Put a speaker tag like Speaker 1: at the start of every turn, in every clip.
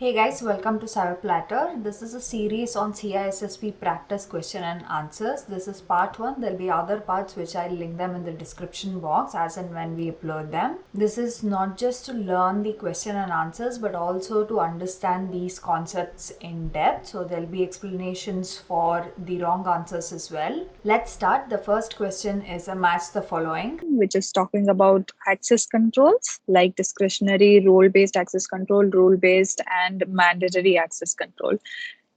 Speaker 1: Hey guys, welcome to Cyber Platter. This is a series on CISSP practice question and answers. This is part 1. There'll be other parts which I'll link them in the description box as and when we upload them. This is not just to learn the question and answers but also to understand these concepts in depth. So there'll be explanations for the wrong answers as well. Let's start. The first question is a match the following,
Speaker 2: which is talking about access controls like discretionary, role-based access control, rule-based, and mandatory access control.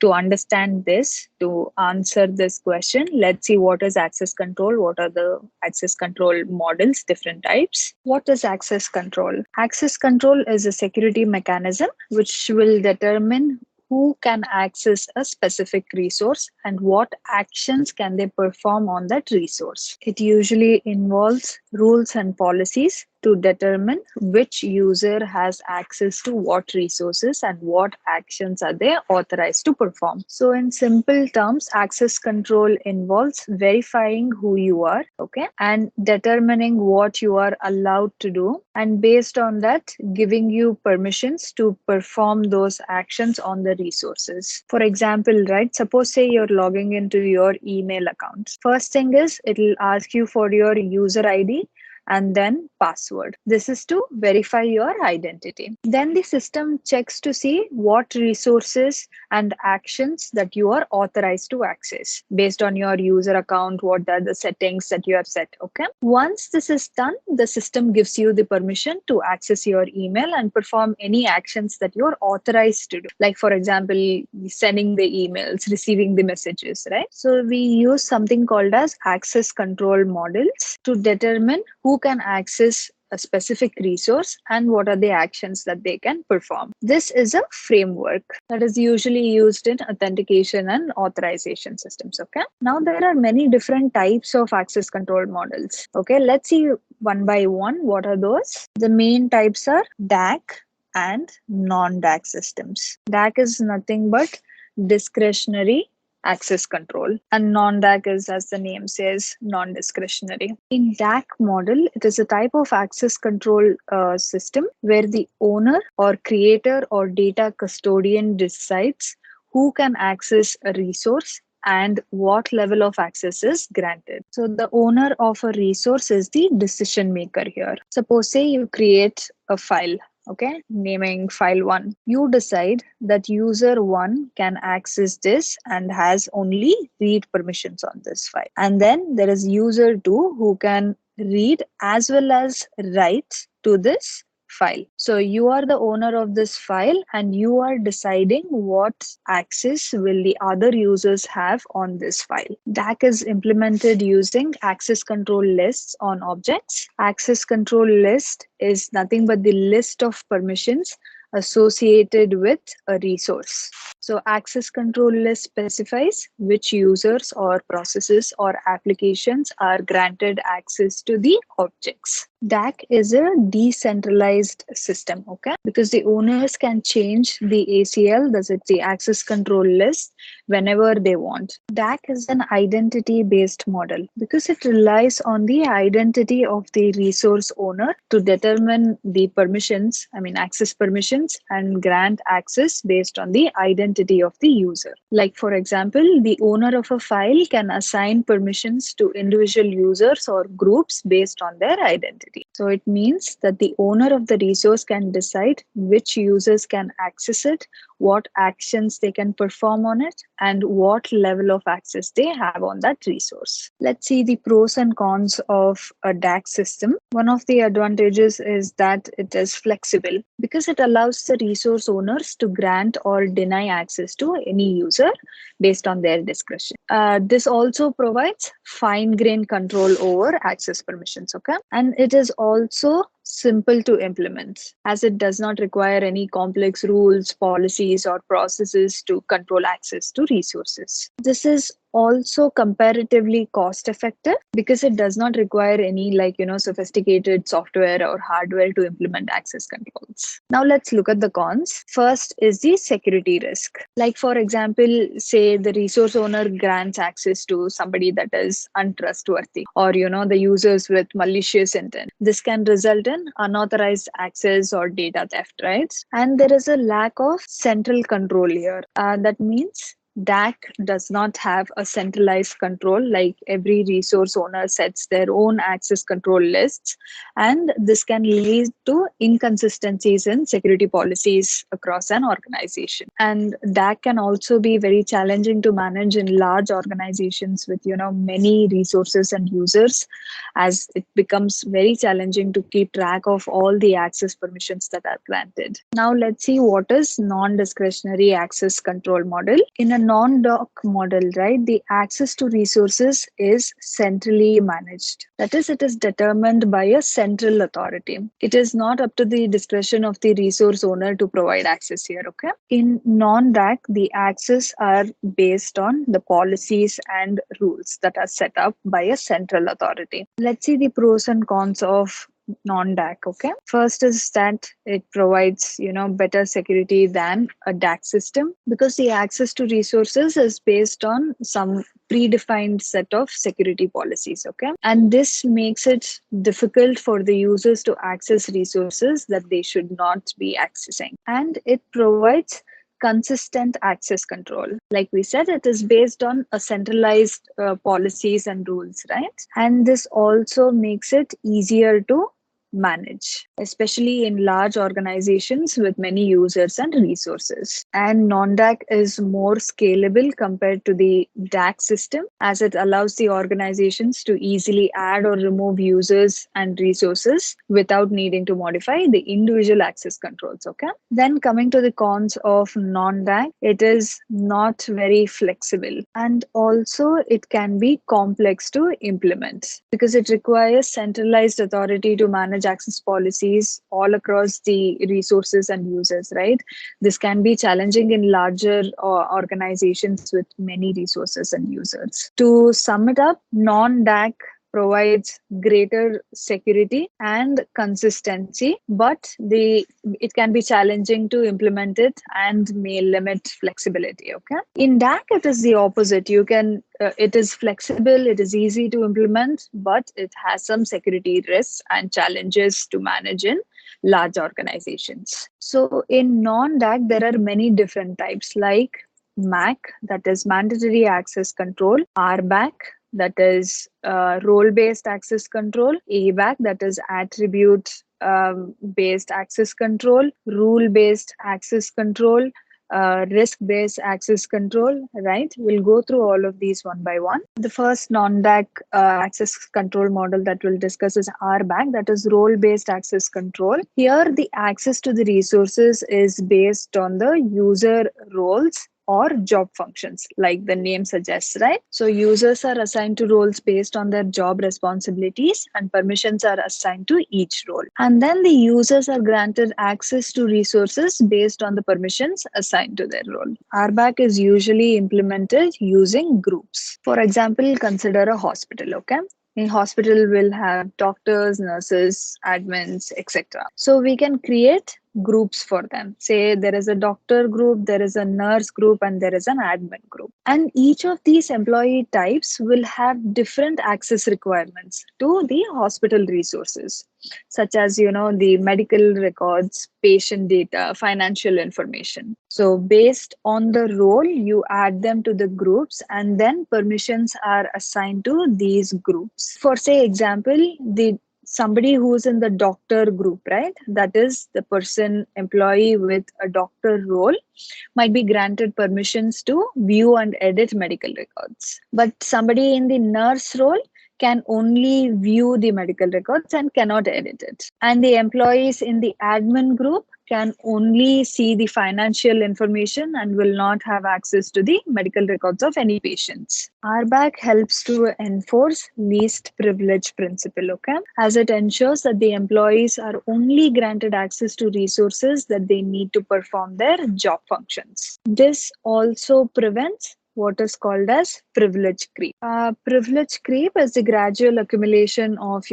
Speaker 2: To understand this, to answer this question, let's see what is access control, what are the access control models, different types. What is access control? Access control is a security mechanism which will determine who can access a specific resource and what actions can they perform on that resource. It usually involves rules and policies to determine which user has access to what resources and what actions are they authorized to perform. So in simple terms, access control involves verifying who you are, okay, and determining what you are allowed to do, and based on that, giving you permissions to perform those actions on the resources. For example, right, suppose say you're logging into your email account. First thing is it'll ask you for your user ID and then password. This is to verify your identity. Then the system checks to see what resources and actions that you are authorized to access based on your user account, what are the settings that you have set. Okay. Once this is done, the system gives you the permission to access your email and perform any actions that you're authorized to do. Like, for example, sending the emails, receiving the messages, right? So we use something called as access control models to determine who can access a specific resource and what are the actions that they can perform. This is a framework that is usually used in authentication and authorization systems. Okay. Now there are many different types of access control models. Okay. Let's see one by one. What are those? The main types are DAC and non-DAC systems. DAC is nothing but discretionary access control, and non-DAC is, as the name says, non-discretionary. In DAC model, it is a type of access control system where the owner or creator or data custodian decides who can access a resource and what level of access is granted. So the owner of a resource is the decision maker here. Suppose say you create a file, okay, naming file 1. You decide that user 1 can access this and has only read permissions on this file. And then there is user 2 who can read as well as write to this file. So you are the owner of this file and you are deciding what access will the other users have on this file. DAC is implemented using access control lists on objects. Access control list is nothing but the list of permissions associated with a resource. So access control list specifies which users or processes or applications are granted access to the objects. DAC is a decentralized system, okay? Because the owners can change the ACL, that's it, the access control list, whenever they want. DAC is an identity-based model because it relies on the identity of the resource owner to determine the permissions, access permissions, and grant access based on the identity of the user. Like, for example, the owner of a file can assign permissions to individual users or groups based on their identity. So it means that the owner of the resource can decide which users can access it, what actions they can perform on it, and what level of access they have on that resource. Let's see the pros and cons of a DAC system. One of the advantages is that it is flexible because it allows the resource owners to grant or deny access to any user based on their discretion. This also provides fine-grained control over access permissions, okay? And it is also simple to implement as it does not require any complex rules, policies, or processes to control access to resources. This is also comparatively cost effective because it does not require any sophisticated software or hardware to implement access controls. Now let's look at the cons. First is the security risk. Like for example, say the resource owner grants access to somebody that is untrustworthy, or the users with malicious intent. This can result in unauthorized access or data theft, right? And there is a lack of central control here. That means DAC does not have a centralized control, like every resource owner sets their own access control lists, and this can lead to inconsistencies in security policies across an organization. And DAC can also be very challenging to manage in large organizations with many resources and users, as it becomes very challenging to keep track of all the access permissions that are granted. Now let's see what is non-discretionary access control model. In a non-doc model, right, the access to resources is centrally managed. That is, it is determined by a central authority. It is not up to the discretion of the resource owner to provide access here, okay? In non-DAC, the access are based on the policies and rules that are set up by a central authority. Let's see the pros and cons of non-DAC. Okay, first is that it provides better security than a DAC system because the access to resources is based on some predefined set of security policies. Okay, and this makes it difficult for the users to access resources that they should not be accessing, and it provides consistent access control. Like we said, it is based on a centralized policies and rules, right? And this also makes it easier to manage, especially in large organizations with many users and resources. And non-DAC is more scalable compared to the DAC system, as it allows the organizations to easily add or remove users and resources without needing to modify the individual access controls. Okay. Then coming to the cons of non-DAC, it is not very flexible, and also it can be complex to implement because it requires centralized authority to manage access policies all across the resources and users, right? This can be challenging in larger organizations with many resources and users. To sum it up, non-DAC provides greater security and consistency, but it can be challenging to implement it and may limit flexibility. Okay, in DAC it is the opposite. It is flexible, it is easy to implement, but it has some security risks and challenges to manage in large organizations. So in non-DAC there are many different types, like MAC, that is mandatory access control, RBAC, that is role-based access control, ABAC, that is attribute based access control, rule-based access control, risk-based access control, right? We'll go through all of these one by one. The first non-DAC access control model that we'll discuss is RBAC, that is role-based access control. Here, the access to the resources is based on the user roles or job functions, like the name suggests, right? So users are assigned to roles based on their job responsibilities, and permissions are assigned to each role. And then the users are granted access to resources based on the permissions assigned to their role. RBAC is usually implemented using groups. For example, consider a hospital, okay? In hospital, we'll have doctors, nurses, admins, etc. So we can create groups for them. Say there is a doctor group, there is a nurse group, and there is an admin group. And each of these employee types will have different access requirements to the hospital resources, such as, the medical records, patient data, financial information. So based on the role, you add them to the groups, and then permissions are assigned to these groups. For say example, somebody who's in the doctor group, right? That is the employee with a doctor role might be granted permissions to view and edit medical records. But somebody in the nurse role can only view the medical records and cannot edit it. And the employees in the admin group can only see the financial information and will not have access to the medical records of any patients. RBAC helps to enforce least privilege principle, okay? As it ensures that the employees are only granted access to resources that they need to perform their job functions. This also prevents what is called as privilege creep. Privilege creep is the gradual accumulation of,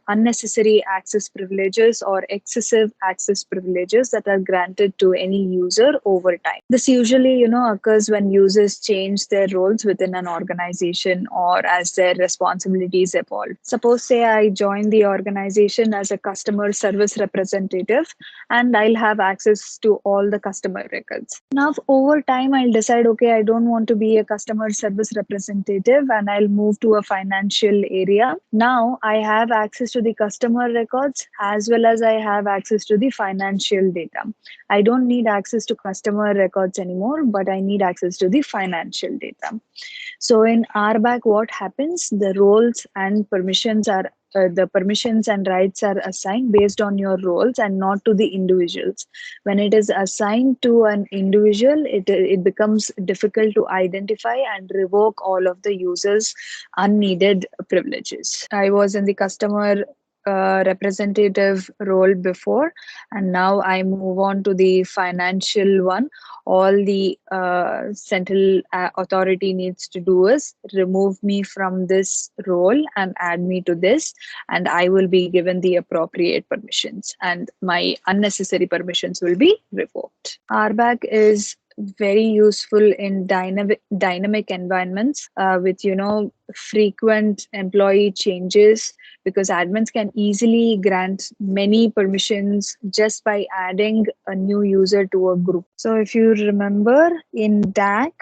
Speaker 2: unnecessary access privileges or excessive access privileges that are granted to any user over time. This usually, occurs when users change their roles within an organization or as their responsibilities evolve. Suppose, say, I join the organization as a customer service representative, and I'll have access to all the customer records. Now, over time, I'll decide, okay, I don't want to be a customer service representative and I'll move to a financial area. Now, I have access to the customer records as well as I have access to the financial data. I don't need access to customer records anymore, but I need access to the financial data. So in RBAC, what happens? The roles and permissions are the permissions and rights are assigned based on your roles and not to the individuals. When it is assigned to an individual, it becomes difficult to identify and revoke all of the users' unneeded privileges. I was in the customer representative role before, and now I move on to the financial one. All the central authority needs to do is remove me from this role and add me to this, and I will be given the appropriate permissions, and my unnecessary permissions will be revoked. RBAC is very useful in dynamic environments with frequent employee changes, because admins can easily grant many permissions just by adding a new user to a group. So if you remember, in DAC,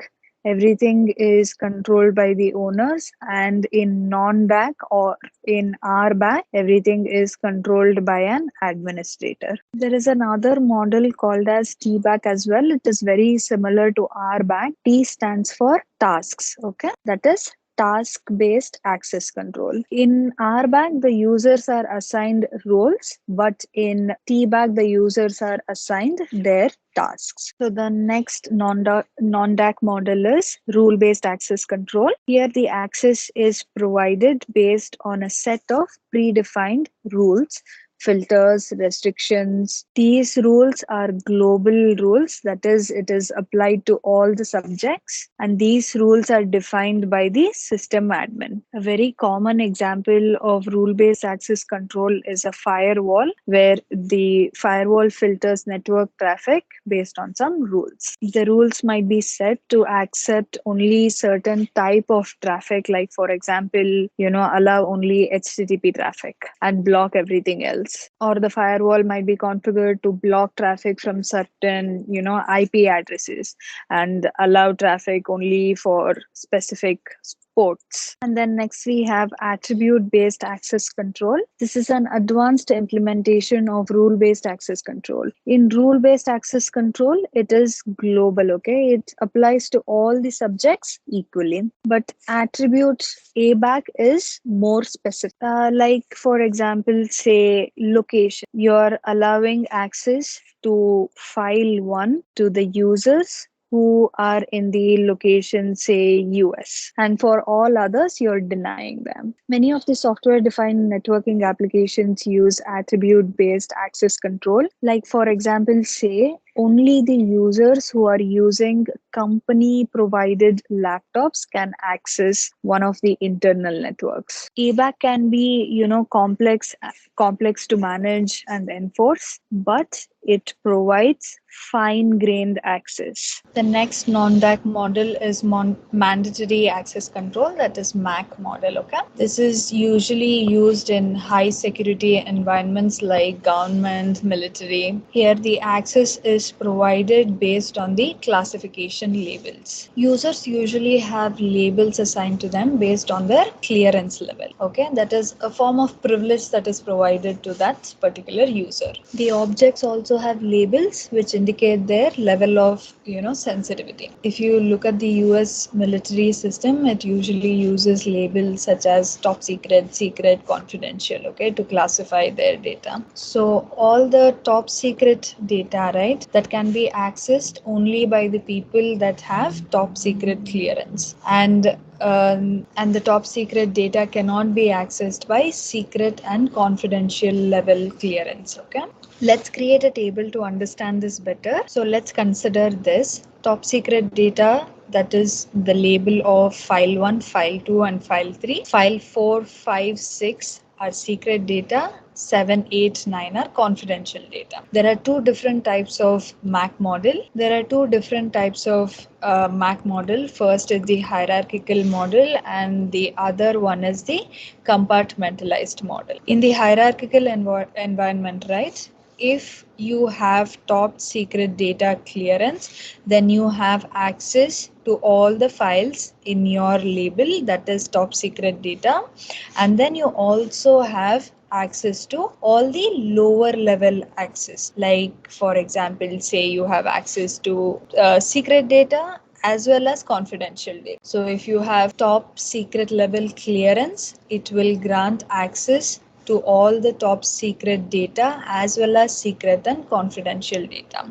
Speaker 2: everything is controlled by the owners, and in non-DAC or in RBAC, everything is controlled by an administrator. There is another model called as TBAC as well. It is very similar to RBAC. T stands for tasks, okay? That is task-based access control. In RBAC, the users are assigned roles, but in TBAC, the users are assigned their tasks. So the next non-DAC model is rule-based access control. Here the access is provided based on a set of predefined rules, filters, restrictions. These rules are global rules, that is, it is applied to all the subjects, and these rules are defined by the system admin. A very common example of rule-based access control is a firewall, where the firewall filters network traffic based on some rules. The rules might be set to accept only certain type of traffic, like for example, allow only HTTP traffic and block everything else. Or the firewall might be configured to block traffic from certain, IP addresses and allow traffic only for specific ports. And then next we have attribute-based access control. This is an advanced implementation of rule-based access control. In rule-based access control, it is global, okay? It applies to all the subjects equally. But attribute ABAC is more specific. Like for example, say location. You're allowing access to file 1 to the users who are in the location, say US. And for all others, you're denying them. Many of the software-defined networking applications use attribute-based access control. Like for example, say, only the users who are using company-provided laptops can access one of the internal networks. ABAC can be, complex to manage and enforce, but it provides fine-grained access. The next non-DAC model is mandatory access control, that is MAC model, okay? This is usually used in high security environments like government, military. Here the access is provided based on the classification labels. Users usually have labels assigned to them based on their clearance level, okay? That is a form of privilege that is provided to that particular user. The objects also have labels which indicate their level of sensitivity. If you look at the US military system, it usually uses labels such as top secret, secret, confidential, okay, to classify their data. So all the top secret data, right, that can be accessed only by the people that have top secret clearance, and the top secret data cannot be accessed by secret and confidential level clearance, okay? Let's create a table to understand this better. So let's consider this. Top secret data that is the label of file 1, file 2 and file 3. File 4, 5, 6 are secret data, 7, 8, 9 are confidential data. There are two different types of MAC model. MAC model. First is the hierarchical model and the other one is the compartmentalized model. In the hierarchical environment, right? If you have top secret data clearance, then you have access to all the files in your label, that is top secret data, and then you also have access to all the lower level access. Like for example, say you have access to secret data as well as confidential data. So if you have top secret level clearance, it will grant access to all the top secret data as well as secret and confidential data.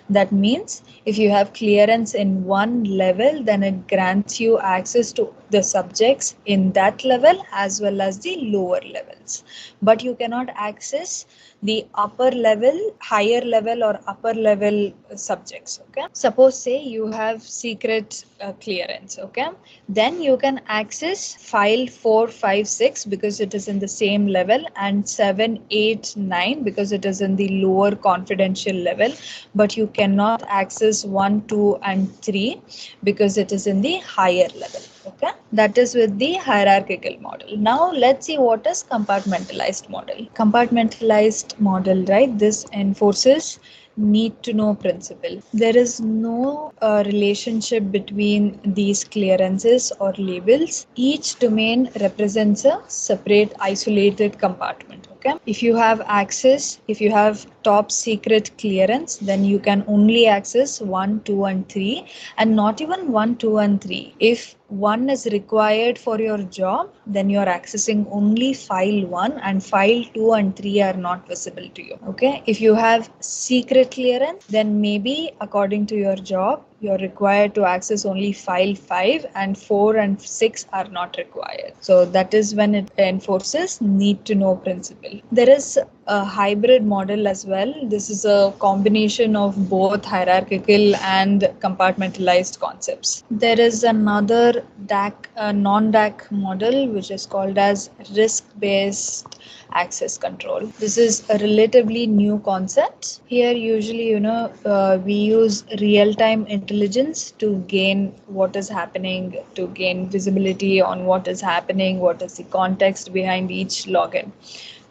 Speaker 2: That means if you have clearance in one level, then it grants you access to the subjects in that level as well as the lower levels. But you cannot access the upper level, higher level or upper level subjects. Okay. Suppose say you have secret clearance. Okay. Then you can access file 4, 5, 6 because it is in the same level, and 7, 8, 9 because it is in the lower confidential level. But you cannot access 1, 2 and 3 because it is in the higher level. Okay, that is with the hierarchical model. Now let's see what is compartmentalized model. Compartmentalized model, right? This enforces need to know principle. There is no relationship between these clearances or labels. Each domain represents a separate isolated compartment. Okay, if you have access, if you have top secret clearance, then you can only access 1, 2 and 3, and not even 1, 2 and 3. If 1 is required for your job, then you are accessing only file 1 and file 2 and 3 are not visible to you. Okay, if you have secret clearance, then maybe according to your job, you're required to access only file 5 and 4 and 6 are not required. So that is when it enforces need to know principle. There is a hybrid model as well. This is a combination of both hierarchical and compartmentalized concepts. There is another non-DAC model which is called as risk-based access control. This is a relatively new concept. Here usually we use real-time intelligence to gain what is happening, to gain visibility on what is happening, what is the context behind each login.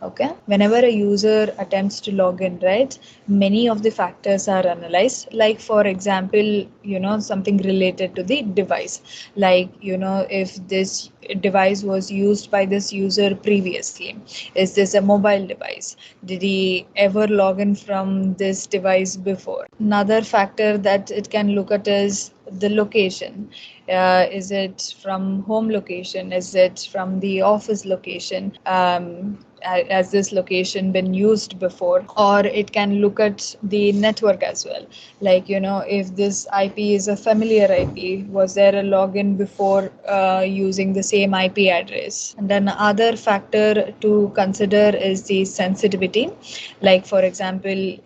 Speaker 2: Okay, whenever a user attempts to log in, right, many of the factors are analyzed. Like for example, something related to the device, like if this device was used by this user previously, is this a mobile device, did he ever log in from this device before? Another factor that it can look at is the location. Is it from home location? Is it from the office location? Has this location been used before? Or it can look at the network as well. Like, if this IP is a familiar IP, was there a login before using the same IP address? And then other factor to consider is the sensitivity. Like, for example,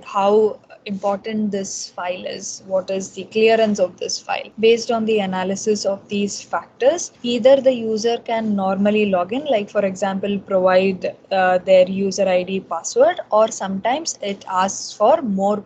Speaker 2: how important this file is, what is the clearance of this file. Based on the analysis of these factors, either the user can normally log in, like for example provide their user ID password, or sometimes it asks for more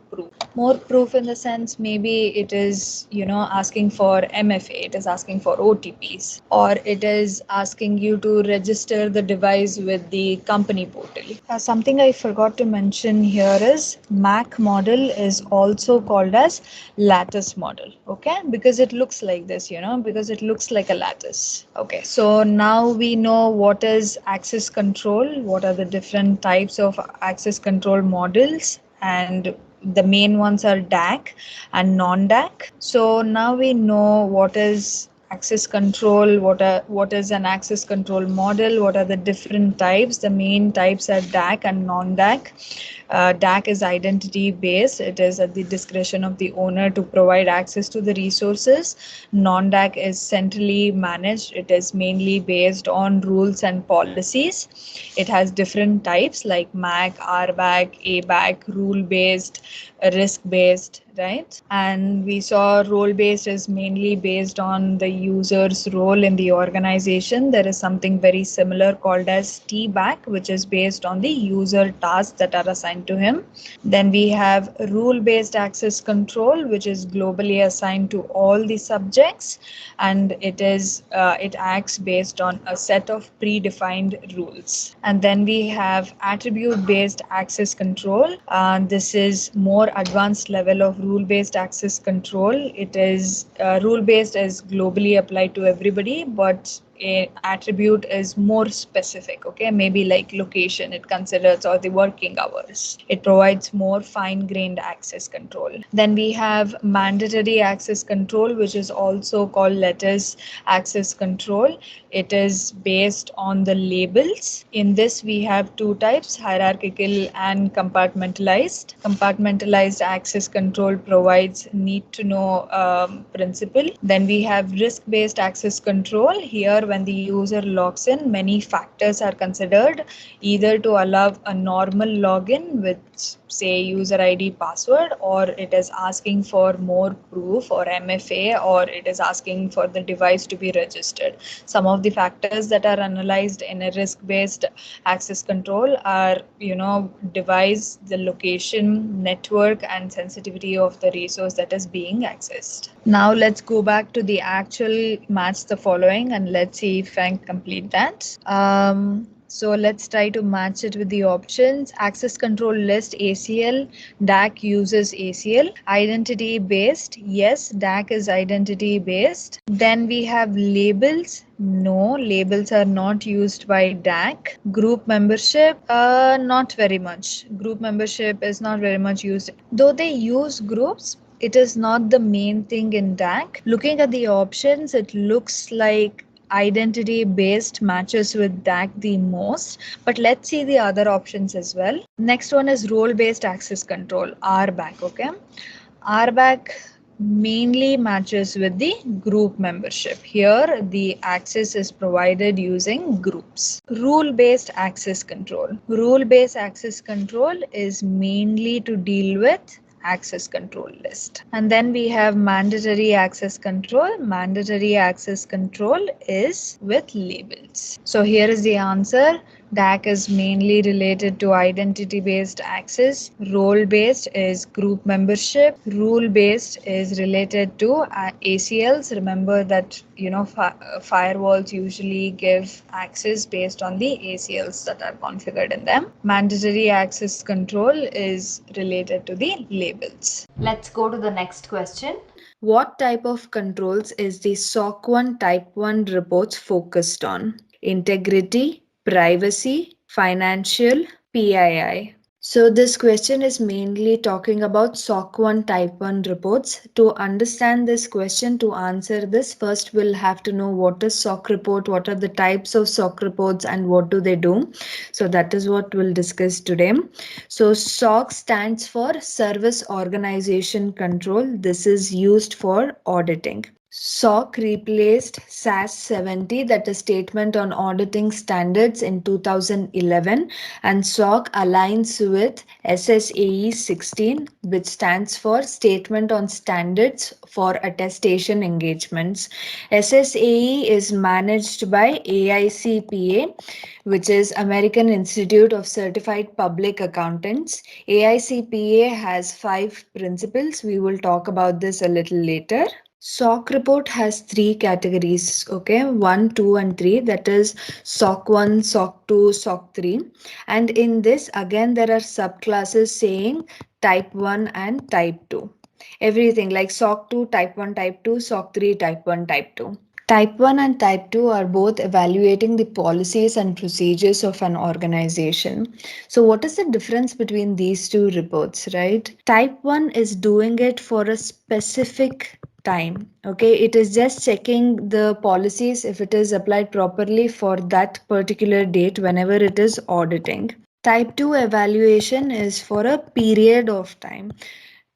Speaker 2: proof in the sense maybe it is asking for MFA, it is asking for OTPs, or it is asking you to register the device with the company portal. Something I forgot to mention here is MAC model is also called as lattice model. Okay, because it looks like this, because it looks like a lattice. Okay, so now we know what is access control, what are the different types of access control models, and the main ones are DAC and non-DAC. So now we know what is access control, what is an access control model, what are the different types. The main types are DAC and non-DAC. DAC is identity based. It is at the discretion of the owner to provide access to the resources. Non-DAC is centrally managed. It is mainly based on rules and policies. It has different types like MAC, RBAC, ABAC, rule based, risk-based, right? And we saw role-based is mainly based on the user's role in the organization. There is something very similar called as T-back, which is based on the user tasks that are assigned to him. Then we have rule-based access control, which is globally assigned to all the subjects, and it acts based on a set of predefined rules. And then we have attribute-based access control. This is more advanced level of rule-based access control. It is rule-based is globally applied to everybody, but a attribute is more specific, okay, maybe like location it considers, or the working hours. It provides more fine-grained access control. Then we have mandatory access control, which is also called lattice access control. It is based on the labels. In this we have two types, hierarchical and compartmentalized. Compartmentalized access control provides need to know principle. Then we have risk-based access control. Here, when the user logs in, many factors are considered, either to allow a normal login with, say, user ID password, or it is asking for more proof or MFA, or it is asking for the device to be registered. Some of the factors that are analyzed in a risk-based access control are, device, the location, network, and sensitivity of the resource that is being accessed. Now let's go back to the actual match the following, and let's see if I can complete that. So let's try to match it with the options. Access control list ACL, DAC uses ACL. Identity based, yes, DAC is identity based. Then we have labels. No, labels are not used by DAC. Group membership, not very much. Group membership is not very much used. Though they use groups, it is not the main thing in DAC. Looking at the options, it looks like identity based matches with DAC the most, but let's see the other options as well. Next one is role based access control, RBAC, okay? RBAC mainly matches with the group membership. Here the access is provided using groups. Rule based access control. Rule based access control is mainly to deal with access control list. And then we have mandatory access control. Mandatory access control is with labels. So here is the answer. DAC is mainly related to identity-based access. Role-based is group membership. Rule-based is related to ACLs. Remember that firewalls usually give access based on the ACLs that are configured in them. Mandatory access control is related to the labels.
Speaker 1: Let's go to the next question.
Speaker 3: What type of controls is the SOC 1 Type 1 reports focused on? Integrity, privacy, financial, PII. So this question is mainly talking about SOC 1 Type 1 reports. To understand this question, to answer this, first we'll have to know what is SOC report, what are the types of SOC reports, and what do they do. So that is what we'll discuss today. So SOC stands for Service Organization Control. This is used for auditing. SOC replaced SAS 70, that is Statement on Auditing Standards, in 2011, and SOC aligns with SSAE 16, which stands for Statement on Standards for Attestation Engagements. SSAE is managed by AICPA, which is American Institute of Certified Public Accountants. AICPA has 5 principles. We will talk about this a little later. SOC report has 3 categories, okay, 1, 2, and 3. That is SOC 1, SOC 2, SOC 3. And in this, again, there are subclasses saying type 1 and type 2. Everything like SOC 2, type 1, type 2, SOC 3, type 1, type 2. Type 1 and Type 2 are both evaluating the policies and procedures of an organization. So what is the difference between these two reports, right? Type 1 is doing it for a specific time, okay? It is just checking the policies if it is applied properly for that particular date whenever it is auditing. Type 2 evaluation is for a period of time.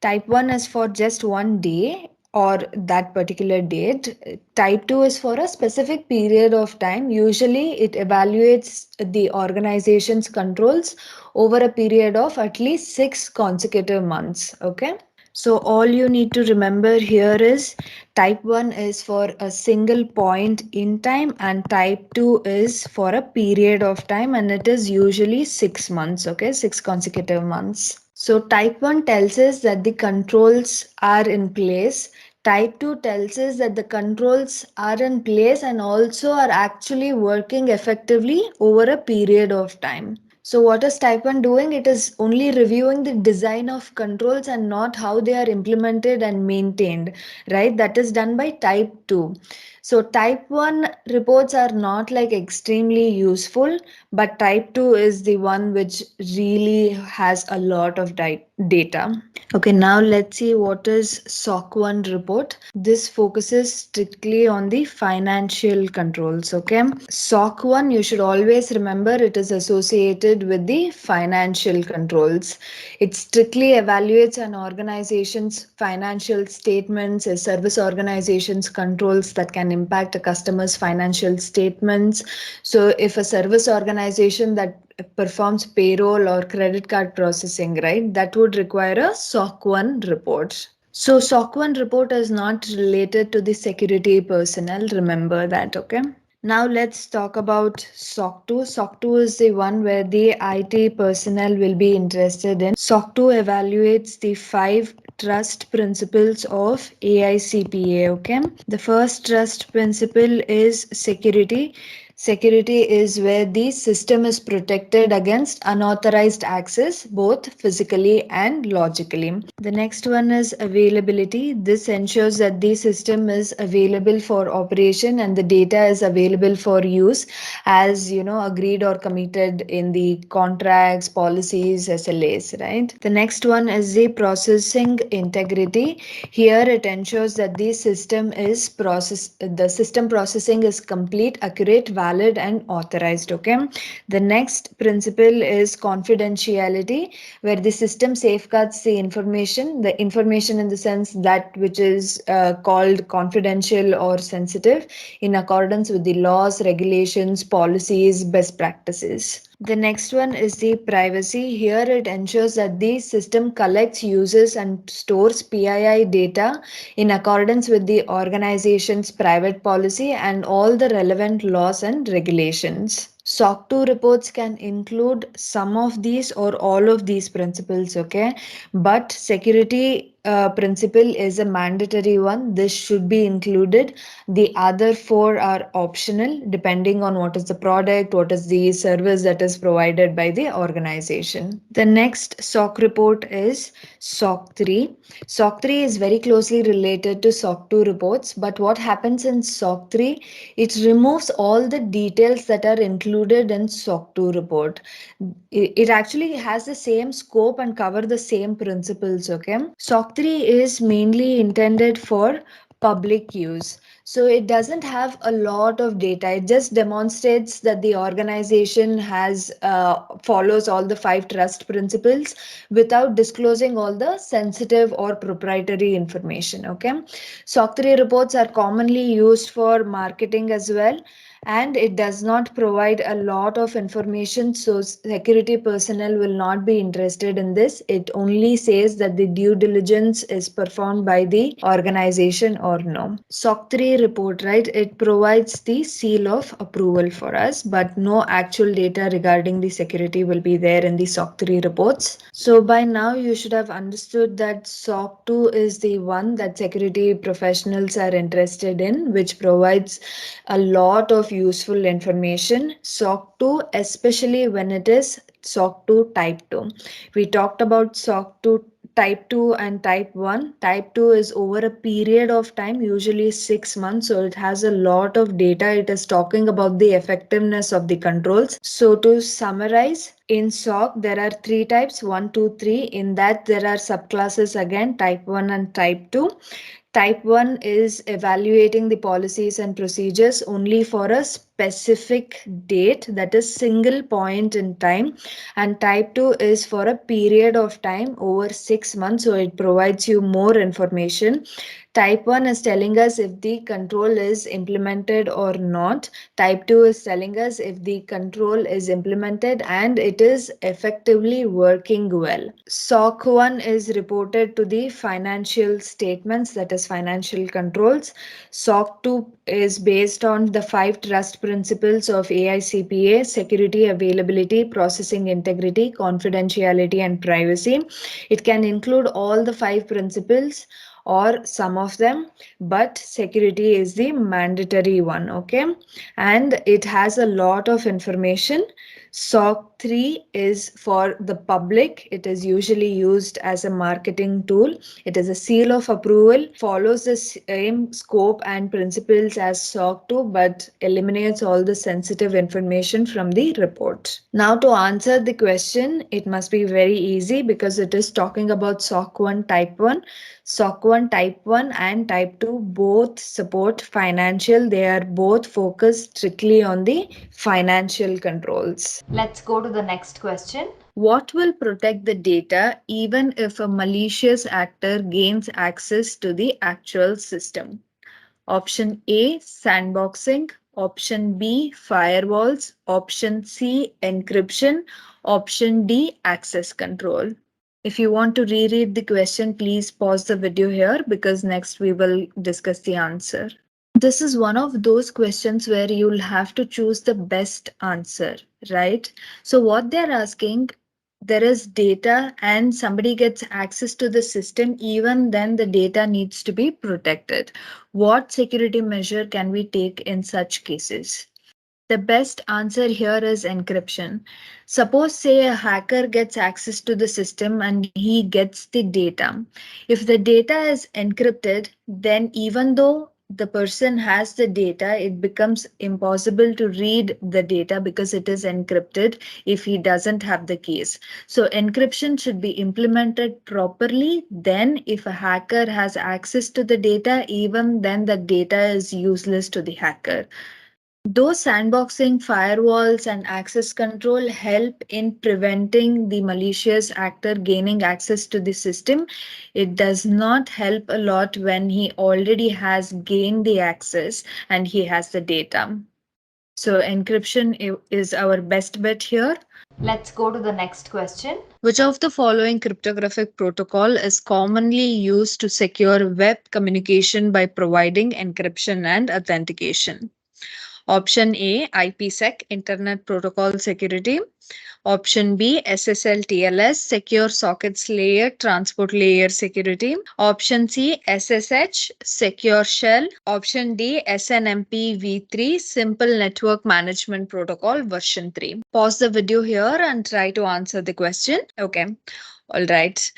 Speaker 3: Type 1 is for just one day. or that particular date. Type 2 is for a specific period of time. Usually it evaluates the organization's controls over a period of at least 6 consecutive months. Okay. So all you need to remember here is type 1 is for a single point in time and type 2 is for a period of time, and it is usually 6 months, okay, 6 consecutive months. So type 1 tells us that the controls are in place. Type 2 tells us that the controls are in place and also are actually working effectively over a period of time. So what is type 1 doing? It is only reviewing the design of controls and not how they are implemented and maintained, right? That is done by type 2. So type 1 reports are not like extremely useful, but type 2 is the one which really has a lot of data. Okay, now let's see what is SOC 1 report. This focuses strictly on the financial controls. Okay, SOC 1, you should always remember it is associated with the financial controls. It strictly evaluates an organization's financial statements, a service organization's controls that can impact a customer's financial statements. So if a service organization that performs payroll or credit card processing, right, that would require a SOC 1 report. So SOC 1 report is not related to the security personnel, remember that. Okay. Now let's talk about SOC 2. SOC 2 is the one where the IT personnel will be interested in. SOC 2 evaluates the 5 trust principles of AICPA. Okay. The first trust principle is security. Security is where the system is protected against unauthorized access, both physically and logically. The next one is availability. This ensures that the system is available for operation and the data is available for use as agreed or committed in the contracts, policies, SLAs, right? The next one is the processing integrity. Here it ensures that the system processing is complete, accurate, valid and authorized. Okay. The next principle is confidentiality, where the system safeguards the information in the sense that which is called confidential or sensitive in accordance with the laws, regulations, policies, best practices. The next one is the privacy. Here it ensures that the system collects, uses and stores PII data in accordance with the organization's private policy and all the relevant laws and regulations. SOC 2 reports can include some of these or all of these principles, okay? But security principle is a mandatory one. This should be included. The other 4 are optional depending on what is the product, what is the service that is provided by the organization. The next SOC report is SOC 3. SOC 3 is very closely related to SOC 2 reports, but what happens in SOC 3? It removes all the details that are included in SOC 2 report. It actually has the same scope and cover the same principles. Okay. SOC 3 is mainly intended for public use. So it doesn't have a lot of data. It just demonstrates that the organization has follows all the 5 trust principles without disclosing all the sensitive or proprietary information. Okay. SOC 3 reports are commonly used for marketing as well, and it does not provide a lot of information, so security personnel will not be interested in this. It only says that the due diligence is performed by the organization or no. SOC 3 report, right, it provides the seal of approval for us, but no actual data regarding the security will be there in the SOC 3 reports. So by now you should have understood that SOC 2 is the one that security professionals are interested in, which provides a lot of useful information. SOC 2, especially when it is SOC 2 type 2. We talked about SOC 2 type 2 and type 1. Type 2 is over a period of time, usually 6 months, so it has a lot of data. It is talking about the effectiveness of the controls. So to summarize, In SOC, there are three types, 1, 2, 3. In that, there are subclasses again, type 1 and type 2. Type 1 is evaluating the policies and procedures only for a specific date, that is single point in time. And type 2 is for a period of time over 6 months, so it provides you more information. Type 1 is telling us if the control is implemented or not. Type 2 is telling us if the control is implemented and it is effectively working well. SOC 1 is reported to the financial statements, that is financial controls. SOC 2 is based on the 5 trust principles of AICPA: security, availability, processing integrity, confidentiality, and privacy. It can include all the 5 principles or some of them, but security is the mandatory one, okay? And it has a lot of information. SOC 3 is for the public. It is usually used as a marketing tool. It is a seal of approval, follows the same scope and principles as SOC 2, but eliminates all the sensitive information from the report. Now, to answer the question, it must be very easy because it is talking about SOC 1 type 1. SOC 1 type 1 and type 2 both support financial. They are both focused strictly on the financial controls.
Speaker 1: Let's go to the next question.
Speaker 3: What will protect the data even if a malicious actor gains access to the actual system? Option A, sandboxing. Option B, firewalls. Option C, encryption. Option D, access control. If you want to reread the question, please pause the video here because next we will discuss the answer. This is one of those questions where you'll have to choose the best answer, right? So what they're asking, there is data and somebody gets access to the system, even then the data needs to be protected. What security measure can we take in such cases? The best answer here is encryption. Suppose, say, a hacker gets access to the system and he gets the data. If the data is encrypted, then even though the person has the data, it becomes impossible to read the data because it is encrypted if he doesn't have the keys. So encryption should be implemented properly. Then if a hacker has access to the data, even then the data is useless to the hacker. Though sandboxing, firewalls, and access control help in preventing the malicious actor gaining access to the system, it does not help a lot when he already has gained the access and he has the data. So encryption is our best bet here.
Speaker 1: Let's go to the next question.
Speaker 3: Which of the following cryptographic protocol is commonly used to secure web communication by providing encryption and authentication? Option A, IPsec, Internet Protocol Security. Option B, SSL/TLS, Secure Sockets Layer, Transport Layer Security. Option C, SSH, Secure Shell. Option D, SNMP v3, Simple Network Management Protocol version 3. Pause the video here and try to answer the question. Okay. All right.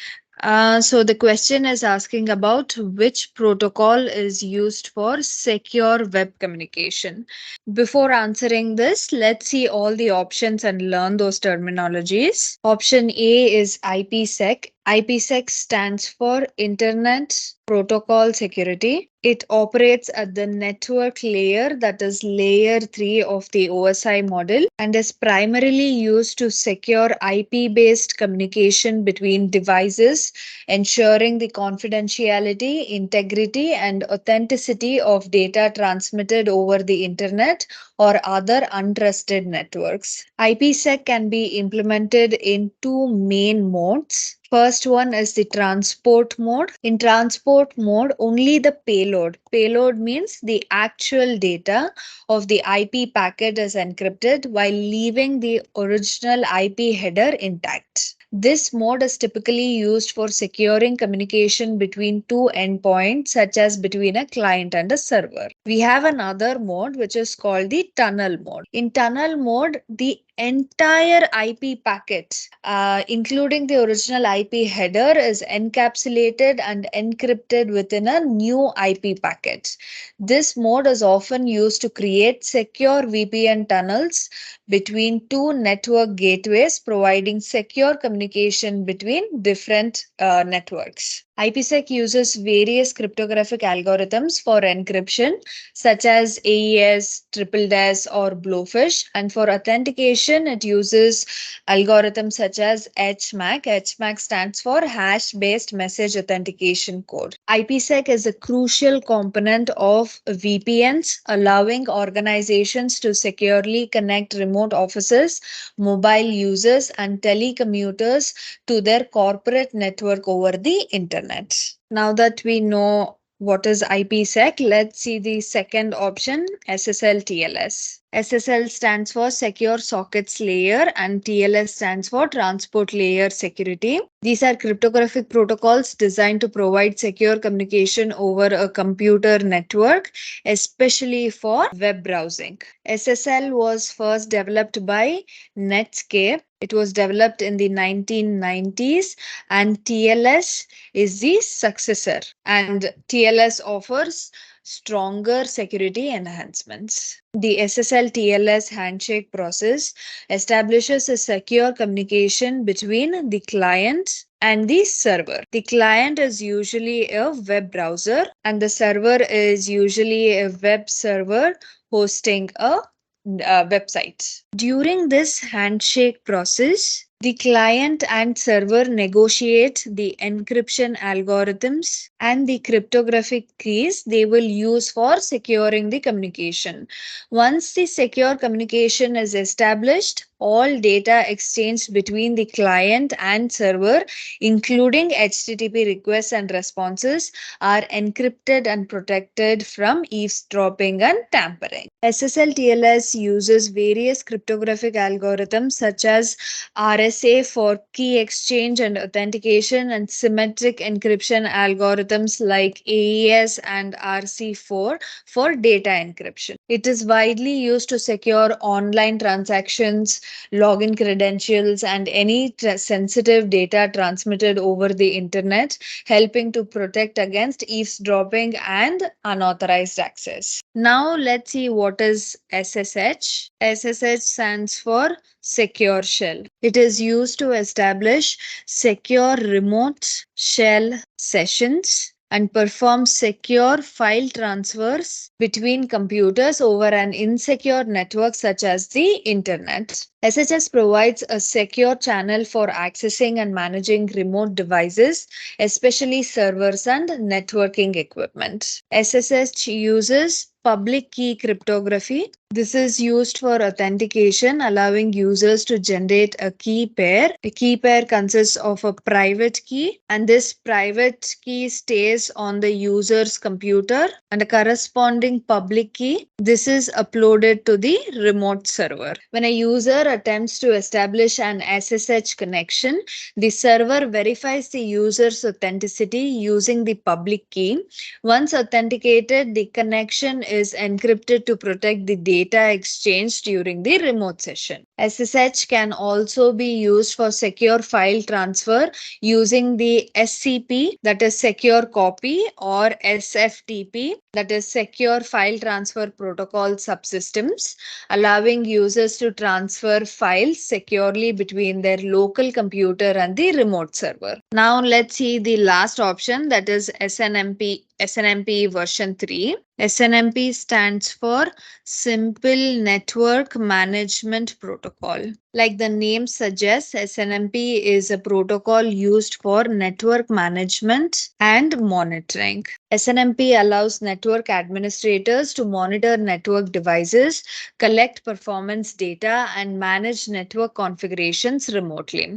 Speaker 3: So the question is asking about which protocol is used for secure web communication. Before answering this, let's see all the options and learn those terminologies. Option A is IPsec. IPsec stands for Internet Protocol Security. It operates at the network layer, that is layer 3 of the OSI model, and is primarily used to secure IP-based communication between devices, ensuring the confidentiality, integrity, and authenticity of data transmitted over the internet or other untrusted networks. IPsec can be implemented in two main modes. First one is the transport mode. In transport mode, only the payload. Payload means the actual data of the IP packet is encrypted while leaving the original IP header intact. This mode is typically used for securing communication between two endpoints, such as between a client and a server. We have another mode which is called the tunnel mode. In tunnel mode, the entire IP packet, including the original IP header, is encapsulated and encrypted within a new IP packet. This mode is often used to create secure VPN tunnels between two network gateways, providing secure communication between different networks. IPsec uses various cryptographic algorithms for encryption, such as AES, Triple DES, or Blowfish, and for authentication, it uses algorithms such as HMAC. HMAC stands for Hash-Based Message Authentication Code. IPsec is a crucial component of VPNs, allowing organizations to securely connect remote offices, mobile users, and telecommuters to their corporate network over the internet. Now that we know what is IPsec, let's see the second option, SSL-TLS. SSL stands for Secure Sockets Layer and TLS stands for Transport Layer Security. These are cryptographic protocols designed to provide secure communication over a computer network, especially for web browsing. SSL was first developed by Netscape. It was developed in the 1990s, and TLS is the successor, and TLS offers stronger security enhancements. The SSL TLS handshake process establishes a secure communication between the client and the server. The client is usually a web browser, and the server is usually a web server hosting a website. During this handshake process, the client and server negotiate the encryption algorithms and the cryptographic keys they will use for securing the communication. Once the secure communication is established, all data exchanged between the client and server, including HTTP requests and responses, are encrypted and protected from eavesdropping and tampering. SSL TLS uses various cryptographic algorithms such as RSA for key exchange and authentication, and symmetric encryption algorithms like AES and RC4 for data encryption. It is widely used to secure online transactions, login credentials, and any sensitive data transmitted over the internet, helping to protect against eavesdropping and unauthorized access. Now let's see what is SSH. SSH stands for Secure Shell. It is used to establish secure remote shell sessions and perform secure file transfers between computers over an insecure network such as the internet. SSH provides a secure channel for accessing and managing remote devices, especially servers and networking equipment. SSH uses public key cryptography. This is used for authentication, allowing users to generate a key pair. A key pair consists of a private key, and this private key stays on the user's computer, and a corresponding public key. This is uploaded to the remote server. When a user attempts to establish an SSH connection, the server verifies the user's authenticity using the public key. Once authenticated, the connection is encrypted to protect the data exchanged during the remote session. SSH can also be used for secure file transfer using the SCP, that is Secure Copy, or SFTP, that is Secure File Transfer Protocol subsystems, allowing users to transfer files securely between their local computer and the remote server. Now let's see the last option, that is SNMP version 3. SNMP stands for Simple Network Management Protocol. Like the name suggests, SNMP is a protocol used for network management and monitoring. SNMP allows network administrators to monitor network devices, collect performance data, and manage network configurations remotely.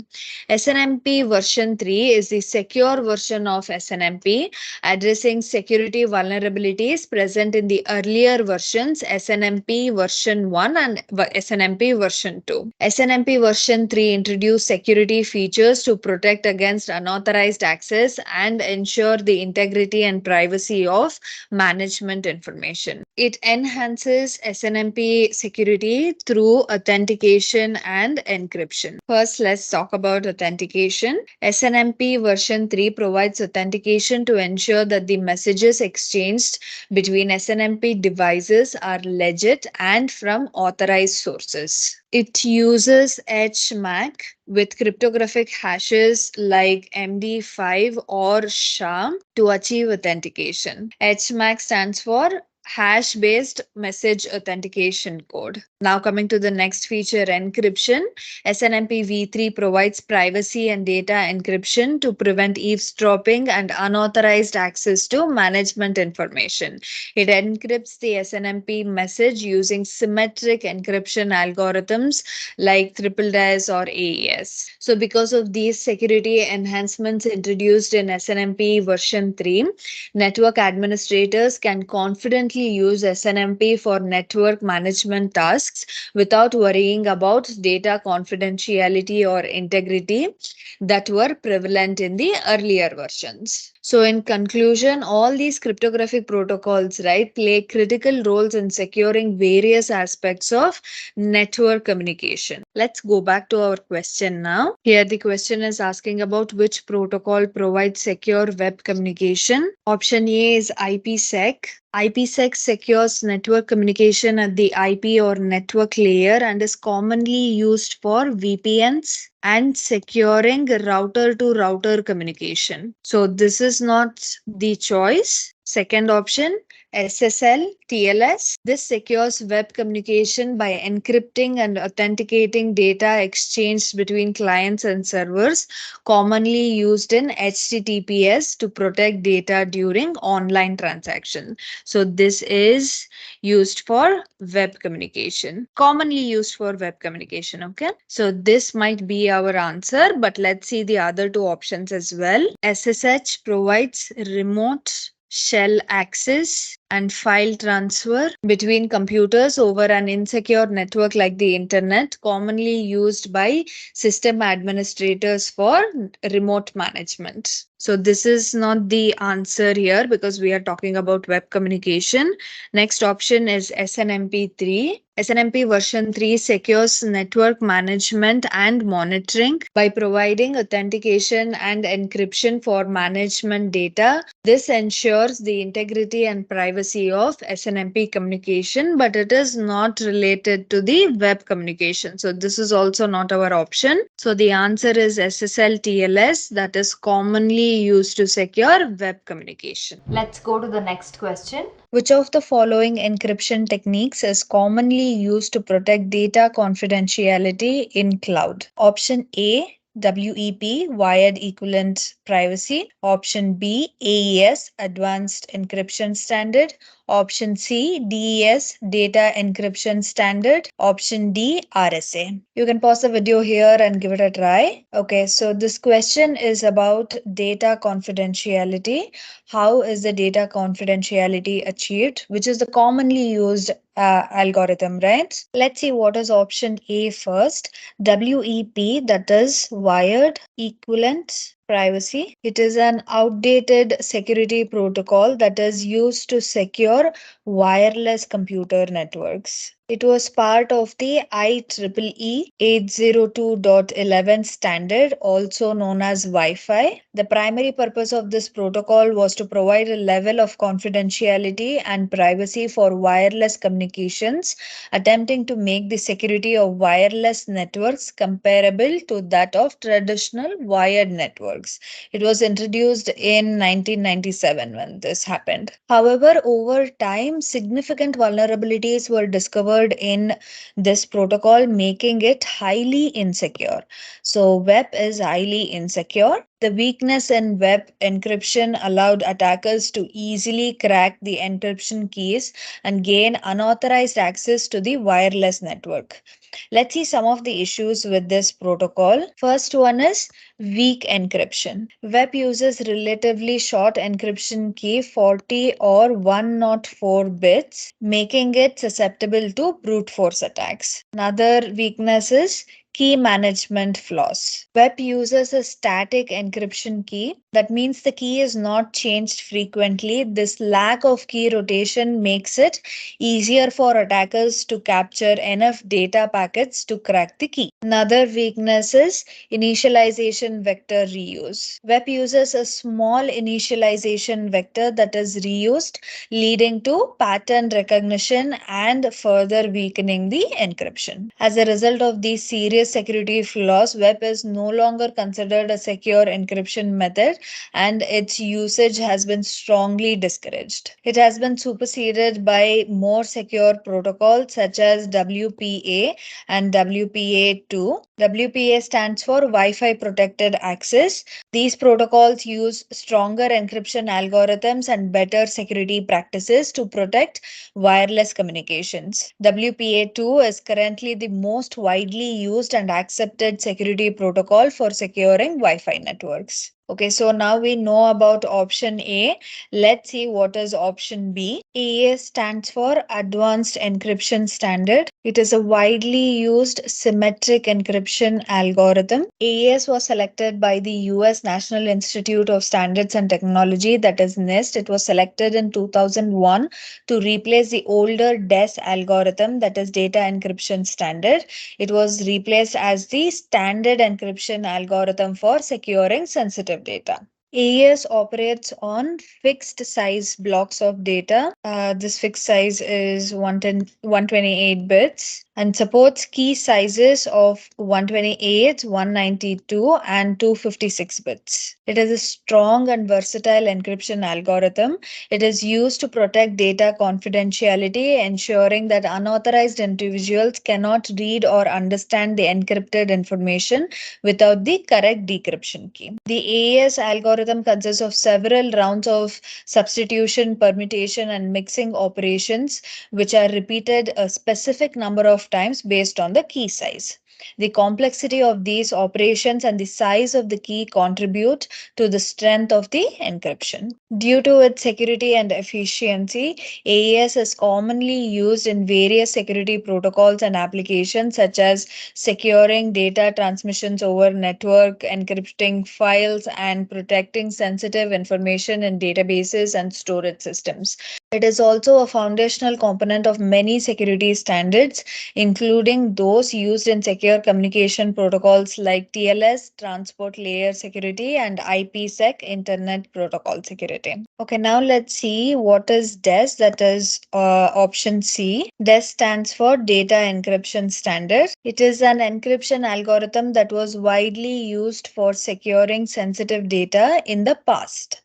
Speaker 3: SNMP version 3 is the secure version of SNMP, addressing security vulnerabilities present in the earlier versions, SNMP version 1 and SNMP version 2. SNMP version 3 introduced security features to protect against unauthorized access and ensure the integrity and privacy privacy of management information. It enhances SNMP security through authentication and encryption. First, let's talk about authentication. SNMP version 3 provides authentication to ensure that the messages exchanged between SNMP devices are legit and from authorized sources. It uses HMAC with cryptographic hashes like MD5 or SHA to achieve authentication. HMAC stands for hash based message authentication code. Now, coming to the next feature, encryption. SNMP v3 provides privacy and data encryption to prevent eavesdropping and unauthorized access to management information. It encrypts the SNMP message using symmetric encryption algorithms like triple DIS or AES. So, because of these security enhancements introduced in SNMP version 3, network administrators can confidently use SNMP for network management tasks without worrying about data confidentiality or integrity that were prevalent in the earlier versions. So, in conclusion, all these cryptographic protocols, right, play critical roles in securing various aspects of network communication. Let's go back to our question now. Here, the question is asking about which protocol provides secure web communication. Option A is IPsec. IPsec secures network communication at the IP or network layer and is commonly used for VPNs and securing router to router communication. So, this is not the choice. Second option, SSL TLS. This secures web communication by encrypting and authenticating data exchanged between clients and servers, commonly used in HTTPS to protect data during online transaction. So, this is used for web communication, commonly used for web communication. Okay, so this might be our answer, but let's see the other two options as well. SSH provides remote shell access and file transfer between computers over an insecure network like the internet, commonly used by system administrators for remote management. So, this is not the answer here because we are talking about web communication. Next option is SNMP3. SNMP version 3 secures network management and monitoring by providing authentication and encryption for management data. This ensures the integrity and privacy of SNMP communication, but it is not related to the web communication. So, this is also not our option. So, the answer is SSL TLS, that is commonly used to secure web communication.
Speaker 1: Let's go to the next question.
Speaker 3: Which of the following encryption techniques is commonly used to protect data confidentiality in cloud? Option A, WEP, Wired Equivalent Privacy. Option B, AES, Advanced Encryption Standard. Option C, DES, Data Encryption Standard. Option D, RSA. You can pause the video here and give it a try. Okay, so this question is about data confidentiality. How is the data confidentiality achieved, which is the commonly used algorithm, right? Let's see what is option A first. WEP, that is Wired Equivalent Privacy. It is an outdated security protocol that is used to secure wireless computer networks. It was part of the IEEE 802.11 standard, also known as Wi-Fi. The primary purpose of this protocol was to provide a level of confidentiality and privacy for wireless communications, attempting to make the security of wireless networks comparable to that of traditional wired networks. It was introduced in 1997 when this happened. However, over time, significant vulnerabilities were discovered in this protocol, making it highly insecure. So, web is highly insecure. The weakness in web encryption allowed attackers to easily crack the encryption keys and gain unauthorized access to the wireless network. Let's see some of the issues with this protocol. First one is weak encryption. Web uses relatively short encryption key 40 or 104 bits, making it susceptible to brute force attacks. Another weakness is Key management flaws. Web uses a static encryption key. That means the key is not changed frequently. This lack of key rotation makes it easier for attackers to capture enough data packets to crack the key. Another weakness is initialization vector reuse. Web uses a small initialization vector that is reused, leading to pattern recognition and further weakening the encryption. As a result of these serious security flaws, web is no longer considered a secure encryption method and its usage has been strongly discouraged. It has been superseded by more secure protocols such as WPA and WPA2. WPA stands for Wi-Fi Protected Access. These protocols use stronger encryption algorithms and better security practices to protect wireless communications. WPA2 is currently the most widely used and accepted security protocol for securing Wi-Fi networks. Okay, so now we know about option A. Let's see what is option B. AES stands for Advanced Encryption Standard. It is a widely used symmetric encryption algorithm. AES was selected by the US National Institute of Standards and Technology, that is NIST. It was selected in 2001 to replace the older DES algorithm, that is Data Encryption Standard. It was replaced as the standard encryption algorithm for securing sensitive data. AES operates on fixed size blocks of data. This fixed size is 128 bits and supports key sizes of 128, 192, and 256 bits. It is a strong and versatile encryption algorithm. It is used to protect data confidentiality, ensuring that unauthorized individuals cannot read or understand the encrypted information without the correct decryption key. The AES algorithm consists of several rounds of substitution, permutation, and mixing operations, which are repeated a specific number of times based on the key size. The complexity of these operations and the size of the key contribute to the strength of the encryption. Due to its security and efficiency, AES is commonly used in various security protocols and applications such as securing data transmissions over network, encrypting files, and protecting sensitive information in databases and storage systems. It is also a foundational component of many security standards, including those used in secure communication protocols like TLS, Transport Layer Security, and IPsec, Internet Protocol Security. Okay, now let's see what is DES, that is option C. DES stands for Data Encryption Standard. It is an encryption algorithm that was widely used for securing sensitive data in the past.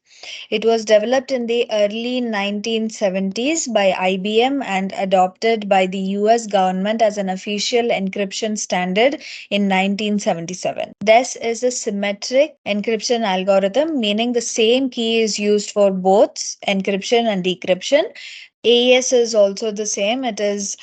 Speaker 3: It was developed in the early 1970s by IBM and adopted by the US government as an official encryption standard in 1977. DES is a symmetric encryption algorithm, meaning the same key is used for both encryption and decryption. AES is also the same. It is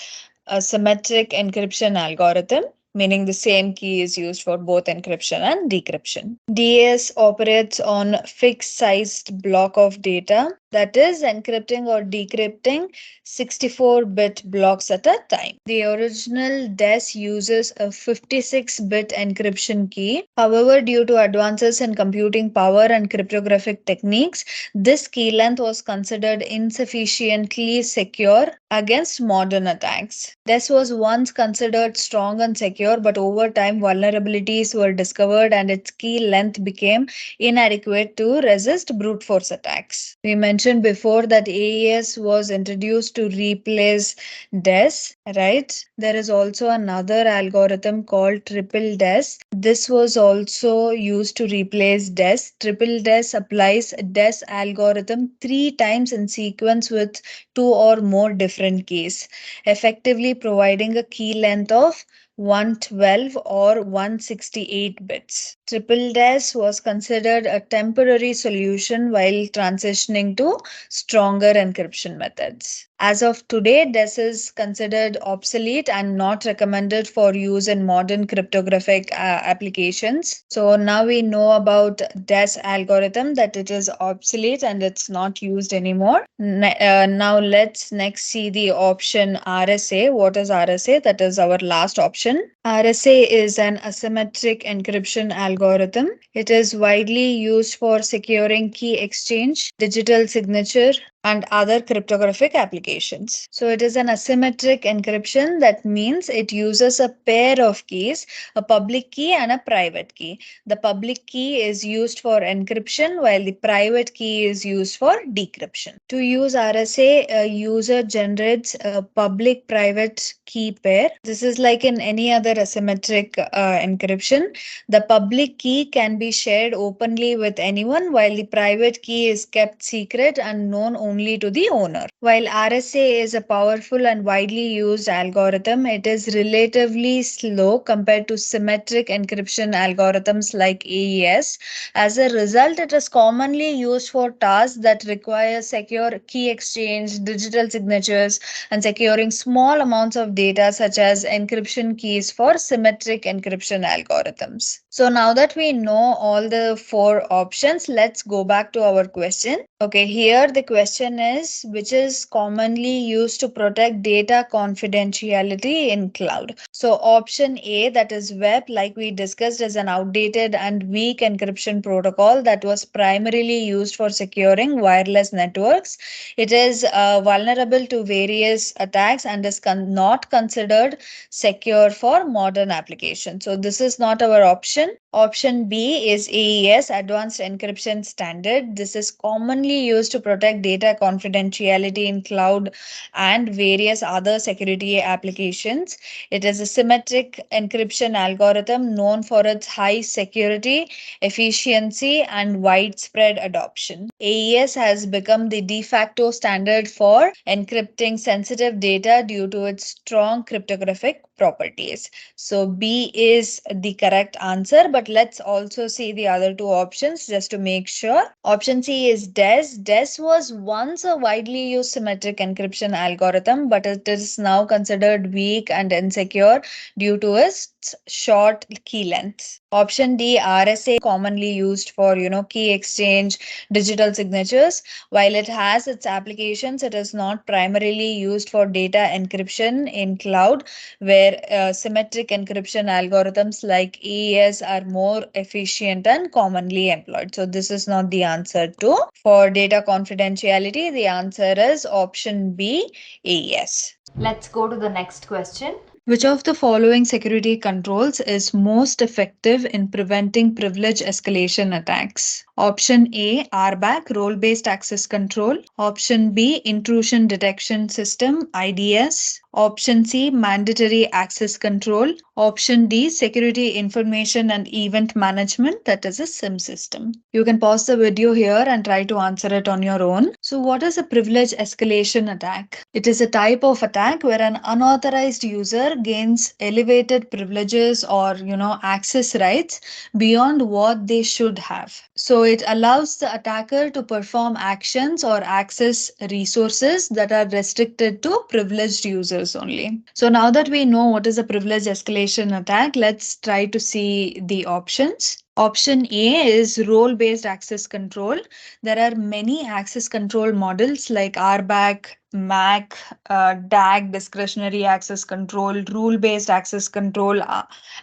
Speaker 3: a symmetric encryption algorithm, meaning the same key is used for both encryption and decryption. DES operates on fixed sized block of data, that is encrypting or decrypting 64-bit blocks at a time. The original DES uses a 56-bit encryption key. However, due to advances in computing power and cryptographic techniques, this key length was considered insufficiently secure against modern attacks. DES was once considered strong and secure, but over time vulnerabilities were discovered and its key length became inadequate to resist brute force attacks. We mentioned before that AES was introduced to replace DES, right? There is also another algorithm called triple DES. This was also used to replace DES. Triple DES applies DES algorithm 3 times in sequence with 2 or more different keys, effectively providing a key length of 112 or 168 bits. Triple DES was considered a temporary solution while transitioning to stronger encryption methods. As of today, DES is considered obsolete and not recommended for use in modern cryptographic applications. So now we know about DES algorithm, that it is obsolete and it's not used anymore. Now let's next see the option RSA. What is RSA? That is our last option. RSA is an asymmetric encryption algorithm. It is widely used for securing key exchange, digital signature, and other cryptographic applications. So it is an asymmetric encryption. That means it uses a pair of keys, a public key and a private key. The public key is used for encryption while the private key is used for decryption. To use RSA, a user generates a public private key pair. This is like in any other asymmetric encryption. The public key can be shared openly with anyone while the private key is kept secret and known only to the owner. While RSA is a powerful and widely used algorithm, it is relatively slow compared to symmetric encryption algorithms like AES. As a result, it is commonly used for tasks that require secure key exchange, digital signatures, and securing small amounts of data such as encryption keys for symmetric encryption algorithms. So now that we know all the four options, let's go back to our question. Okay, here the question is, which is commonly used to protect data confidentiality in cloud? So option A, that is web, like we discussed, is an outdated and weak encryption protocol that was primarily used for securing wireless networks. It is vulnerable to various attacks and is not considered secure for modern applications. So this is not our option. Option B is AES, Advanced Encryption Standard. This is commonly used to protect data confidentiality in cloud and various other security applications. It is a symmetric encryption algorithm known for its high security, efficiency, and widespread adoption. AES has become the de facto standard for encrypting sensitive data due to its strong cryptographic properties. So B is the correct answer, but let's also see the other two options just to make sure. Option C is DES. DES was once a widely used symmetric encryption algorithm, but it is now considered weak and insecure due to its short key length. Option D, RSA, commonly used for key exchange, digital signatures. While it has its applications, it is not primarily used for data encryption in cloud, where symmetric encryption algorithms like AES are more efficient and commonly employed. So this is not the answer to. For data confidentiality, the answer is option B, AES.
Speaker 1: Let's go to the next question.
Speaker 3: Which of the following security controls is most effective in preventing privilege escalation attacks? Option A, RBAC, role-based access control. Option B, intrusion detection system, IDS. Option C, mandatory access control. Option D, security information and event management, that is a SIM system. You can pause the video here and try to answer it on your own. So what is a privilege escalation attack? It is a type of attack where an unauthorized user gains elevated privileges or access rights beyond what they should have. So it allows the attacker to perform actions or access resources that are restricted to privileged users only. So now that we know what is a privilege escalation attack, let's try to see the options. Option A is role-based access control. There are many access control models like RBAC, MAC, DAG, discretionary access control, rule-based access control,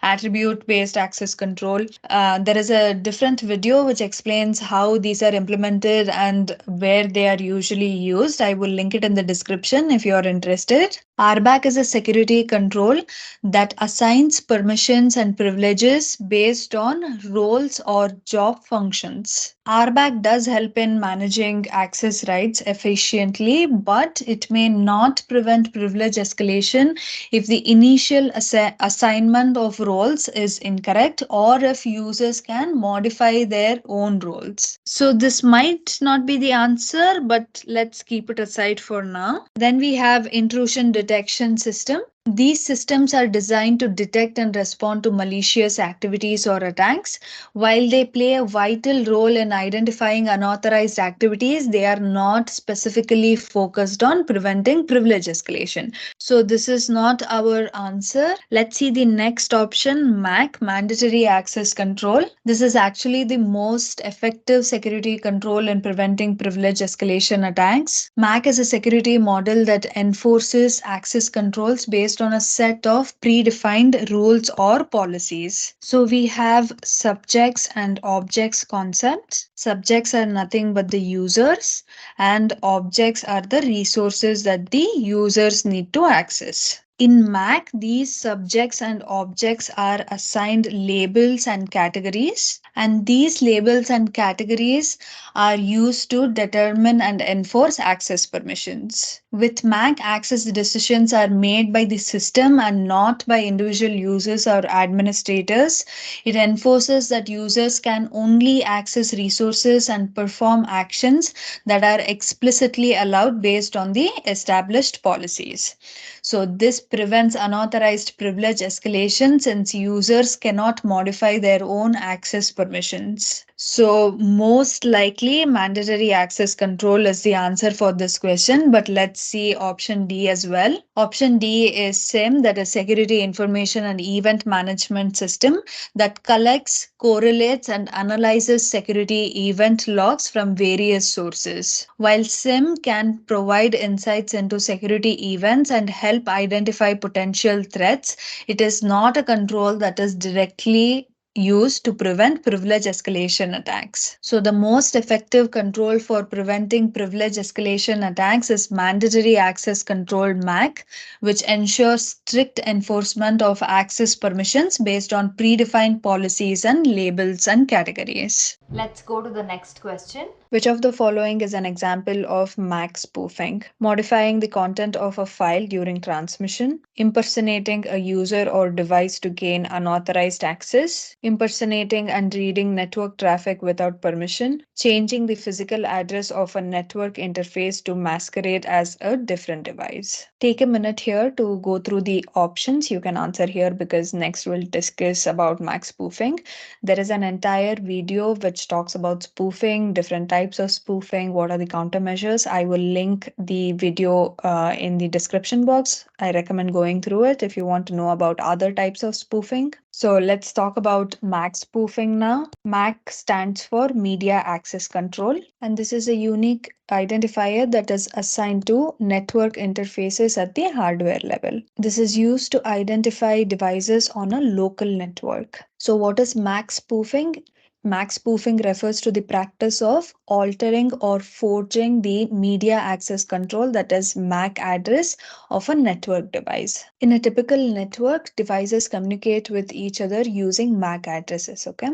Speaker 3: attribute-based access control. There is a different video which explains how these are implemented and where they are usually used. I will link it in the description if you are interested. RBAC is a security control that assigns permissions and privileges based on roles or job functions. RBAC does help in managing access rights efficiently, but it may not prevent privilege escalation if the initial assignment of roles is incorrect or if users can modify their own roles. So this might not be the answer, but let's keep it aside for now. Then we have intrusion detection system.
Speaker 1: These systems are designed to detect and respond to malicious activities or attacks. While they play a vital role in identifying unauthorized activities, they are not specifically focused on preventing privilege escalation. So this is not our answer. Let's see the next option, MAC, Mandatory Access Control. This is actually the most effective security control in preventing privilege escalation attacks. MAC is a security model that enforces access controls based on a set of predefined rules or policies. So we have subjects and objects concepts. Subjects are nothing but the users, and objects are the resources that the users need to access. In MAC, these subjects and objects are assigned labels and categories, and these labels and categories are used to determine and enforce access permissions. With MAC, access decisions are made by the system and not by individual users or administrators. It enforces that users can only access resources and perform actions that are explicitly allowed based on the established policies. So this prevents unauthorized privilege escalation since users cannot modify their own access permissions. So most likely mandatory access control is the answer for this question, but let's see option D as well. Option D is SIM, that is Security Information and Event Management System, that collects, correlates and analyzes security event logs from various sources. While SIM can provide insights into security events and help identify potential threats, it is not a control that is directly used to prevent privilege escalation attacks. So the most effective control for preventing privilege escalation attacks is mandatory access control MAC, which ensures strict enforcement of access permissions based on predefined policies and labels and categories. Let's go to the next question. Which of the following is an example of MAC spoofing? Modifying the content of a file during transmission, impersonating a user or device to gain unauthorized access, impersonating and reading network traffic without permission, changing the physical address of a network interface to masquerade as a different device. Take a minute here to go through the options. You can answer here because next we'll discuss about MAC spoofing. There is an entire video which talks about spoofing, different types of spoofing, what are the countermeasures. I will link the video in the description box. I recommend going through it if you want to know about other types of spoofing. So let's talk about MAC spoofing now. MAC stands for Media Access Control, and this is a unique identifier that is assigned to network interfaces at the hardware level. This is used to identify devices on a local network. So what is MAC spoofing? MAC spoofing refers to the practice of altering or forging the media access control, that is MAC address, of a network device. In a typical network, devices communicate with each other using MAC addresses, okay?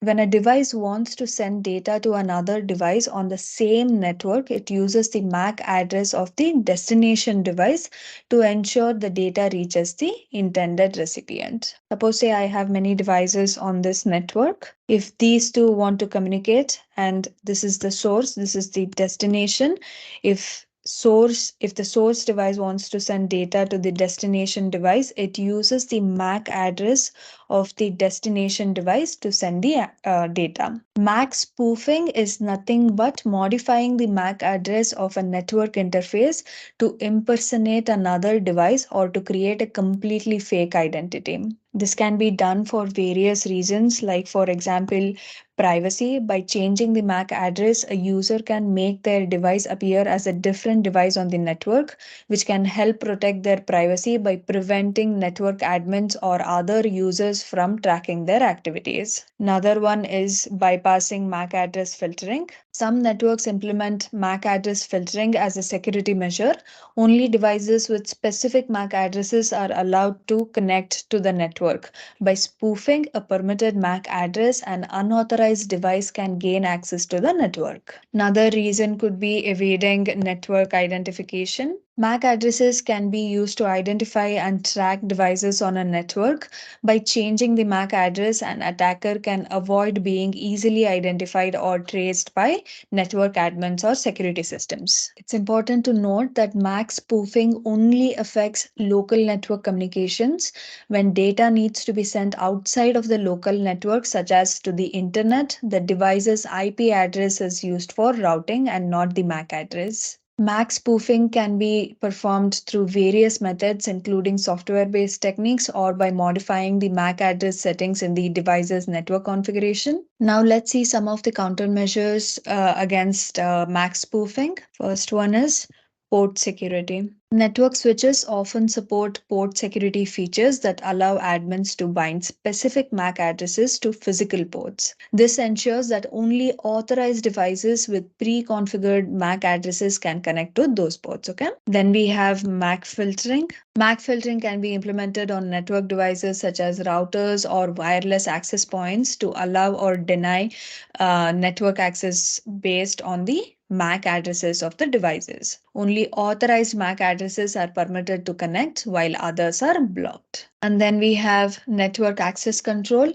Speaker 1: When a device wants to send data to another device on the same network, it uses the MAC address of the destination device to ensure the data reaches the intended recipient. Suppose say I have many devices on this network. If these two want to communicate, and this is the source, this is the destination, if the source device wants to send data to the destination device, it uses the MAC address of the destination device to send the data. MAC spoofing is nothing but modifying the MAC address of a network interface to impersonate another device or to create a completely fake identity. This can be done for various reasons, like for example, privacy. By changing the MAC address, a user can make their device appear as a different device on the network, which can help protect their privacy by preventing network admins or other users from tracking their activities. Another one is bypassing MAC address filtering. Some networks implement MAC address filtering as a security measure. Only devices with specific MAC addresses are allowed to connect to the network. By spoofing a permitted MAC address, an unauthorized device can gain access to the network. Another reason could be evading network identification.
Speaker 3: MAC addresses can be used to identify and track devices on a network. By changing the MAC address, an attacker can avoid being easily identified or traced by network admins or security systems. It's important to note that MAC spoofing only affects local network communications. When data needs to be sent outside of the local network, such as to the internet, the device's IP address is used for routing and not the MAC address. MAC spoofing can be performed through various methods, including software-based techniques or by modifying the MAC address settings in the device's network configuration. Now let's see some of the countermeasures against MAC spoofing. First one is port security. Network switches often support port security features that allow admins to bind specific MAC addresses to physical ports. This ensures that only authorized devices with pre-configured MAC addresses can connect to those ports. Okay. Then we have MAC filtering. MAC filtering can be implemented on network devices such as routers or wireless access points to allow or deny network access based on the MAC addresses of the devices. Only authorized MAC addresses are permitted to connect while others are blocked. And then we have network access control.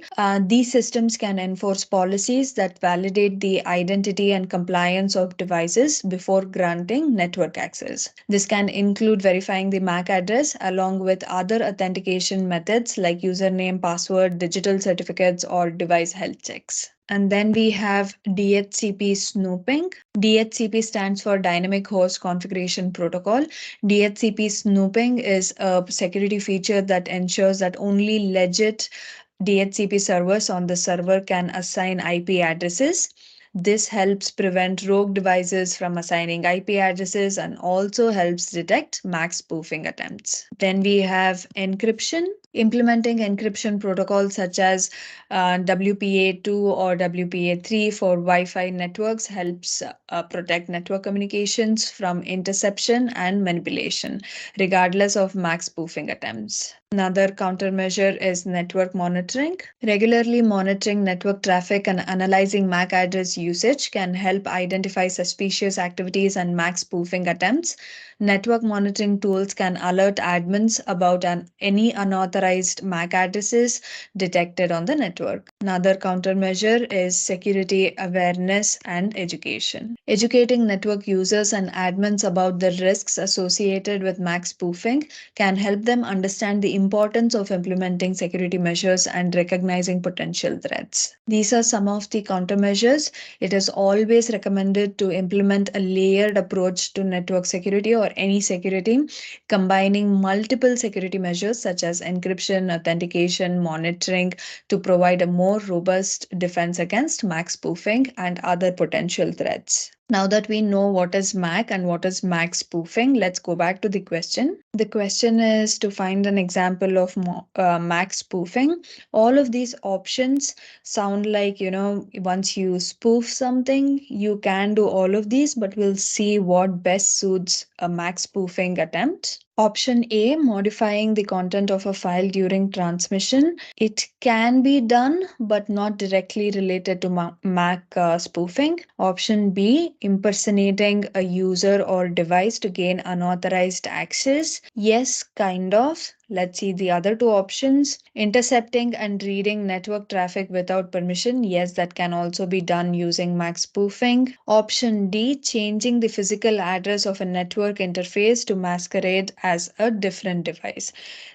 Speaker 3: These systems can enforce policies that validate the identity and compliance of devices before granting network access. This can include verifying the MAC address along with other authentication methods like username, password, digital certificates, or device health checks. And then we have DHCP snooping. DHCP stands for Dynamic Host Configuration Protocol. DHCP snooping is a security feature that ensures that only legit DHCP servers on the server can assign IP addresses. This helps prevent rogue devices from assigning IP addresses and also helps detect MAC spoofing attempts. Then we have encryption. Implementing encryption protocols such as WPA2 or WPA3 for Wi-Fi networks helps protect network communications from interception and manipulation, regardless of MAC spoofing attempts. Another countermeasure is network monitoring. Regularly monitoring network traffic and analyzing MAC address usage can help identify suspicious activities and MAC spoofing attempts. Network monitoring tools can alert admins about any unauthorized MAC addresses detected on the network. Another countermeasure is security awareness and education. Educating network users and admins about the risks associated with MAC spoofing can help them understand the importance of implementing security measures and recognizing potential threats. These are some of the countermeasures. It is always recommended to implement a layered approach to network security or any security, combining multiple security measures such as encryption, authentication, monitoring to provide a more robust defense against MAC spoofing and other potential threats. Now that we know what is MAC and what is MAC spoofing, let's go back to the question. The question is to find an example of MAC spoofing. All of these options sound like, once you spoof something, you can do all of these, but we'll see what best suits a MAC spoofing attempt. Option A, modifying the content of a file during transmission. It can be done, but not directly related to MAC spoofing. Option B, impersonating a user or device to gain unauthorized access. Yes, kind of. Let's see the other two options. Intercepting and reading network traffic without permission. Yes, that can also be done using MAC spoofing. Option D, changing the physical address of a network interface to masquerade as a different device.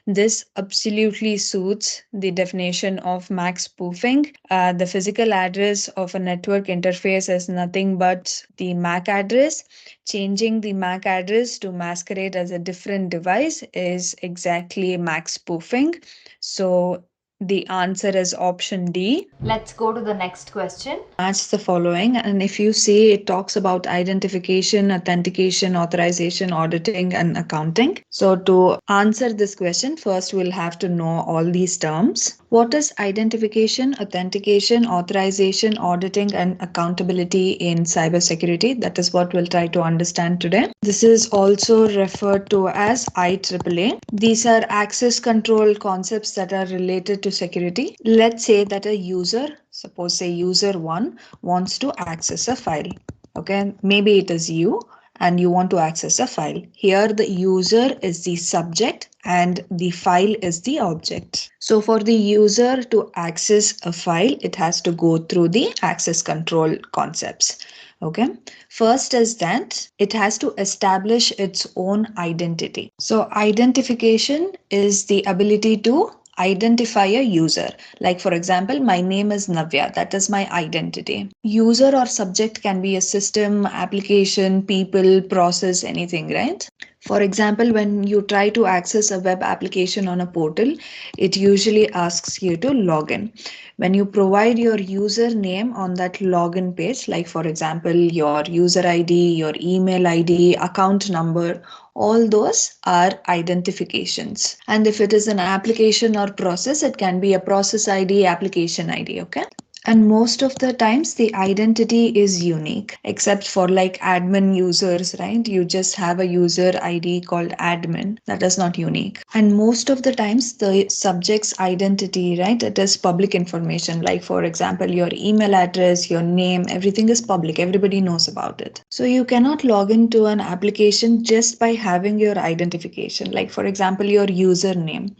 Speaker 3: This absolutely suits the definition of MAC spoofing. The physical address of a network interface is nothing but the MAC address. Changing the MAC address to masquerade as a different device is exactly MAC spoofing. So the answer is option D.
Speaker 1: Let's go to the next question.
Speaker 3: Match the following, and if you see, it talks about identification, authentication, authorization, auditing, and accounting. So to answer this question, first we'll have to know all these terms. What is identification, authentication, authorization, auditing, and accountability in cybersecurity? That is what we'll try to understand today. This is also referred to as IEEE. These are access control concepts that are related to security. Let's say that a user, suppose say user 1, wants to access a file. Okay, maybe it is you, and you want to access a file. Here the user is the subject and the file is the object. So for the user to access a file, it has to go through the access control concepts. Okay, first is that it has to establish its own identity. So identification is the ability to identify a user. Like for example, my name is Navya, that is my identity. User or subject can be a system, application, people, process, anything, right? For example, when you try to access a web application on a portal, it usually asks you to log in. When you provide your username on that login page, like for example, your user ID, your email ID, account number, all those are identifications. And if it is an application or process, it can be a process ID, application ID, okay? And most of the times the identity is unique, except for like admin users, right? You just have a user ID called admin. That is not unique. And most of the times the subject's identity, right? It is public information. Like for example, your email address, your name, everything is public. Everybody knows about it. So you cannot log into an application just by having your identification. Like for example, your username.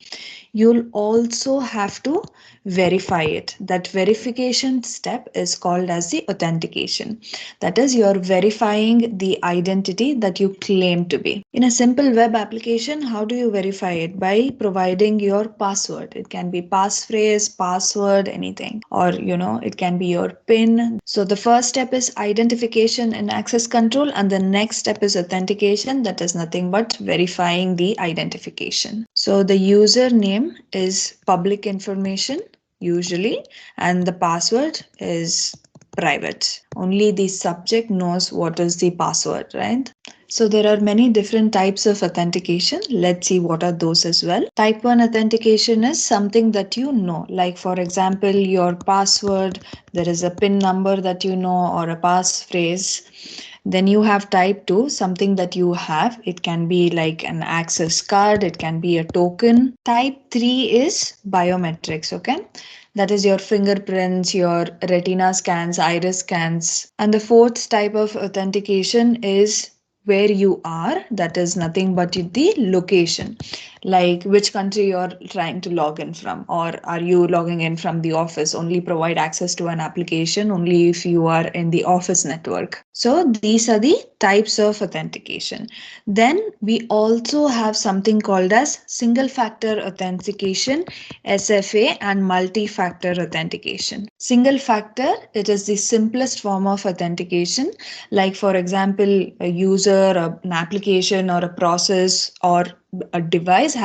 Speaker 3: You'll also have to verify it. That verification step is called as the authentication. That is, you're verifying the identity that you claim to be. In a simple web application, how do you verify it? By providing your password. It can be passphrase, password, anything. Or, it can be your PIN. So the first step is identification and access control, and the next step is authentication. That is nothing but verifying the identification. So the username is public information usually, and the password is private. Only the subject knows what is the password, right? So there are many different types of authentication. Let's see what are those as well. Type 1 authentication is something that you know. Like for example, your password, there is a PIN number that you know, or a passphrase. Then you have type 2, something that you have. It can be like an access card, it can be a token. Type 3 is biometrics, okay? That is your fingerprints, your retina scans, iris scans. And the fourth type of authentication is where you are. That is nothing but the location, like which country you're trying to log in from, or are you logging in from the office? Only provide access to an application only if you are in the office network. So these are the types of authentication. Then we also have something called as single factor authentication, SFA, and multi-factor authentication. Single factor, it is the simplest form of authentication. Like for example, a user, an application, or a process, or a device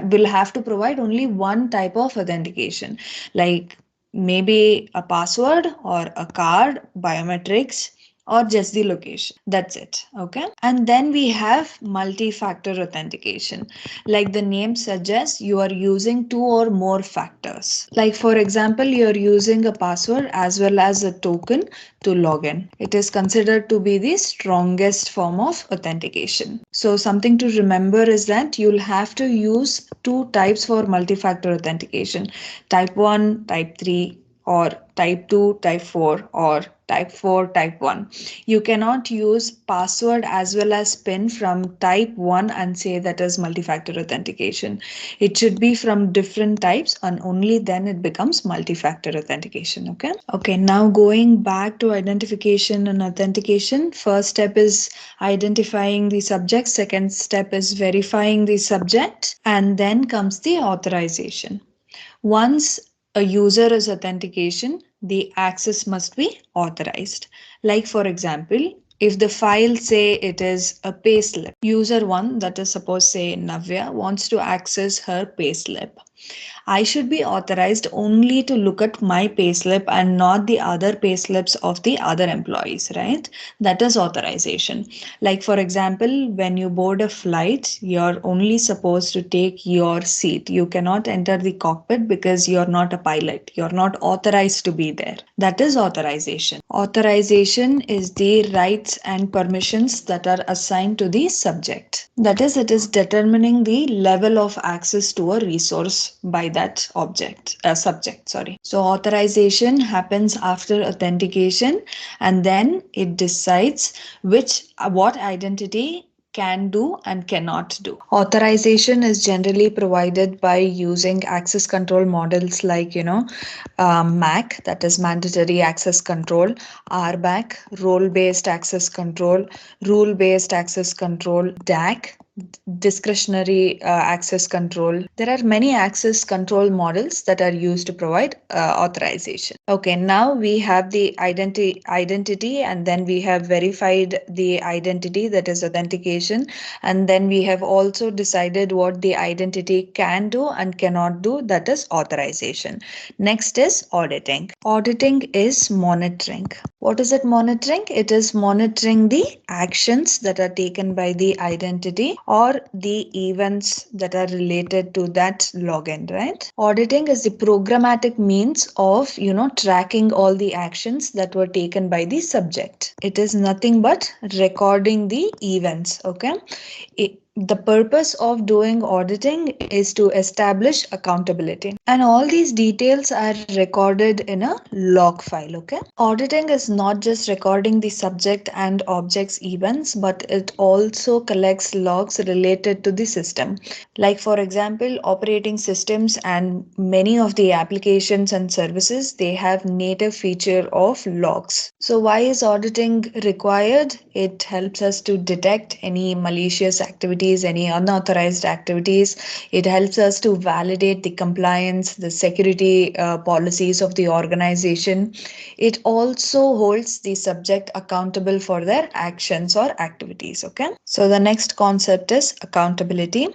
Speaker 3: will have to provide only one type of authentication, like maybe a password or a card, biometrics, or just the location. That's it. Okay. And then we have multi-factor authentication. Like the name suggests, you are using 2 or more factors. Like for example, you're using a password as well as a token to log in. It is considered to be the strongest form of authentication. So something to remember is that you'll have to use 2 types for multi-factor authentication. Type 1, type 3, or type 2, type 4, or type 4, type 1. You cannot use password as well as PIN from type 1 and say that is multi-factor authentication. It should be from different types, and only then it becomes multi-factor authentication. Okay, now going back to identification and authentication, first step is identifying the subject, second step is verifying the subject, and then comes the authorization. Once a user is authentication, the access must be authorized. Like for example, if the file say it is a payslip, user 1, that is suppose say Navya, wants to access her payslip. I should be authorized only to look at my payslip and not the other payslips of the other employees, right? That is authorization. Like for example, when you board a flight, you're only supposed to take your seat. You cannot enter the cockpit because you're not a pilot. You're not authorized to be there. That is authorization. Authorization is the rights and permissions that are assigned to the subject. That is, it is determining the level of access to a resource
Speaker 1: use by that subject, sorry. So authorization happens after authentication, and then it decides what identity can do and cannot do. Authorization is generally provided by using access control models like, MAC, that is mandatory access control, RBAC, role-based access control, rule-based access control, DAC, discretionary access control. There are many access control models that are used to provide authorization. Okay, now we have the identity, and then we have verified the identity, that is authentication, and then we have also decided what the identity can do and cannot do, that is authorization. Next is auditing. Auditing is monitoring. What is it monitoring? It is monitoring the actions that are taken by the identity or the events that are related to that login, right? Auditing is the programmatic means of, tracking all the actions that were taken by the subject. It is nothing but recording the events, okay? The purpose of doing auditing is to establish accountability, and all these details are recorded in a log file. Okay, auditing is not just recording the subject and objects events, but it also collects logs related to the system. Like, for example, operating systems and many of the applications and services, they have native feature of logs. So why is auditing required? It helps us to detect any malicious activities, any unauthorized activities. It helps us to validate the compliance, the security policies of the organization. It also holds the subject accountable for their actions or activities. Okay, so the next concept is accountability.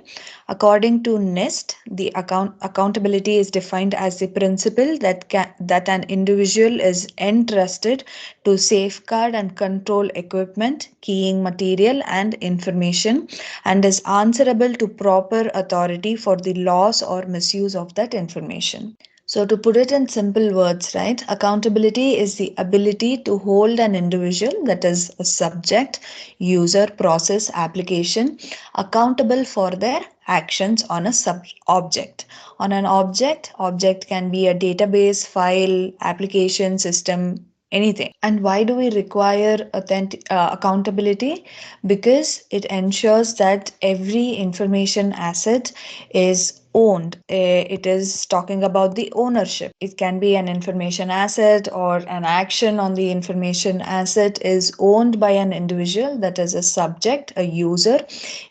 Speaker 1: According to NIST, the accountability is defined as the principle that an individual is entrusted to safeguard and control equipment, keying material and information, and is answerable to proper authority for the loss or misuse of that information. So, to put it in simple words, right, accountability is the ability to hold an individual, that is a subject, user, process, application, accountable for their actions on a object. On an object can be a database, file, application, system, anything. And why do we require accountability? Because it ensures that every information asset is owned. It is talking about the ownership. It can be an information asset, or an action on the information asset is owned by an individual, that is a subject, a user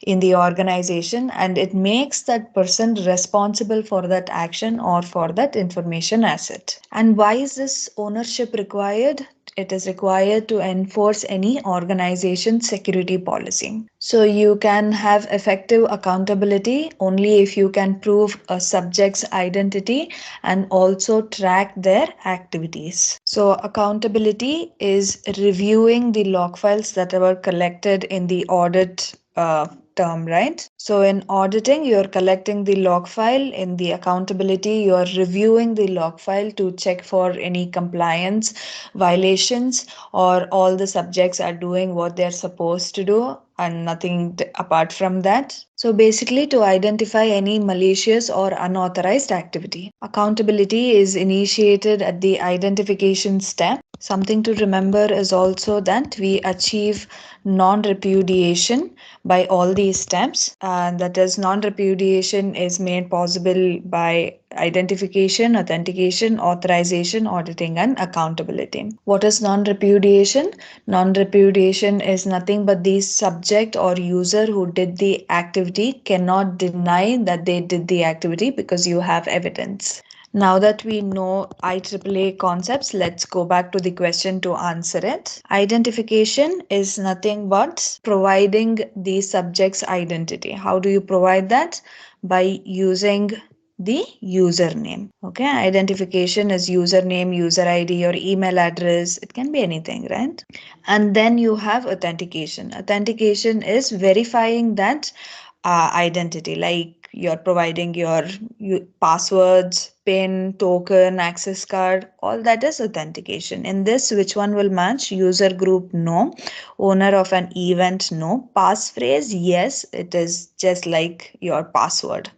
Speaker 1: in the organization, and it makes that person responsible for that action or for that information asset. And why is this ownership required? It is required to enforce any organization security policy. So you can have effective accountability only if you can prove a subject's identity and also track their activities. So accountability is reviewing the log files that were collected in the audit term, right? So in auditing, you're collecting the log file. In the accountability, you're reviewing the log file to check for any compliance violations, or all the subjects are doing what they're supposed to do and nothing apart from that. So basically, to identify any malicious or unauthorized activity. Accountability is initiated at the identification step. Something to remember is also that we achieve non-repudiation by all these steps, and that is, non-repudiation is made possible by identification, authentication, authorization, auditing, and accountability. What is non-repudiation? Non-repudiation is nothing but the subject or user who did the activity cannot deny that they did the activity because you have evidence. Now that we know IEEE concepts, let's go back to the question to answer it. Identification is nothing but providing the subject's identity. How do you provide that? By using the username. Okay, identification is username, user ID, or email address. It can be anything, right? And then you have authentication. Authentication is verifying that identity, like you're providing your passwords,
Speaker 3: PIN, token, access card, all that is authentication. In this, which one will match? User group, no. Owner of an event, no. Passphrase, yes, it is just like your password.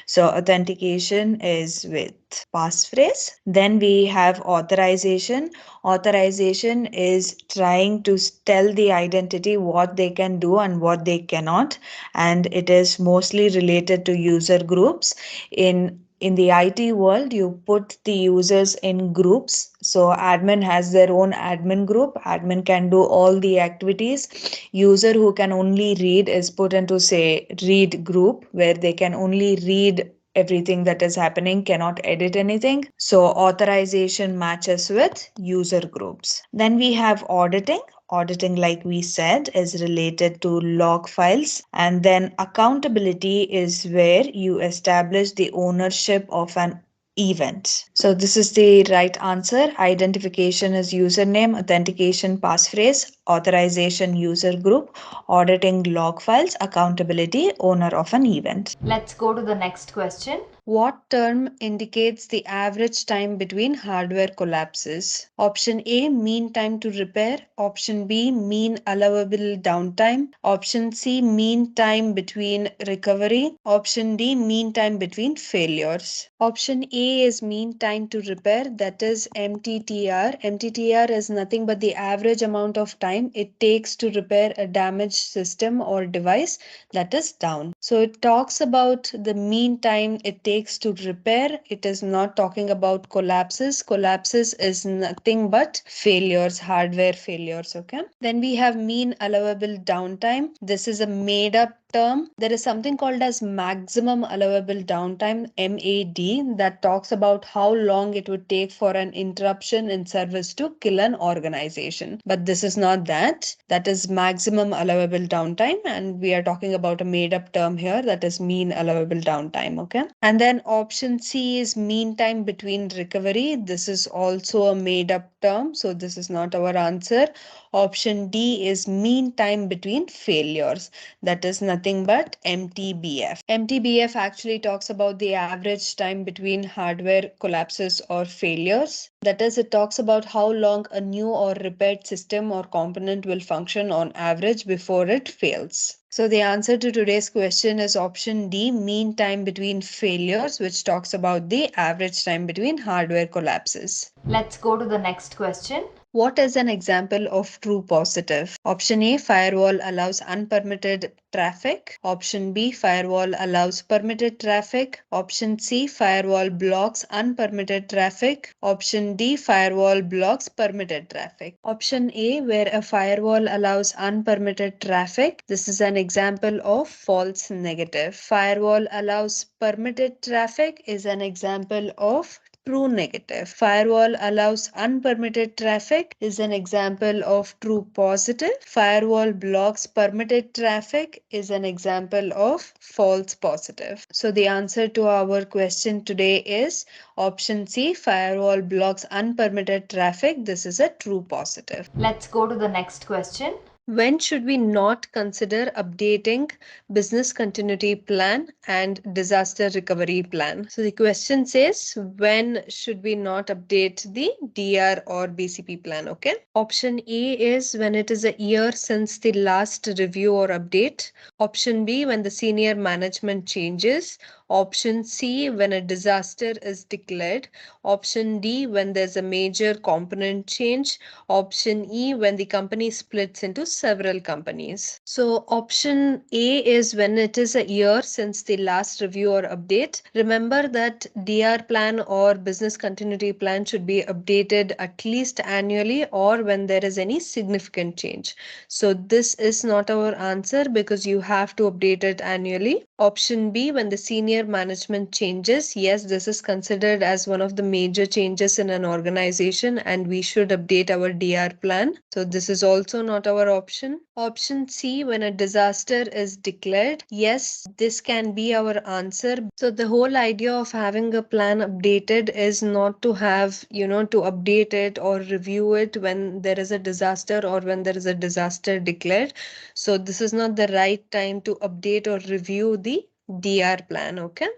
Speaker 3: So authentication is with passphrase. Then we have authorization. Authorization is trying to tell the identity what they can do and what they cannot, and it is mostly related to user groups. In the IT world, you put the users in groups. So admin has their own admin group. Admin can do all the activities. User who can only read is put into, say, read group, where they can only read everything that is happening, cannot edit anything. So authorization matches with user groups. Then we have auditing. Auditing, like we said, is related to log files. And then accountability is where you establish the ownership of an event. So this is the right answer. Identification is username, authentication passphrase, authorization user group, auditing log files, accountability owner of an event.
Speaker 1: Let's go to the next question.
Speaker 3: What term indicates the average time between hardware collapses? Option A, mean time to repair. Option B, mean allowable downtime. Option C, mean time between recovery. Option D, mean time between failures. Option A is mean time to repair, that is MTTR. MTTR is nothing but the average amount of time it takes to repair a damaged system or device, that is down. So it talks about the mean time it takes to repair. It is not talking about collapses. Collapses is nothing but failures, hardware failures. Okay. Then we have mean allowable downtime. This is a made up term. There is something called as maximum allowable downtime, MAD, that talks about how long it would take for an interruption in service to kill an organization. But this is not that. That is maximum allowable downtime, and we are talking about a made up term here, that is mean allowable downtime. Okay. And then option C is mean time between recovery. This is also a made up term, so this is not our answer. Option D is mean time between failures. That is nothing but MTBF. MTBF actually talks about the average time between hardware collapses or failures. That is, it talks about how long a new or repaired system or component will function on average before it fails. So the answer to today's question is option D, mean time between failures, which talks about the average time between hardware collapses.
Speaker 1: Let's go to the next question.
Speaker 3: What is an example of true positive? Option A, firewall allows unpermitted traffic. Option B, firewall allows permitted traffic. Option C, firewall blocks unpermitted traffic. Option D, firewall blocks permitted traffic. Option A, where a firewall allows unpermitted traffic. This is an example of false negative. Firewall allows permitted traffic is an example of true negative. Firewall allows unpermitted traffic is an example of true positive. Firewall blocks permitted traffic is an example of false positive. So the answer to our question today is option C, firewall blocks unpermitted traffic. This is a true positive.
Speaker 1: Let's go to the next question.
Speaker 3: When should we not consider updating business continuity plan and disaster recovery plan? So the question says, when should we not update the DR or BCP plan? Okay. Option A is when it is a year since the last review or update. Option B, when the senior management changes. Option C, when a disaster is declared. Option D, when there's a major component change. Option E, when the company splits into several companies. So option A is when it is a year since the last review or update. Remember that DR plan or business continuity plan should be updated at least annually or when there is any significant change. So this is not our answer because you have to update it annually. Option B, when the senior management changes. Yes, this is considered as one of the major changes in an organization and we should update our DR plan. So this is also not our option. Option C, when a disaster is declared. Yes, this can be our answer. So the whole idea of having a plan updated is not to have, to update it or review it when there is a disaster or when there is a disaster declared. So this is not the right time to update or review the
Speaker 4: DR plan, okay?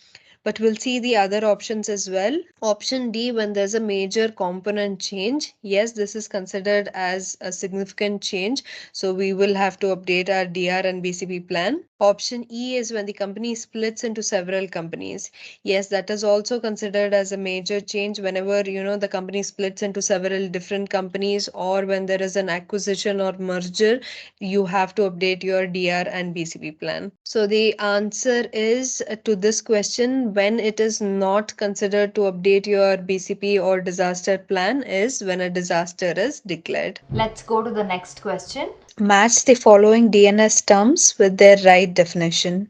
Speaker 4: But we'll see the other options as well. Option D, when there's a major component change, yes, this is considered as a significant change. So we will have to update our DR and BCP plan. Option E is when the company splits into several companies. Yes, that is also considered as a major change whenever, the company splits into several different companies, or when there is an acquisition or merger, you have to update your DR and BCP plan. So the answer is to this question, when it is not considered to update your BCP or disaster plan, is when a disaster is declared.
Speaker 1: Let's go to the next question.
Speaker 3: Match the following DNS terms with their right definition.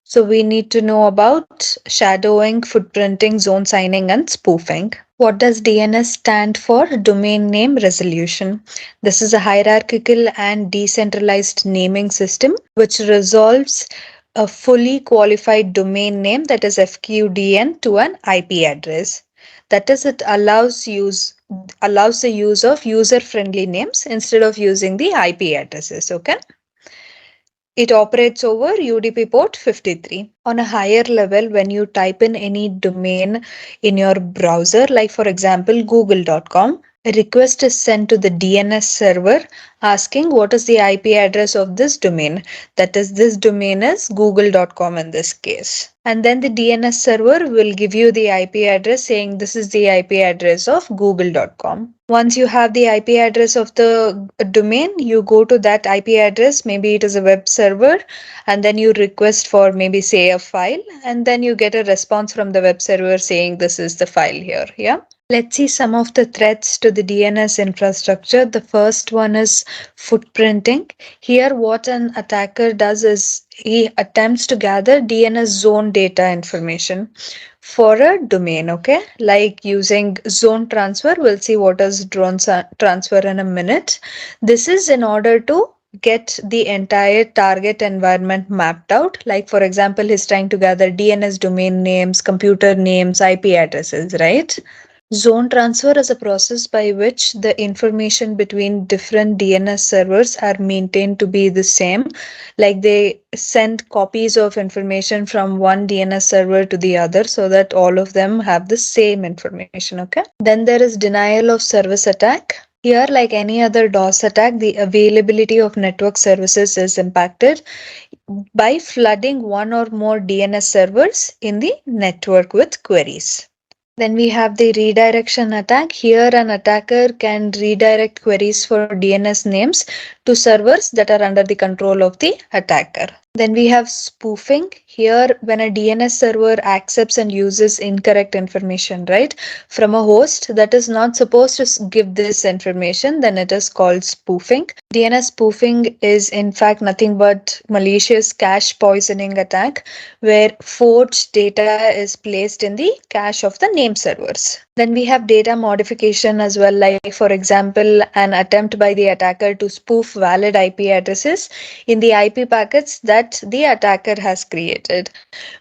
Speaker 3: So we need to know about shadowing, footprinting, zone signing, and spoofing. What does DNS stand for? Domain name resolution. This is a hierarchical and decentralized naming system which resolves a fully qualified domain name, that is FQDN, to an IP address. That is, it allows the use of user-friendly names instead of using the IP addresses. Okay. It operates over UDP port 53. On a higher level, when you type in any domain in your browser, like for example, google.com, a request is sent to the DNS server asking what is the IP address of this domain. That is, this domain is google.com in this case. And then the DNS server will give you the IP address saying this is the IP address of google.com. Once you have the IP address of the domain, you go to that IP address, maybe it is a web server, and then you request for maybe say a file, and then you get a response from the web server saying this is the file here. Yeah. Let's see some of the threats to the DNS infrastructure. The first one is footprinting. Here, what an attacker does is he attempts to gather DNS zone data information for a domain, okay? Like using zone transfer. We'll see what is drone transfer in a minute. This is in order to get the entire target environment mapped out. Like for example, he's trying to gather DNS domain names, computer names, IP addresses, right? Zone transfer is a process by which the information between different DNS servers are maintained to be the same. Like they send copies of information from one DNS server to the other so that all of them have the same information. Okay. Then there is denial of service attack. Here, like any other DOS attack, the availability of network services is impacted by flooding one or more DNS servers in the network with queries. Then we have the redirection attack. Here, an attacker can redirect queries for DNS names to servers that are under the control of the attacker. Then we have spoofing. Here, when a DNS server accepts and uses incorrect information, right, from a host that is not supposed to give this information, then it is called spoofing. DNS spoofing is in fact nothing but malicious cache poisoning attack, where forged data is placed in the cache of the name servers. Then we have data modification as well, like for example, an attempt by the attacker to spoof valid IP addresses in the IP packets that the attacker has created.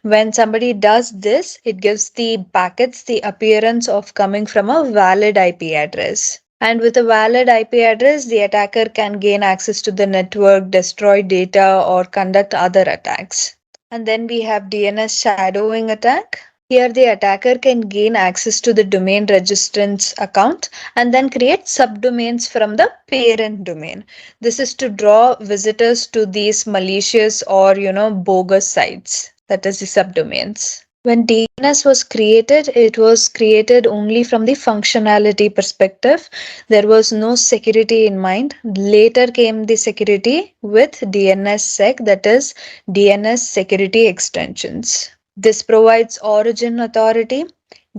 Speaker 3: When somebody does this, it gives the packets the appearance of coming from a valid IP address. And with a valid IP address, the attacker can gain access to the network, destroy data, or conduct other attacks. And then we have DNS shadowing attack. Here, the attacker can gain access to the domain registrant's account and then create subdomains from the parent domain. This is to draw visitors to these malicious or, bogus sites. That is the subdomains. When DNS was created, it was created only from the functionality perspective. There was no security in mind. Later came the security with DNSSEC, that is DNS security extensions. This provides origin authority,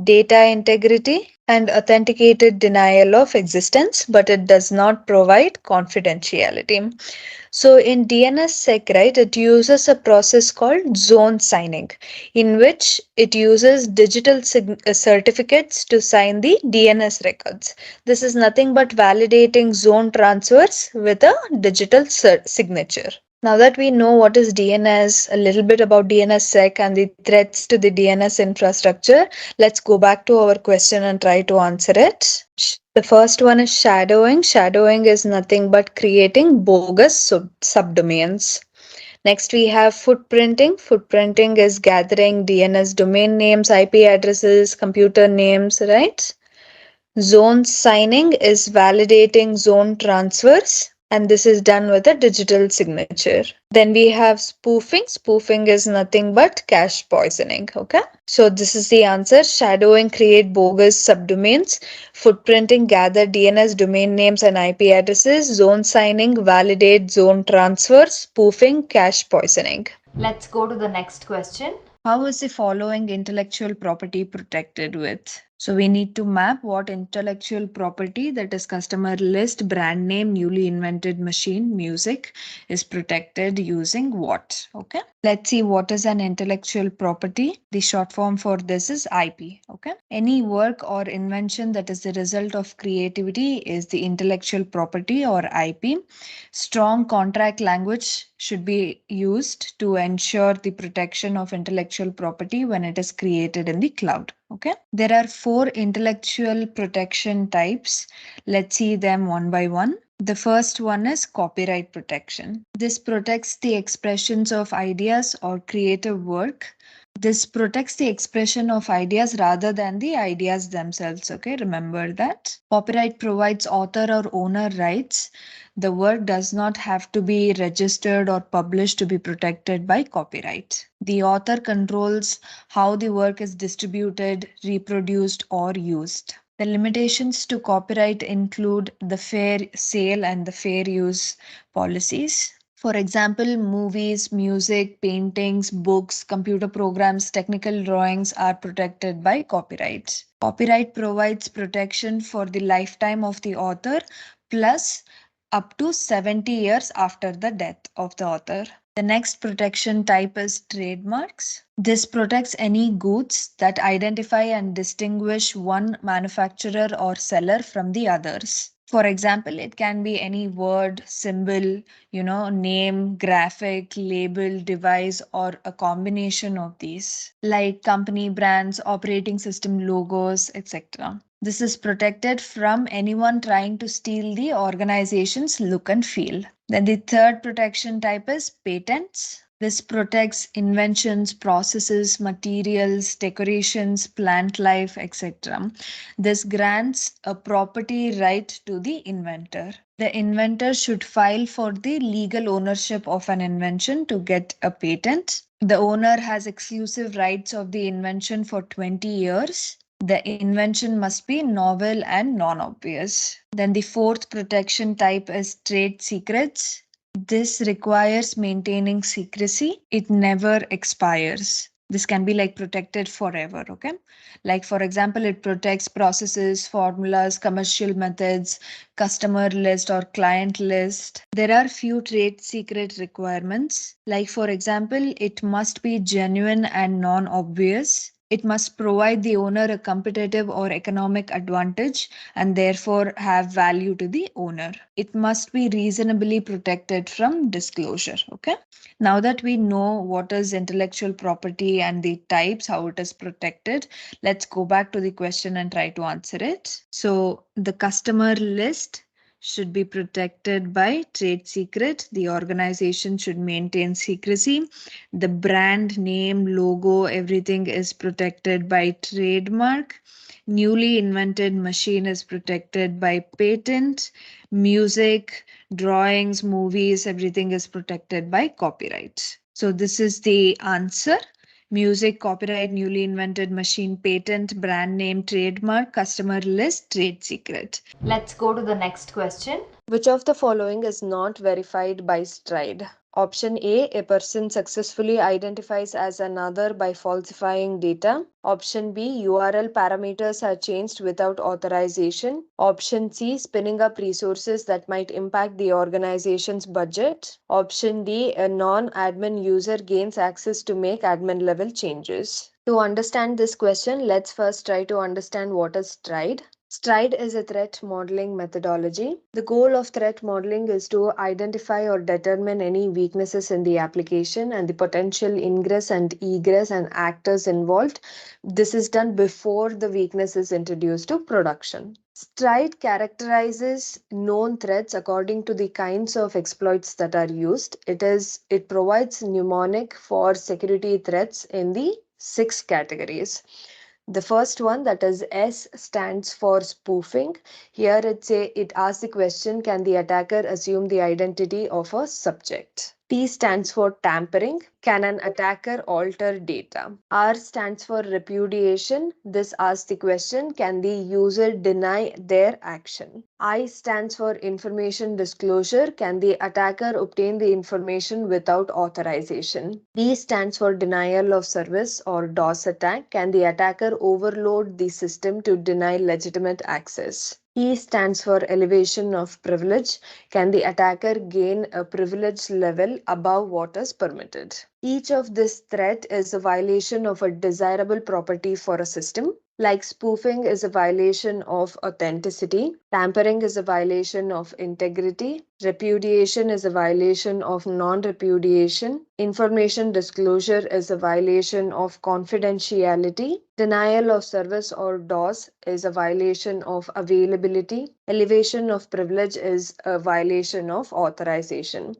Speaker 3: data integrity, and authenticated denial of existence, but it does not provide confidentiality. So in DNSSEC, right, it uses a process called zone signing, in which it uses digital certificates to sign the DNS records. This is nothing but validating zone transfers with a digital signature. Now that we know what is DNS, a little bit about DNSSEC and the threats to the DNS infrastructure, let's go back to our question and try to answer it. The first one is shadowing. Shadowing is nothing but creating bogus subdomains.
Speaker 2: Next, we have footprinting. Footprinting is gathering DNS domain names, IP addresses, computer names, right? Zone signing is validating zone transfers, and this is done with a digital signature. Then we have spoofing. Spoofing is nothing but cache poisoning. Okay. So this is the answer. Shadowing create bogus subdomains. Footprinting gather DNS domain names and IP addresses. Zone signing validate zone transfers. Spoofing cache poisoning.
Speaker 1: Let's go to the next question.
Speaker 3: How is the following intellectual property protected with? So we need to map what intellectual property, that is customer list, brand name, newly invented machine, music, is protected using what? Okay. Let's see what is an intellectual property. The short form for this is IP. Okay. Any work or invention that is the result of creativity is the intellectual property or IP. Strong contract language should be used to ensure the protection of intellectual property when it is created in the cloud. Okay. There are 4 intellectual protection types. Let's see them one by one. The first one is copyright protection. This protects the expressions of ideas or creative work. This protects the expression of ideas rather than the ideas themselves. Okay, remember that. Copyright provides author or owner rights. The work does not have to be registered or published to be protected by copyright. The author controls how the work is distributed, reproduced, or used. The limitations to copyright include the fair sale and the fair use policies. For example, movies, music, paintings, books, computer programs, technical drawings are protected by copyright. Copyright provides protection for the lifetime of the author plus up to 70 years after the death of the author. The next protection type is trademarks. This protects any goods that identify and distinguish one manufacturer or seller from the others. For example, it can be any word, symbol, name, graphic, label, device, or a combination of these, like company brands, operating system logos, etc. This is protected from anyone trying to steal the organization's look and feel. Then the third protection type is patents. This protects inventions, processes, materials, decorations, plant life, etc. This grants a property right to the inventor. The inventor should file for the legal ownership of an invention to get a patent. The owner has exclusive rights of the invention for 20 years. The invention must be novel and non-obvious. Then the fourth protection type is trade secrets. This requires maintaining secrecy. It never expires. This can be like protected forever, okay? Like for example, it protects processes, formulas, commercial methods, customer list or client list. There are few trade secret requirements. Like for example, it must be genuine and non-obvious. It must provide the owner a competitive or economic advantage and therefore have value to the owner. It must be reasonably protected from disclosure. Okay. Now that we know what is intellectual property and the types, how it is protected, let's go back to the question and try to answer it. So the customer list should be protected by trade secret. The organization should maintain secrecy. The brand name, logo, everything is protected by trademark. Newly invented machine is protected by patent. Music, drawings, movies, everything is protected by copyright. So this is the answer. Music, copyright, newly invented machine, patent, brand name, trademark, customer list, trade secret.
Speaker 1: Let's go to the next question.
Speaker 4: Which of the following is not verified by Stride? Option A person successfully identifies as another by falsifying data. Option B, URL parameters are changed without authorization. Option C, spinning up resources that might impact the organization's budget. Option D, a non-admin user gains access to make admin level changes. To understand this question, let's first try to understand what is Stride. Stride is a threat modeling methodology. The goal of threat modeling is to identify or determine any weaknesses in the application and the potential ingress and egress and actors involved. This is done before the weakness is introduced to production. Stride characterizes known threats according to the kinds of exploits that are used. It provides mnemonic for security threats in the 6 categories. The first one, that is S, stands for spoofing. Here it asks the question, can the attacker assume the identity of a subject? T stands for tampering. Can an attacker alter data? R stands for repudiation. This asks the question, can the user deny their action? I stands for information disclosure. Can the attacker obtain the information without authorization? D stands for denial of service or DOS attack. Can the attacker overload the system to deny legitimate access? E stands for elevation of privilege. Can the attacker gain a privilege level above what is permitted? Each of this threat is a violation of a desirable property for a system. Like spoofing is a violation of authenticity, tampering is a violation of integrity, repudiation is a violation of non-repudiation, information disclosure is a violation of confidentiality, denial of service or DOS is a violation of availability, elevation of privilege is a violation of authorization.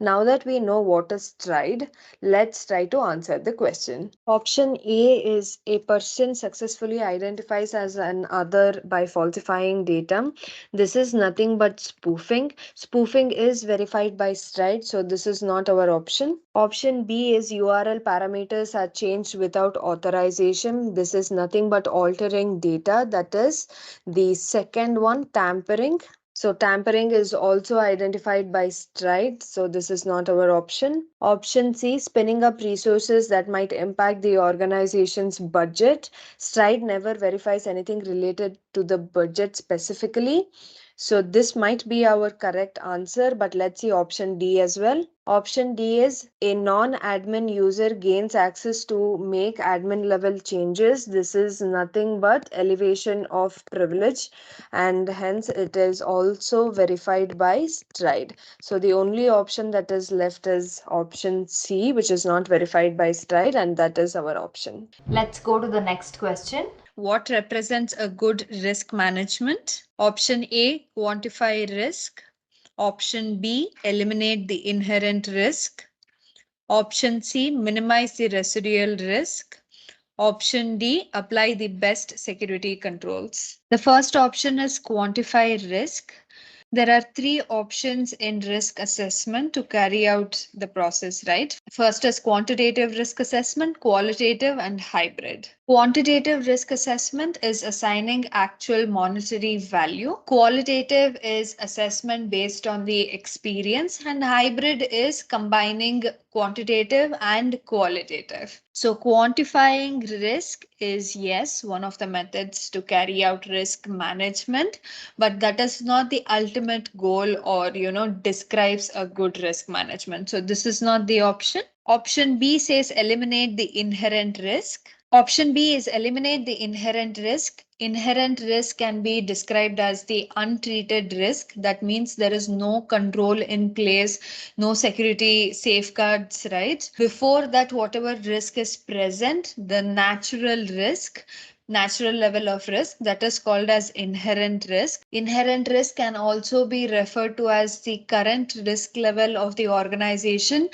Speaker 4: Now that we know what is tried, let's try to answer the question. Option A is a person successfully identifies as an other by falsifying data. This is nothing but spoofing. Spoofing is verified by Stride, so this is not our option. Option B is URL parameters are changed without authorization. This is nothing but altering data. That is the second one, tampering. So tampering is also identified by Stride, so this is not our option. Option C, spinning up resources that might impact the organization's budget. Stride never verifies anything related to the budget specifically. So this might be our correct answer, but let's see option D as well. Option D is a non-admin user gains access to make admin level changes. This is nothing but elevation of privilege, and hence it is also verified by Stride. So the only option that is left is option C, which is not verified by Stride, and that is our option.
Speaker 1: Let's go to the next question.
Speaker 3: What represents a good risk management? Option A, quantify risk. Option B, eliminate the inherent risk. Option C, minimize the residual risk. Option D, apply the best security controls. The first option is quantify risk. There are 3 options in risk assessment to carry out the process, right? First is quantitative risk assessment, qualitative, and hybrid. Quantitative risk assessment is assigning actual monetary value. Qualitative is assessment based on the experience, and hybrid is combining quantitative and qualitative. So quantifying risk is, yes, one of the methods to carry out risk management, but that is not the ultimate goal or describes a good risk management. So this is not the option. Option B says eliminate the inherent risk. Option B is eliminate the inherent risk. Inherent risk can be described as the untreated risk. That means there is no control in place, no security safeguards, right? Before that, whatever risk is present, the natural level of risk, that is called as inherent risk. Inherent risk can also be referred to as the current risk level of the organization,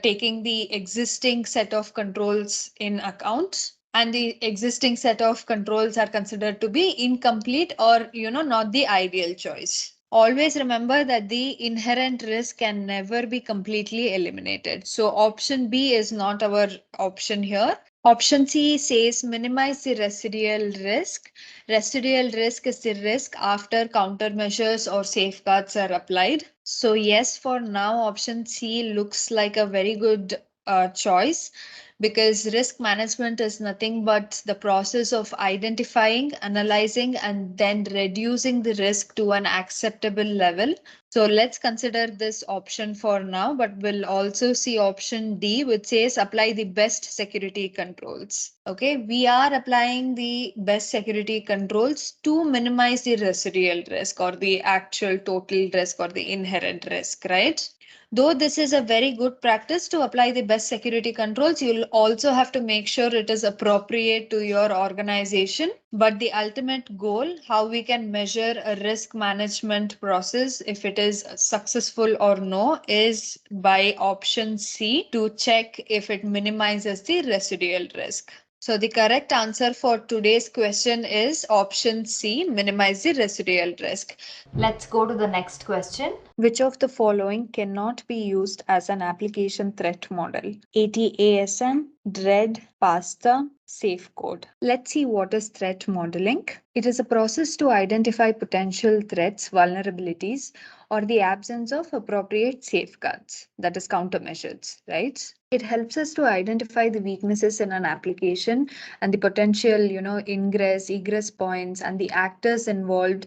Speaker 3: taking the existing set of controls in account, and the existing set of controls are considered to be incomplete or not the ideal choice. Always remember that the inherent risk can never be completely eliminated. So option B is not our option here. Option C says minimize the residual risk. Residual risk is the risk after countermeasures or safeguards are applied. So yes, for now, option C looks like a very good
Speaker 1: choice, because risk management is nothing but the process of identifying, analyzing, and then reducing the risk to an acceptable level. So let's consider this option for now, but we'll also see option D, which says apply the best security controls. Okay, we are applying the best security controls to minimize the residual risk or the actual total risk or the inherent risk, right? Though this is a very good practice to apply the best security controls, you'll also have to make sure it is appropriate to your organization. But the ultimate goal, how we can measure a risk management process, if it is successful or no, is by option C, to check if it minimizes the residual risk. So the correct answer for today's question is option C, minimize the residual risk. Let's go to the next question.
Speaker 3: Which of the following cannot be used as an application threat model? ATASM, DREAD, PASTA, SAFECode. Let's see what is threat modeling. It is a process to identify potential threats, vulnerabilities, or the absence of appropriate safeguards, that is countermeasures, right? It helps us to identify the weaknesses in an application and the potential, ingress, egress points, and the actors involved.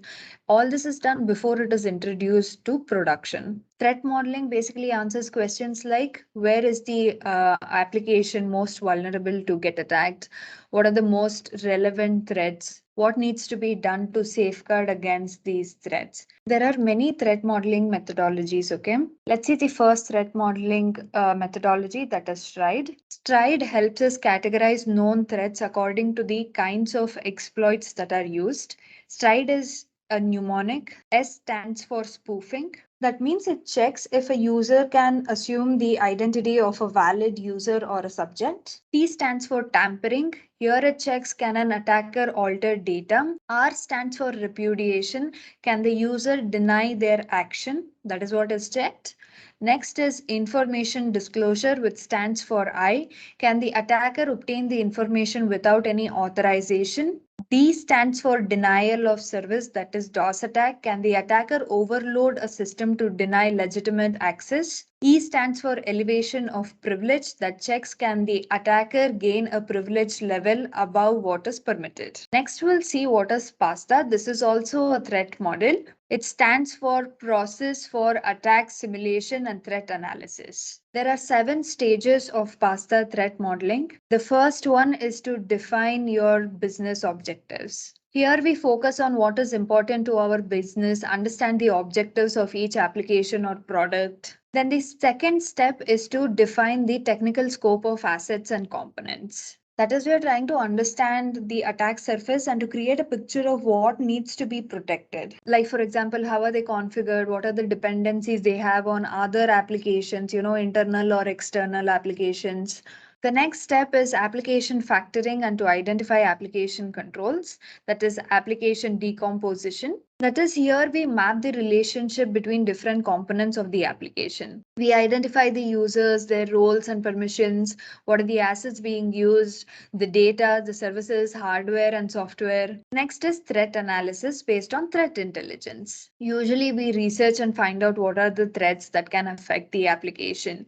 Speaker 3: All this is done before it is introduced to production. Threat modeling basically answers questions like where is the application most vulnerable to get attacked? What are the most relevant threats? What needs to be done to safeguard against these threats? There are many threat modeling methodologies, okay? Let's see the first threat modeling methodology, that is Triad. Triad helps us categorize known threats according to the kinds of exploits that are used. Triad is a mnemonic. S stands for spoofing. That means it checks if a user can assume the identity of a valid user or a subject. T stands for tampering. Here it checks, can an attacker alter data? R stands for repudiation. Can the user deny their action? That is what is checked. Next is information disclosure, which stands for I. Can the attacker obtain the information without any authorization? D stands for denial of service, that is DOS attack. Can the attacker overload a system to deny legitimate access? E stands for elevation of privilege, that checks, can the attacker gain a privilege level above what is permitted. Next, we'll see what is PASTA. This is also a threat model. It stands for Process for Attack Simulation and Threat Analysis. There are 7 stages of PASTA threat modeling. The first one is to define your business objectives. Here we focus on what is important to our business, understand the objectives of each application or product. Then the second step is to define the technical scope of assets and components. That is, we are trying to understand the attack surface and to create a picture of what needs to be protected. Like, for example, how are they configured? What are the dependencies they have on other applications, internal or external applications? The next step is application factoring and to identify application controls, that is application decomposition. That is, here we map the relationship between different components of the application. We identify the users, their roles and permissions, what are the assets being used, the data, the services, hardware and software. Next is threat analysis based on threat intelligence. Usually we research and find out what are the threats that can affect the application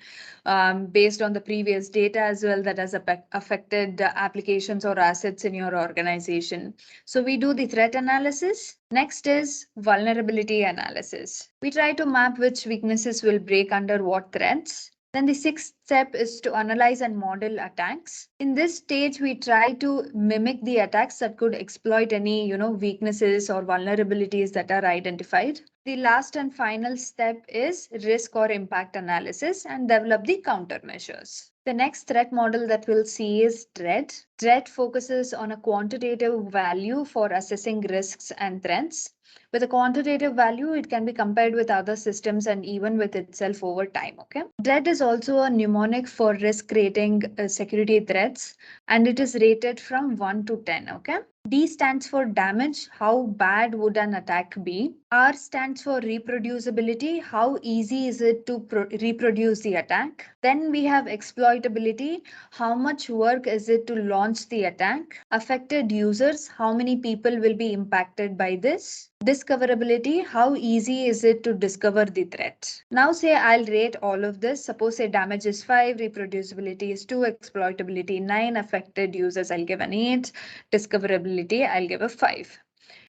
Speaker 3: based on the previous data as well that has affected applications or assets in your organization. So we do the threat analysis. Next is vulnerability analysis. We try to map which weaknesses will break under what threats. Then the sixth step is to analyze and model attacks. In this stage, we try to mimic the attacks that could exploit any, weaknesses or vulnerabilities that are identified. The last and final step is risk or impact analysis and develop the countermeasures. The next threat model that we'll see is DREAD. DREAD focuses on a quantitative value for assessing risks and threats. With a quantitative value, it can be compared with other systems and even with itself over time. Okay. DREAD is also a mnemonic for risk rating security threats, and it is rated from 1 to 10. Okay. D stands for damage. How bad would an attack be? R stands for reproducibility. How easy is it to reproduce the attack? Then we have exploitability. How much work is it to launch the attack? Affected users. How many people will be impacted by this? Discoverability. How easy is it to discover the threat? Now say I'll rate all of this. Suppose say damage is 5, reproducibility is 2, exploitability 9, affected users I'll give an 8, discoverability I'll give a 5.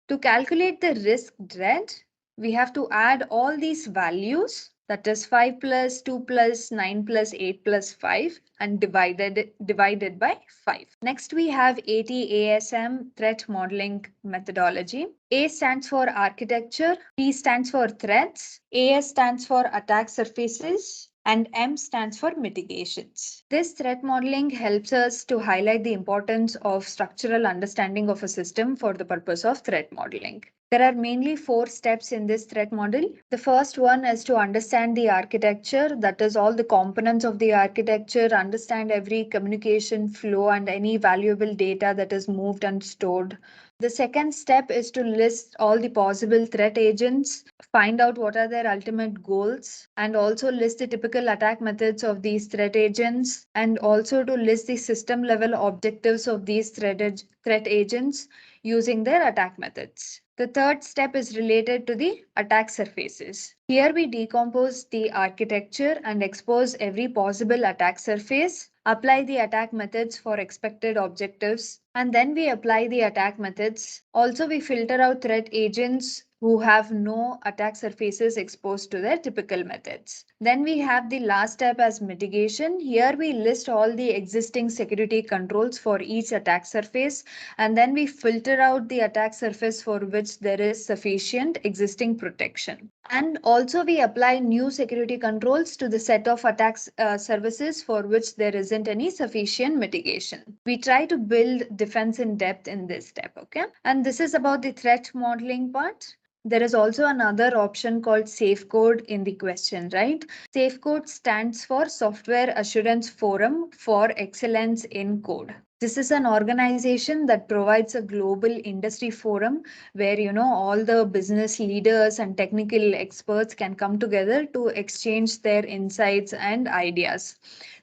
Speaker 3: To calculate the risk dread, we have to add all these values, that is 5 plus 2 plus 9 plus 8 plus 5, and divided by 5. Next we have ATASM threat modeling methodology. A stands for architecture, T stands for threats, AS stands for attack surfaces, and M stands for mitigations. This threat modeling helps us to highlight the importance of structural understanding of a system for the purpose of threat modeling. There are mainly 4 steps in this threat model. The first one is to understand the architecture, that is all the components of the architecture, understand every communication flow and any valuable data that is moved and stored. The second step is to list all the possible threat agents, find out what are their ultimate goals, and also list the typical attack methods of these threat agents, and also to list the system level objectives of these threat agents using their attack methods. The third step is related to the attack surfaces. Here we decompose the architecture and expose every possible attack surface, apply the attack methods for expected objectives, and then we apply the attack methods. Also, we filter out threat agents who have no attack surfaces exposed to their typical methods. Then we have the last step as mitigation. Here we list all the existing security controls for each attack surface, and then we filter out the attack surface for which there is sufficient existing protection. And also we apply new security controls to the set of attack services for which there isn't any sufficient mitigation. We try to build defense in depth in this step, okay? And this is about the threat modeling part. There is also another option called SAFECode in the question, right? SAFECode stands for Software Assurance Forum for Excellence in Code. This is an organization that provides a global industry forum where all the business leaders and technical experts can come together to exchange their insights and ideas.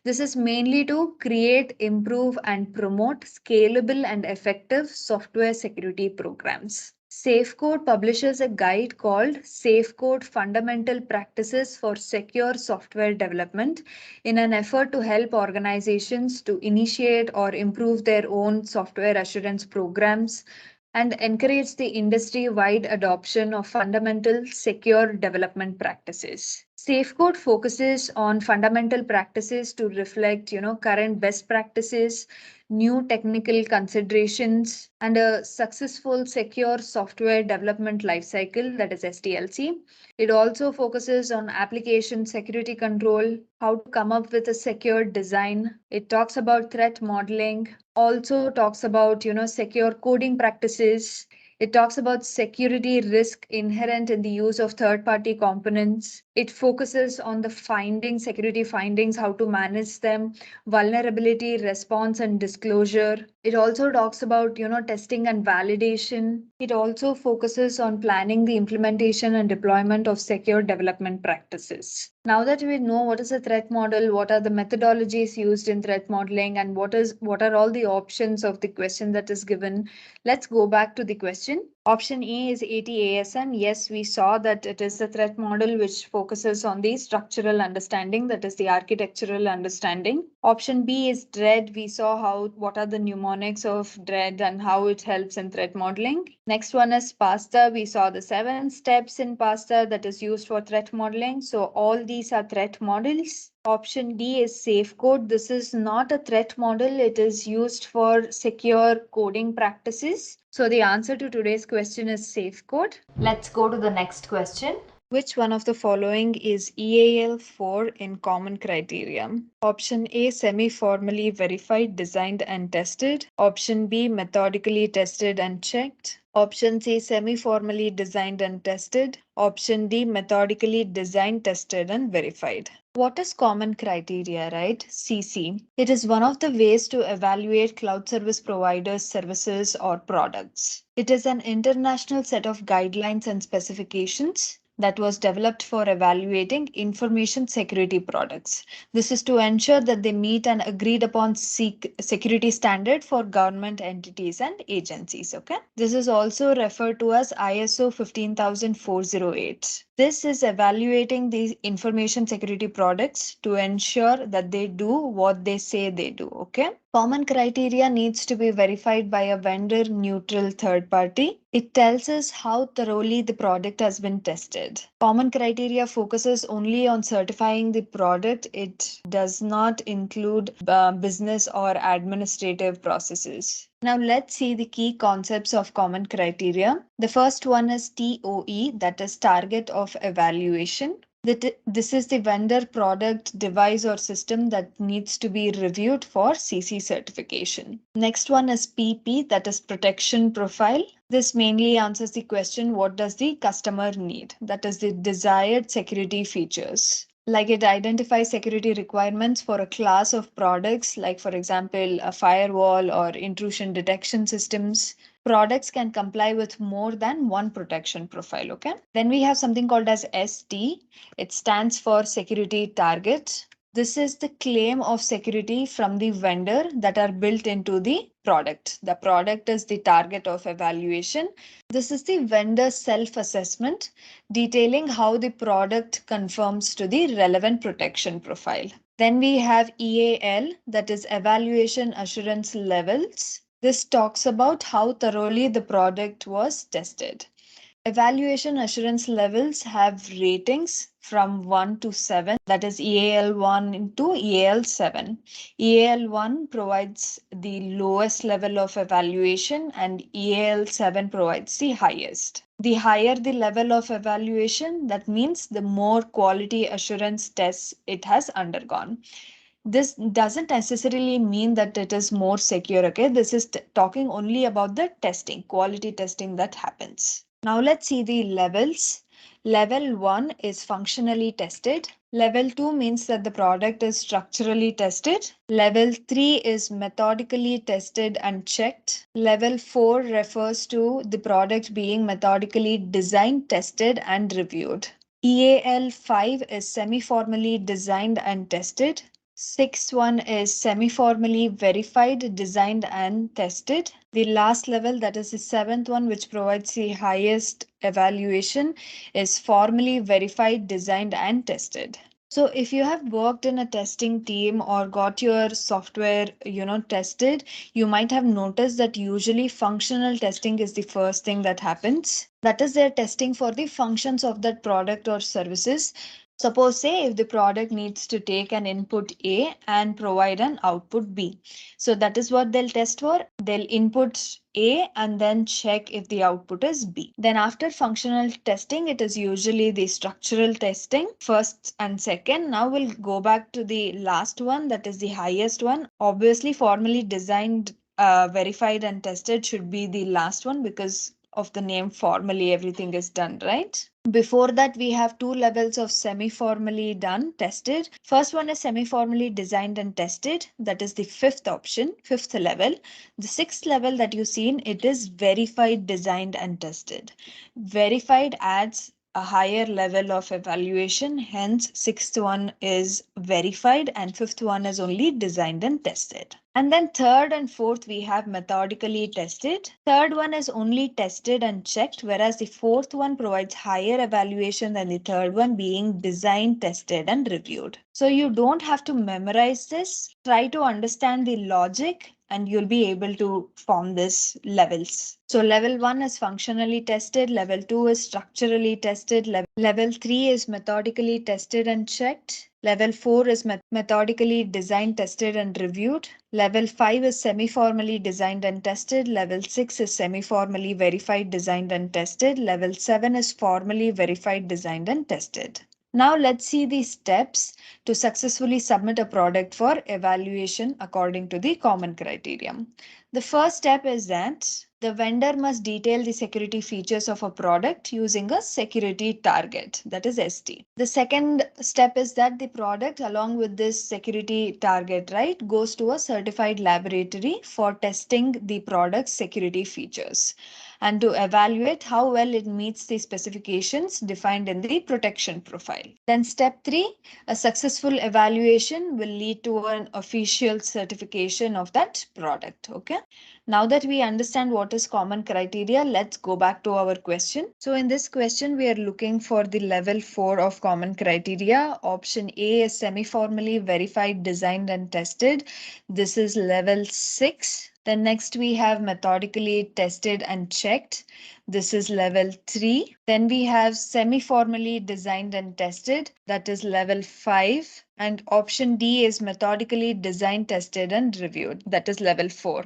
Speaker 3: This is mainly to create, improve, and promote scalable and effective software security programs. SAFECode publishes a guide called SAFECode Fundamental Practices for Secure Software Development in an effort to help organizations to initiate or improve their own software assurance programs and encourage the industry-wide adoption of fundamental secure development practices. SAFECode focuses on fundamental practices to reflect, current best practices, new technical considerations, and a successful secure software development lifecycle, that is SDLC. It also focuses on application security control, how to come up with a secure design. It talks about threat modeling, also talks about, secure coding practices. It talks about security risk inherent in the use of third-party components. It focuses on the security findings, how to manage them, vulnerability response and disclosure. It also talks about, testing and validation. It also focuses on planning the implementation and deployment of secure development practices. Now that we know what is a threat model, what are the methodologies used in threat modeling, and what are all the options of the question that is given, let's go back to the question. Option A is ATASM. Yes, we saw that it is a threat model which focuses on the structural understanding, that is the architectural understanding. Option B is DREAD. We saw what are the mnemonics of DREAD and how it helps in threat modeling. Next one is PASTA. We saw the 7 steps in PASTA that is used for threat modeling. So all these are threat models. Option D is SAFECode. This is not a threat model. It is used for secure coding practices. So the answer to today's question is SAFECode.
Speaker 1: Let's go to the next question.
Speaker 3: Which one of the following is EAL4 in common criteria? Option A, semi-formally verified, designed and tested. Option B, methodically tested and checked. Option C, semi-formally designed and tested. Option D, methodically designed, tested, and verified. What is common criteria, right? CC. It is one of the ways to evaluate cloud service providers' services or products. It is an international set of guidelines and specifications that was developed for evaluating information security products. This is to ensure that they meet an agreed upon security standard for government entities and agencies. Okay. This is also referred to as ISO 15408. This is evaluating the information security products to ensure that they do what they say they do. Okay. Common criteria needs to be verified by a vendor neutral third party. It tells us how thoroughly the product has been tested. Common criteria focuses only on certifying the product. It does not include business or administrative processes. Now let's see the key concepts of common criteria. The first one is TOE, that is target of evaluation. This is the vendor, product, device, or system that needs to be reviewed for CC certification. Next one is PP, that is protection profile. This mainly answers the question, what does the customer need? That is the desired security features. Like it identifies security requirements for a class of products, like for example, a firewall or intrusion detection systems. Products can comply with more than one protection profile. Okay. Then we have something called as ST. It stands for security target. This is the claim of security from the vendor that are built into the product. The product is the target of evaluation. This is the vendor self-assessment detailing how the product conforms to the relevant protection profile. Then we have EAL, that is evaluation assurance levels. This talks about how thoroughly the product was tested. Evaluation assurance levels have ratings from 1 to 7, that is EAL1 to EAL7. EAL1 provides the lowest level of evaluation and EAL7 provides the highest. The higher the level of evaluation, that means the more quality assurance tests it has undergone. This doesn't necessarily mean that it is more secure. Okay, this is talking only about the testing, quality testing that happens. Now let's see the levels. Level 1 is functionally tested. Level 2 means that the product is structurally tested. Level 3 is methodically tested and checked. Level 4 refers to the product being methodically designed, tested, and reviewed. EAL 5 is semi-formally designed and tested. Sixth one is semi-formally verified, designed, and tested. The last level, that is the seventh one, which provides the highest evaluation, is formally verified, designed, and tested. So if you have worked in a testing team or got your software, tested, you might have noticed that usually functional testing is the first thing that happens. That is, they're testing for the functions of that product or services. Suppose, say, if the product needs to take an input A and provide an output B. So that is what they'll test for. They'll input A and then check if the output is B. Then after functional testing, it is usually the structural testing, first and second. Now we'll go back to the last one, that is the highest one. Obviously, formally designed, verified, and tested should be the last one because of the name formally everything is done, right? Before that, we have two levels of semi-formally done, tested. First one is semi-formally designed and tested. That is the fifth option, fifth level. The sixth level that you seen, it is verified, designed, and tested. Verified adds a higher level of evaluation. Hence, sixth one is verified and fifth one is only designed and tested. And then third and fourth, we have methodically tested. Third one is only tested and checked, whereas the fourth one provides higher evaluation than the third one, being designed, tested, and reviewed. So you don't have to memorize this. Try to understand the logic and you'll be able to form these levels. So level 1 is functionally tested, level 2 is structurally tested, level 3 is methodically tested and checked, level 4 is methodically designed, tested, and reviewed, level 5 is semi-formally designed and tested, level 6 is semi-formally verified, designed, and tested, level 7 is formally verified, designed, and tested. Now let's see the steps to successfully submit a product for evaluation according to the common criteria. The first step is that The vendor must detail the security features of a product using a security target, that is ST. The second step is that the product, along with this security target, right, goes to a certified laboratory for testing the product's security features and to evaluate how well it meets the specifications defined in the protection profile. Then step 3, a successful evaluation will lead to an official certification of that product. Okay. Now that we understand what is common criteria, let's go back to our question. So in this question, we are looking for the level 4 of common criteria. Option A is semi-formally verified, designed and tested. This is level 6. Then next we have methodically tested and checked. This is level 3. Then we have semi-formally designed and tested. That is level 5. And option D is methodically designed, tested and reviewed. That is level 4.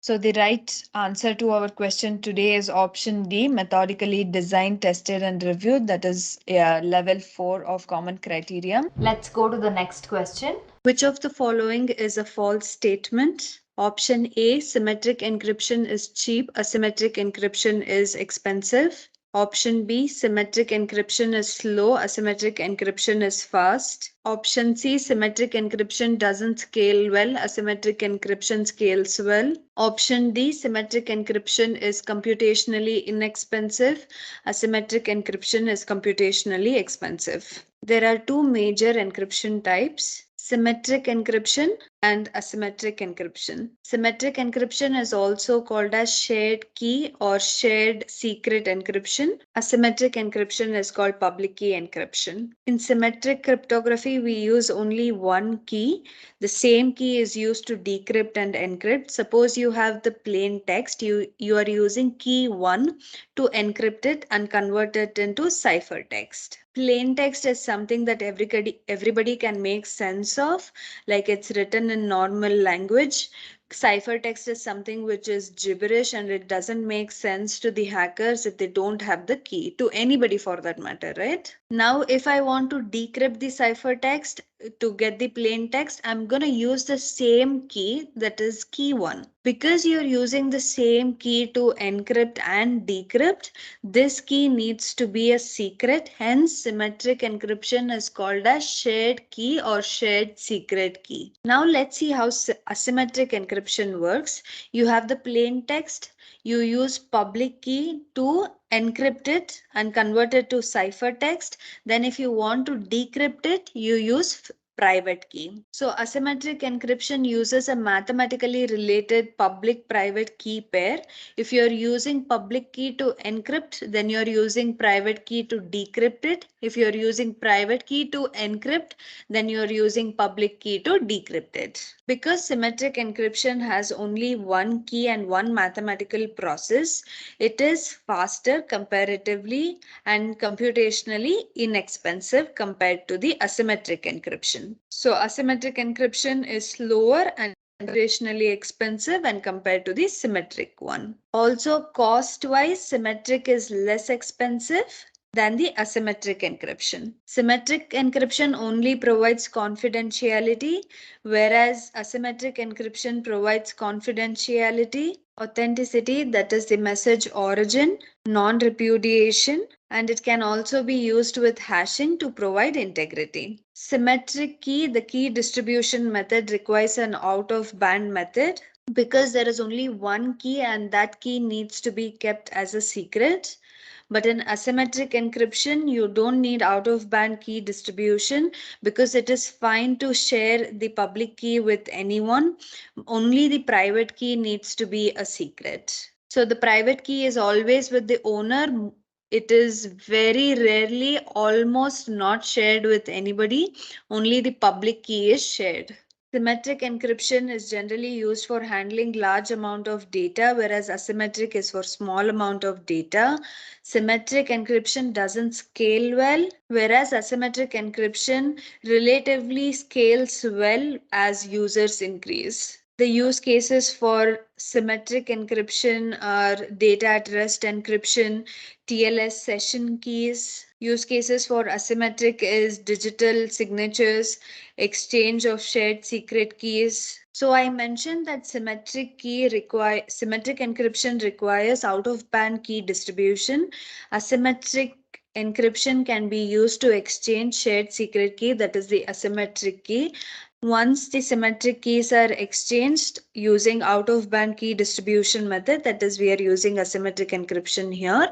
Speaker 3: So the right answer to our question today is option D, methodically designed, tested and reviewed. That is level 4 of common criteria.
Speaker 1: Let's go to the next question.
Speaker 3: Which of the following is a false statement? Option A, symmetric encryption is cheap, asymmetric encryption is expensive. Option B, symmetric encryption is slow, asymmetric encryption is fast. Option C, symmetric encryption doesn't scale well, asymmetric encryption scales well. Option D, symmetric encryption is computationally inexpensive, asymmetric encryption is computationally expensive. There are two major encryption types: symmetric encryption and asymmetric encryption. Symmetric encryption is also called as shared key or shared secret encryption. Asymmetric encryption is called public key encryption. In symmetric cryptography, we use only one key. The same key is used to decrypt and encrypt. Suppose you have the plain text, you are using key 1 to encrypt it and convert it into ciphertext. Plain text is something that everybody can make sense of, like it's written in normal language. Ciphertext is something which is gibberish and it doesn't make sense to the hackers if they don't have the key, to anybody for that matter, right? Now, if I want to decrypt the ciphertext to get the plain text, I'm going to use the same key, that is key 1. Because you're using the same key to encrypt and decrypt, this key needs to be a secret. Hence, symmetric encryption is called as shared key or shared secret key. Now, let's see how asymmetric encryption works. You have the plain text. You use public key to encrypt it and convert it to ciphertext. Then if you want to decrypt it, you use private key. So asymmetric encryption uses a mathematically related public-private key pair. If you're using public key to encrypt, then you're using private key to decrypt it. If you're using private key to encrypt, then you're using public key to decrypt it. Because symmetric encryption has only one key and one mathematical process, it is faster comparatively and computationally inexpensive compared to the asymmetric encryption. So asymmetric encryption is slower and computationally expensive and compared to the symmetric one. Also, cost-wise, symmetric is less expensive than the asymmetric encryption. Symmetric encryption only provides confidentiality, whereas asymmetric encryption provides confidentiality, authenticity, that is the message origin, non-repudiation, and it can also be used with hashing to provide integrity. Symmetric key, the key distribution method requires an out-of-band method because there is only one key and that key needs to be kept as a secret. But in asymmetric encryption, you don't need out-of-band key distribution because it is fine to share the public key with anyone. Only the private key needs to be a secret. So the private key is always with the owner. It is very rarely, almost not shared with anybody. Only the public key is shared. Symmetric encryption is generally used for handling large amount of data, whereas asymmetric is for small amount of data. Symmetric encryption doesn't scale well, whereas asymmetric encryption relatively scales well as users increase. The use cases for symmetric encryption are data at rest encryption, TLS session keys. Use cases for asymmetric is digital signatures, exchange of shared secret keys. So I mentioned that symmetric encryption requires out of band key distribution. Asymmetric encryption can be used to exchange shared secret key, that is the asymmetric key. Once the symmetric keys are exchanged using out of band key distribution method, that is we are using asymmetric encryption here,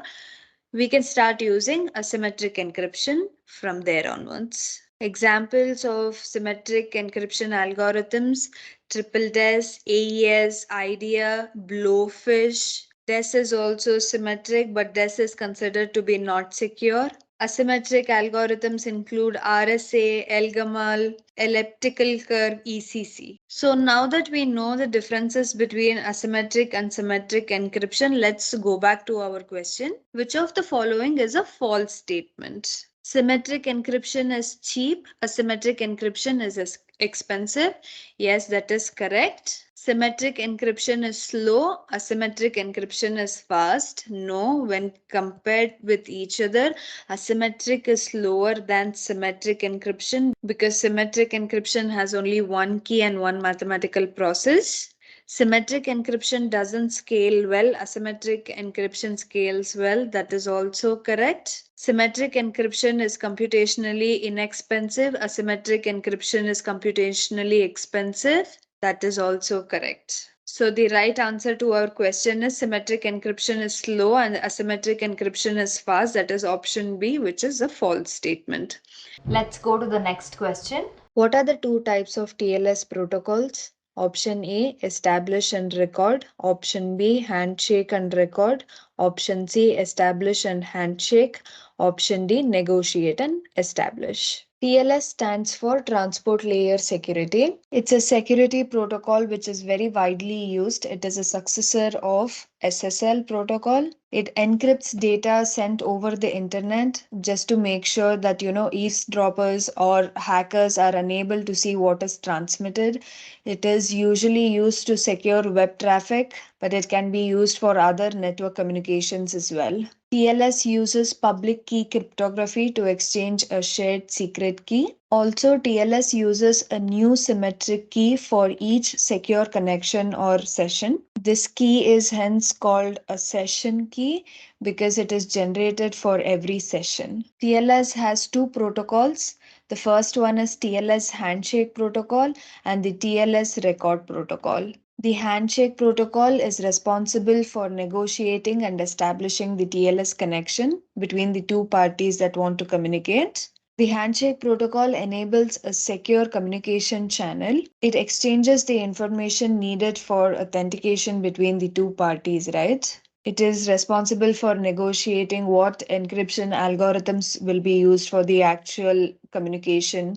Speaker 3: we can start using asymmetric encryption from there onwards. Examples of symmetric encryption algorithms: triple DES, AES, IDEA, Blowfish. DES is also symmetric, but DES is considered to be not secure. Asymmetric algorithms include RSA, ELGAMAL, elliptical curve, ECC. So now that we know the differences between asymmetric and symmetric encryption, let's go back to our question. Which of the following is a false statement? Symmetric encryption is cheap, asymmetric encryption is expensive. Yes, that is correct. Symmetric encryption is slow, asymmetric encryption is fast. No, when compared with each other, asymmetric is slower than symmetric encryption because symmetric encryption has only one key and one mathematical process. Symmetric encryption doesn't scale well, asymmetric encryption scales well. That is also correct. Symmetric encryption is computationally inexpensive, asymmetric encryption is computationally expensive. That is also correct. So the right answer to our question is symmetric encryption is slow and asymmetric encryption is fast. That is option B, which is a false statement.
Speaker 1: Let's go to the next question.
Speaker 3: What are the two types of TLS protocols? Option A, establish and record. Option B, handshake and record. Option C, establish and handshake. Option D, negotiate and establish. TLS stands for Transport Layer Security. It's a security protocol which is very widely used. It is a successor of SSL protocol. It encrypts data sent over the internet just to make sure that eavesdroppers or hackers are unable to see what is transmitted. It is usually used to secure web traffic, but it can be used for other network communications as well. TLS uses public key cryptography to exchange a shared secret key. Also, TLS uses a new symmetric key for each secure connection or session. This key is hence called a session key because it is generated for every session. TLS has two protocols. The first one is TLS handshake protocol and the TLS record protocol. The handshake protocol is responsible for negotiating and establishing the TLS connection between the two parties that want to communicate. The handshake protocol enables a secure communication channel. It exchanges the information needed for authentication between the two parties, right? It is responsible for negotiating what encryption algorithms will be used for the actual communication.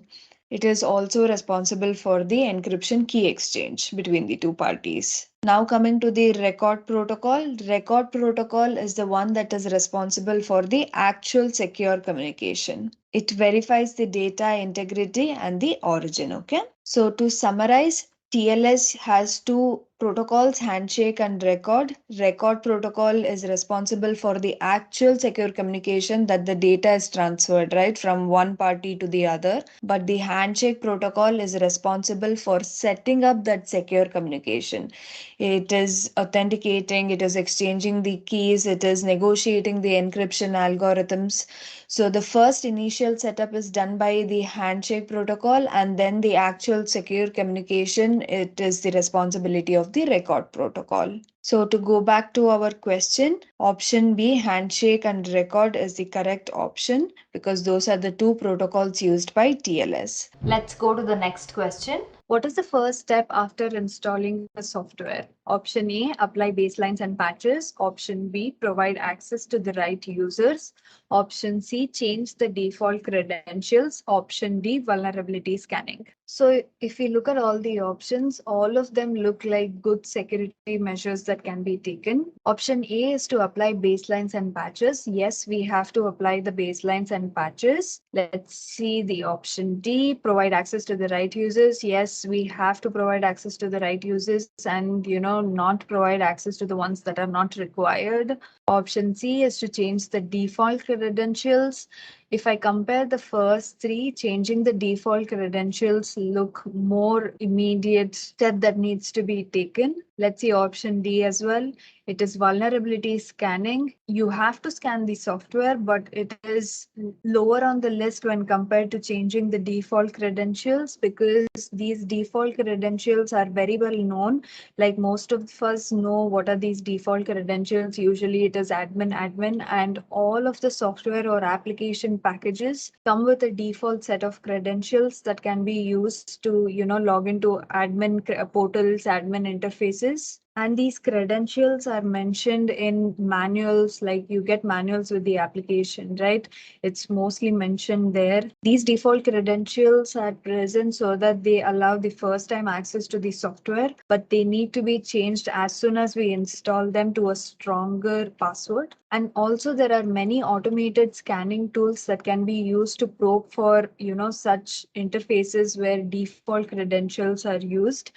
Speaker 3: It is also responsible for the encryption key exchange between the two parties. Now coming to the record protocol. Record protocol is the one that is responsible for the actual secure communication. It verifies the data integrity and the origin, okay? So to summarize, TLS has two protocols, handshake and record. Record protocol is responsible for the actual secure communication that the data is transferred, right, from one party to the other. But the handshake protocol is responsible for setting up that secure communication. It is authenticating, it is exchanging the keys, it is negotiating the encryption algorithms. So the first initial setup is done by the handshake protocol, and then the actual secure communication, it is the responsibility of the record protocol. So to go back to our question, option B, handshake and record, is the correct option because those are the two protocols used by TLS.
Speaker 1: Let's go to the next question.
Speaker 2: What is the first step after installing a software? Option A, apply baselines and patches. Option B, provide access to the right users. Option C, change the default credentials. Option D, vulnerability scanning. So if we look at all the options, all of them look like good security measures that can be taken. Option A is to apply baselines and patches. Yes, we have to apply the baselines and
Speaker 1: and patches. Let's see the option D, provide access to the right users. Yes, we have to provide access to the right users and, not provide access to the ones that are not required. Option C is to change the default credentials. If I compare the first three, changing the default credentials look more immediate step that needs to be taken. Let's see option D as well. It is vulnerability scanning. You have to scan the software, but it is lower on the list when compared to changing the default credentials, because these default credentials are very well known. Like most of us know what are these default credentials. Usually it is admin, and all of the software or application packages come with a default set of credentials that can be used to, log into admin portals, admin interfaces. And these credentials are mentioned in manuals, like you get manuals with the application, right? It's mostly mentioned there. These default credentials are present so that they allow the first time access to the software, but they need to be changed as soon as we install them to a stronger password. And also there are many automated scanning tools that can be used to probe for, such interfaces where default credentials are used.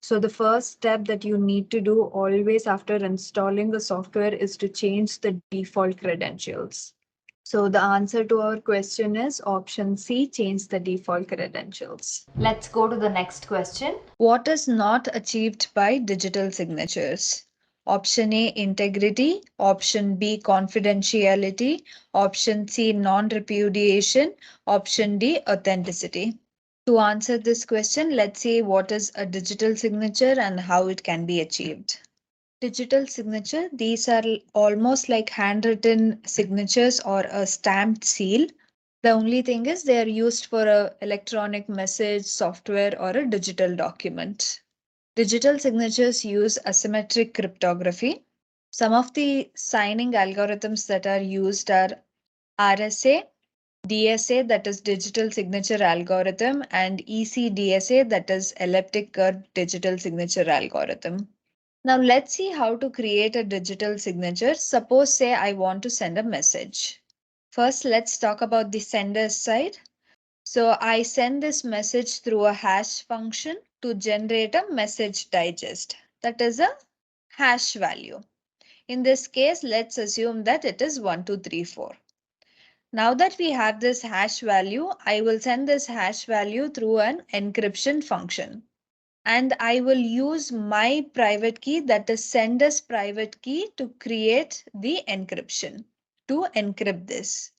Speaker 1: So the first step that you need to do always after installing the software is to change the default credentials. So the answer to our question is option C, change the default credentials. Let's go to the next question.
Speaker 3: What is not achieved by digital signatures? Option A, integrity. Option B, confidentiality. Option C, non-repudiation. Option D, authenticity. To answer this question, let's see what is a digital signature and how it can be achieved. Digital signature, these are almost like handwritten signatures or a stamped seal. The only thing is they are used for a electronic message, software, or a digital document. Digital signatures use asymmetric cryptography. Some of the signing algorithms that are used are RSA, DSA, that is digital signature algorithm, and ECDSA, that is elliptic curve digital signature algorithm. Now let's see how to create a digital signature. Suppose say I want to send a message. First, let's talk about the sender's side. So I send this message through a hash function to generate a message digest. That is a hash value. In this case, let's assume that it is 1234. Now that we have this hash value, I will send this hash value through an encryption function. And I will use my private key, that is sender's private key, to create the encryption, to encrypt this.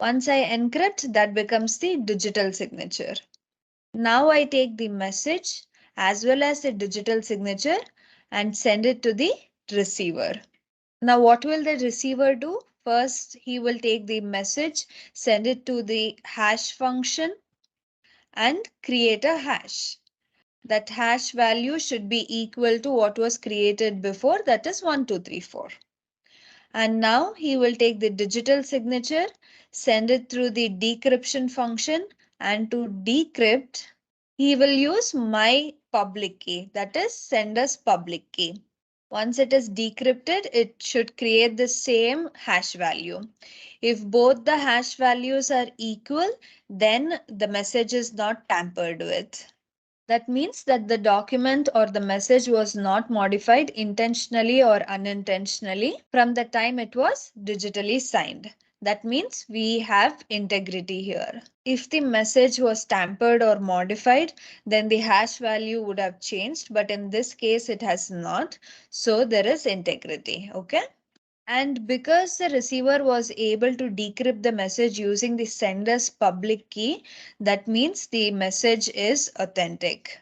Speaker 3: Once I encrypt, that becomes the digital signature. Now I take the message as well as the digital signature and send it to the receiver. Now what will the receiver do? First, he will take the message, send it to the hash function and create a hash. That hash value should be equal to what was created before, that is 1234. And now he will take the digital signature, send it through the decryption function, and to decrypt, he will use my public key, that is sender's public key. Once it is decrypted, it should create the same hash value. If both the hash values are equal, then the message is not tampered with. That means that the document or the message was not modified intentionally or unintentionally from the time it was digitally signed. That means we have integrity here. If the message was tampered or modified, then the hash value would have changed, but in this case it has not. So there is integrity, okay? And because the receiver was able to decrypt the message using the sender's public key, that means the message is authentic.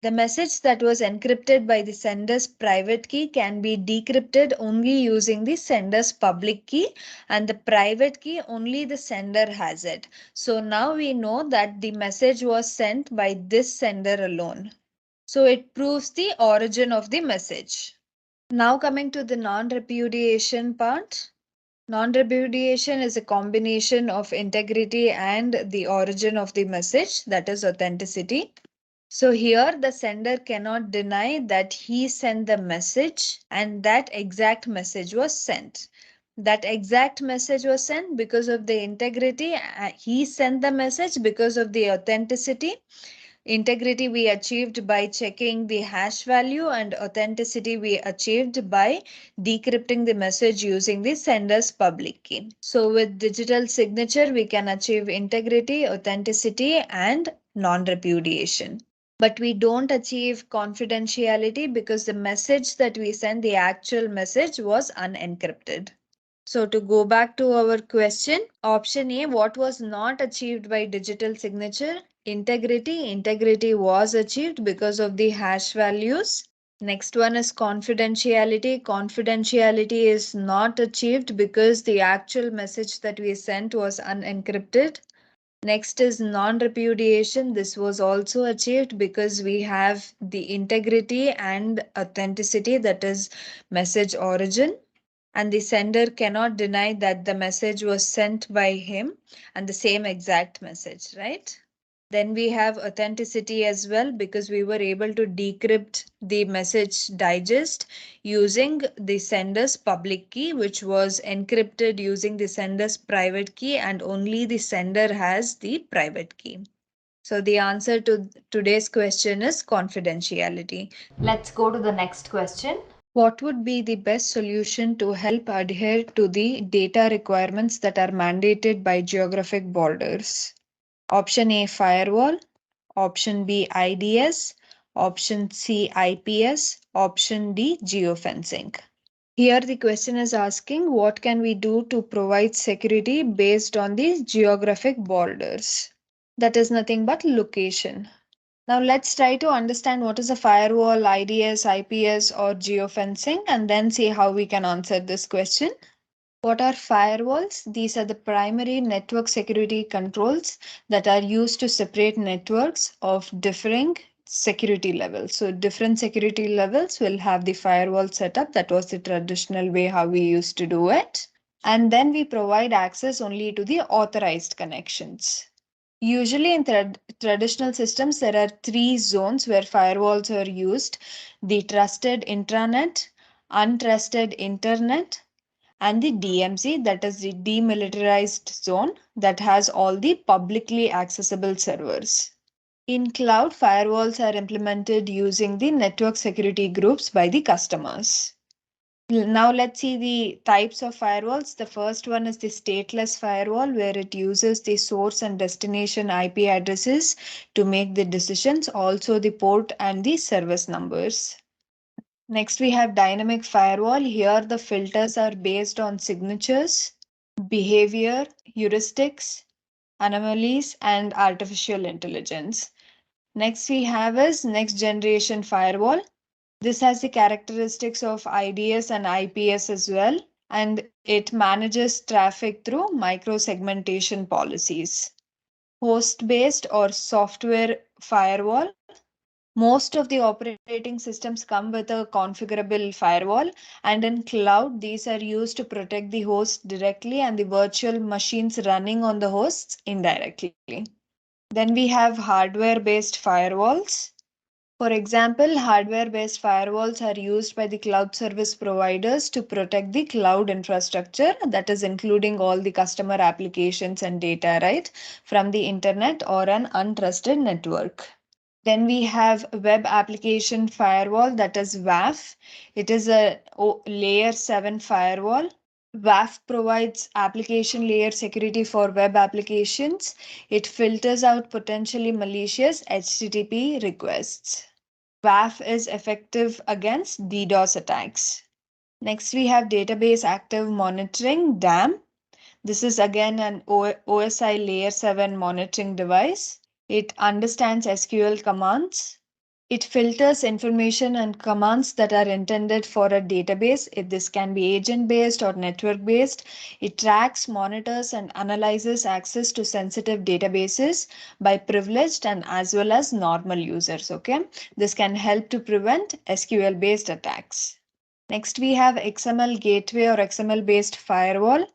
Speaker 3: The message that was encrypted by the sender's private key can be decrypted only using the sender's public key, and the private key only the sender has it. So now we know that the message was sent by this sender alone. So it proves the origin of the message. Now coming to the non-repudiation part. Non-repudiation is a combination of integrity and the origin of the message, that is authenticity. So here the sender cannot deny that he sent the message and that exact message was sent. That exact message was sent because of the integrity. He sent the message because of the authenticity. Integrity we achieved by checking the hash value, and authenticity we achieved by decrypting the message using the sender's public key. So with digital signature, we can achieve integrity, authenticity, and non-repudiation. But we don't achieve confidentiality because the message that we send, the actual message, was unencrypted. So to go back to our question, option A, what was not achieved by digital signature? Integrity. Integrity was achieved because of the hash values. Next one is confidentiality. Confidentiality is not achieved because the actual message that we sent was unencrypted. Next is non-repudiation. This was also achieved because we have the integrity and authenticity, that is message origin, and the sender cannot deny that the message was sent by him and the same exact message, right? Then we have authenticity as well because we were able to decrypt the message digest using the sender's public key, which was encrypted using the sender's private key, and only the sender has the private key. So the answer to today's question is confidentiality.
Speaker 1: Let's go to the next question.
Speaker 3: What would be the best solution to help adhere to the data requirements that are mandated by geographic borders? Option A, firewall. Option B, IDS. Option C, IPS. Option D, geofencing. Here the question is asking what can we do to provide security based on the geographic borders. That is nothing but location. Now let's try to understand what is a firewall, IDS, IPS, or geofencing, and then see how we can answer this question. What are firewalls? These are the primary network security controls that are used to separate networks of differing security levels. So different security levels will have the firewall setup. That was the traditional way how we used to do it. And then we provide access only to the authorized connections. Usually in traditional systems, there are three zones where firewalls are used: the trusted intranet, untrusted internet, and the DMZ, that is the demilitarized zone, that has all the publicly accessible servers. In cloud, firewalls are implemented using the network security groups by the customers. Now let's see the types of firewalls. The first one is the stateless firewall, where it uses the source and destination IP addresses to make the decisions, also the port and the service numbers. Next, we have dynamic firewall. Here, the filters are based on signatures, behavior, heuristics, anomalies, and artificial intelligence. Next, we have is next generation firewall. This has the characteristics of IDS and IPS as well, and it manages traffic through micro-segmentation policies. Host-based or software firewall. Most of the operating systems come with a configurable firewall, and in cloud, these are used to protect the host directly and the virtual machines running on the hosts indirectly. Then we have hardware-based firewalls. For example, hardware-based firewalls are used by the cloud service providers to protect the cloud infrastructure, that is including all the customer applications and data, right, from the internet or an untrusted network. Then we have web application firewall, that is WAF. It is a layer 7 firewall. WAF provides application layer security for web applications. It filters out potentially malicious HTTP requests. WAF is effective against DDoS attacks. Next, we have database active monitoring, DAM. This is again an OSI layer 7 monitoring device. It understands SQL commands. It filters information and commands that are intended for a database. This can be agent-based or network-based. It tracks, monitors, and analyzes access to sensitive databases by privileged and as well as normal users. Okay, this can help to prevent SQL-based attacks. Next, we have XML gateway or XML-based firewall.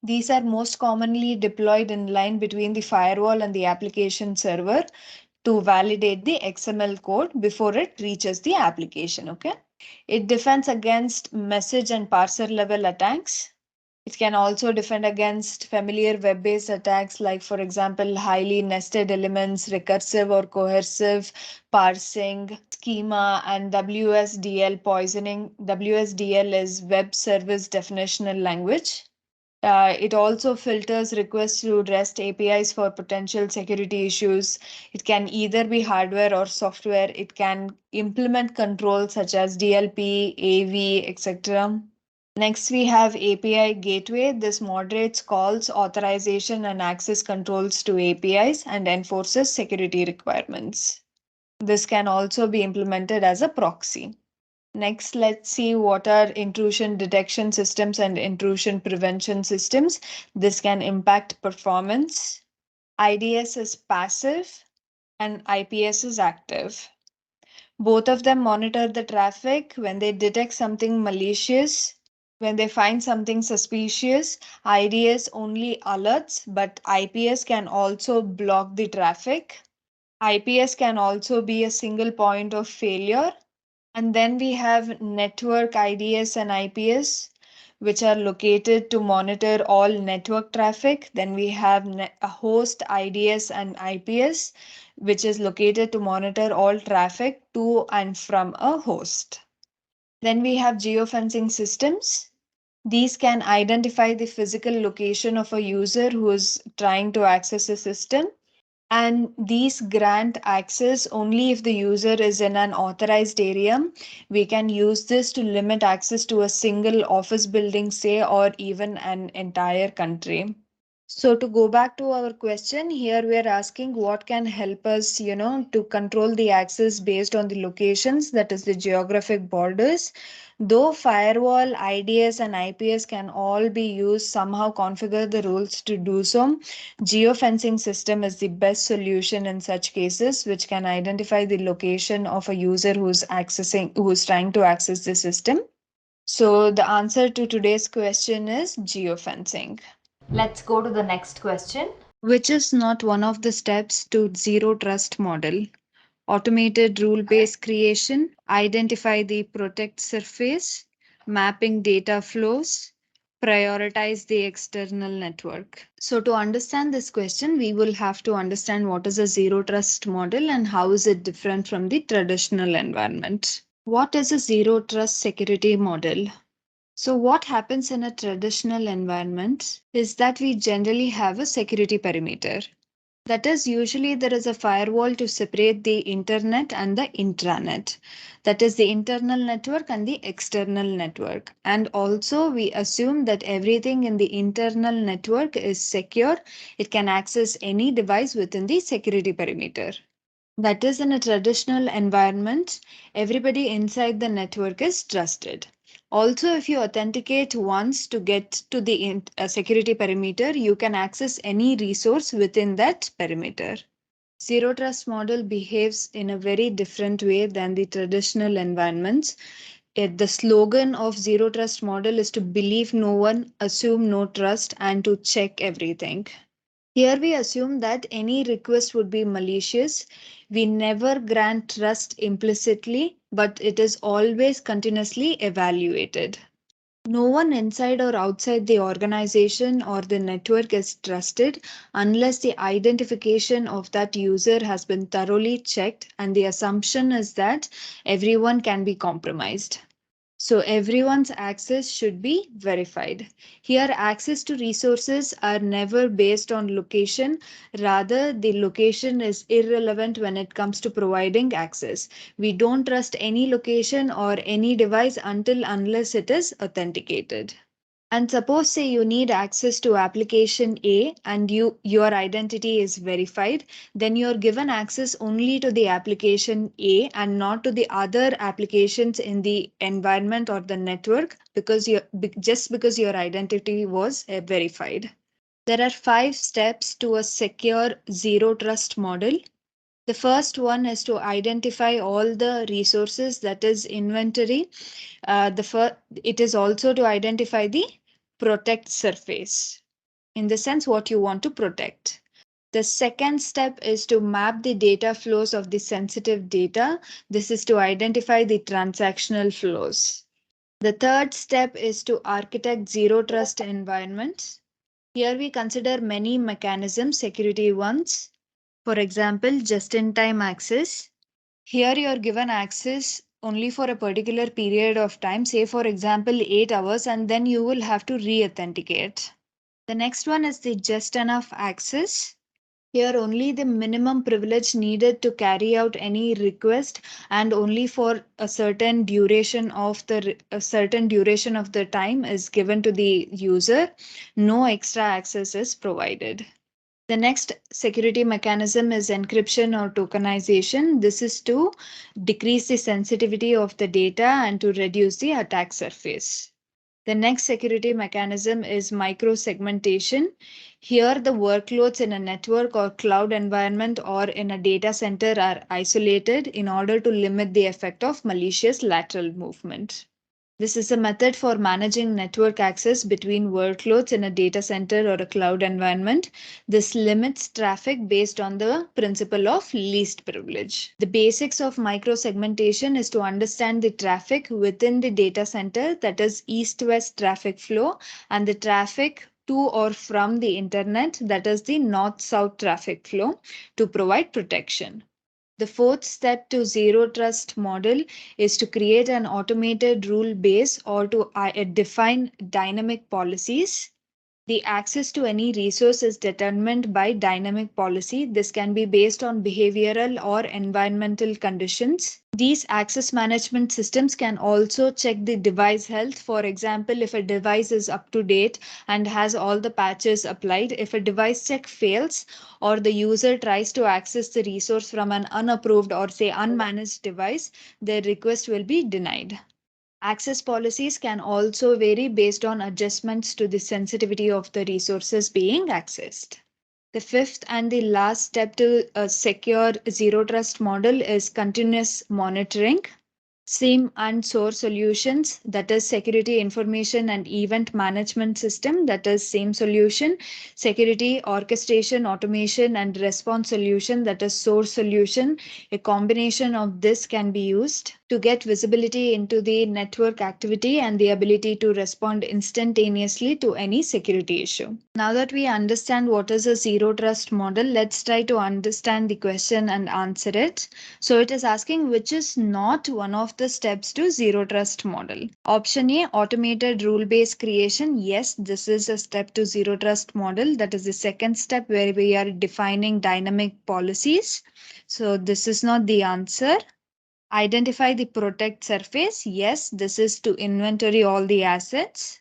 Speaker 3: These are most commonly deployed in line between the firewall and the application server to validate the XML code before it reaches the application. Okay, it defends against message and parser level attacks. It can also defend against familiar web-based attacks like, for example, highly nested elements, recursive or coercive parsing, schema, and WSDL poisoning. WSDL is Web Service Definitional Language. It also filters requests through REST APIs for potential security issues. It can either be hardware or software. It can implement controls such as DLP, AV, etc. Next, we have API Gateway. This moderates calls, authorization, and access controls to APIs and enforces security requirements. This can also be implemented as a proxy. Next, let's see what are intrusion detection systems and intrusion prevention systems. This can impact performance. IDS is passive and IPS is active. Both of them monitor the traffic. When they detect something malicious, when they find something suspicious, IDS only alerts, but IPS can also block the traffic. IPS can also be a single point of failure. And then we have network IDS and IPS, which are located to monitor all network traffic. Then we have a host IDS and IPS, which is located to monitor all traffic to and from a host. Then we have geofencing systems. These can identify the physical location of a user who is trying to access a system, and these grant access only if the user is in an authorized area. We can use this to limit access to a single office building, say, or even an entire country. So to go back to our question, here we are asking what can help us, to control the access based on the locations, that is the geographic borders. Though firewall, IDS, and IPS can all be used, somehow configure the rules to do so. Geofencing system is the best solution in such cases, which can identify the location of a user who's trying to access the system. So the answer to today's question is geofencing.
Speaker 1: Let's go to the next question.
Speaker 3: Which is not one of the steps to zero trust model? Automated rule-based creation, identify the protect surface, mapping data flows, prioritize the external network. So to understand this question, we will have to understand what is a zero trust model and how is it different from the traditional environment. What is a zero trust security model? So what happens in a traditional environment is that we generally have a security perimeter. That is, usually there is a firewall to separate the internet and the intranet. That is the internal network and the external network. And also we assume that everything in the internal network is secure. It can access any device within the security perimeter. That is, in a traditional environment, everybody inside the network is trusted. Also, if you authenticate once to get to the security perimeter, you can access any resource within that perimeter. Zero trust model behaves in a very different way than the traditional environments. The slogan of zero trust model is to believe no one, assume no trust, and to check everything. Here we assume that any request would be malicious. We never grant trust implicitly, but it is always continuously evaluated. No one inside or outside the organization or the network is trusted unless the identification of that user has been thoroughly checked, and the assumption is that everyone can be compromised. So everyone's access should be verified. Here, access to resources are never based on location. Rather, the location is irrelevant when it comes to providing access. We don't trust any location or any device unless it is authenticated. And suppose say you need access to application A and your identity is verified, then you're given access only to the application A and not to the other applications in the environment or the network just because your identity was verified. There are 5 steps to a secure zero trust model. The first one is to identify all the resources, that is inventory. It is also to identify the protect surface, in the sense what you want to protect. The second step is to map the data flows of the sensitive data. This is to identify the transactional flows. The third step is to architect zero trust environments. Here we consider many mechanisms, security ones. For example, just-in-time access. Here you are given access only for a particular period of time, say for example 8 hours, and then you will have to re-authenticate. The next one is the just enough access. Here only the minimum privilege needed to carry out any request and only for a certain duration of the time is given to the user. No extra access is provided. The next security mechanism is encryption or tokenization. This is to decrease the sensitivity of the data and to reduce the attack surface. The next security mechanism is micro-segmentation. Here, the workloads in a network or cloud environment or in a data center are isolated in order to limit the effect of malicious lateral movement. This is a method for managing network access between workloads in a data center or a cloud environment. This limits traffic based on the principle of least privilege. The basics of micro-segmentation is to understand the traffic within the data center, that is east-west traffic flow, and the traffic to or from the internet, that is the north-south traffic flow, to provide protection. The fourth step to zero trust model is to create an automated rule base or to define dynamic policies. The access to any resource is determined by dynamic policy. This can be based on behavioral or environmental conditions. These access management systems can also check the device health. For example, if a device is up to date and has all the patches applied, if a device check fails or the user tries to access the resource from an unapproved or say unmanaged device, their request will be denied. Access policies can also vary based on adjustments to the sensitivity of the resources being accessed. The fifth and the last step to a secure zero trust model is continuous monitoring. SIEM and SOAR solutions, that is Security Information and Event Management System, that is SIEM solution, Security Orchestration, Automation and Response solution, that is SOAR solution. A combination of this can be used to get visibility into the network activity and the ability to respond instantaneously to any security issue. Now that we understand what is a zero trust model, let's try to understand the question and answer it. So it is asking which is not one of the steps to zero trust model. Option A, automated rule-based creation. Yes, this is a step to zero trust model. That is the second step where we are defining dynamic policies. So this is not the answer. Identify the protect surface. Yes, this is to inventory all the assets.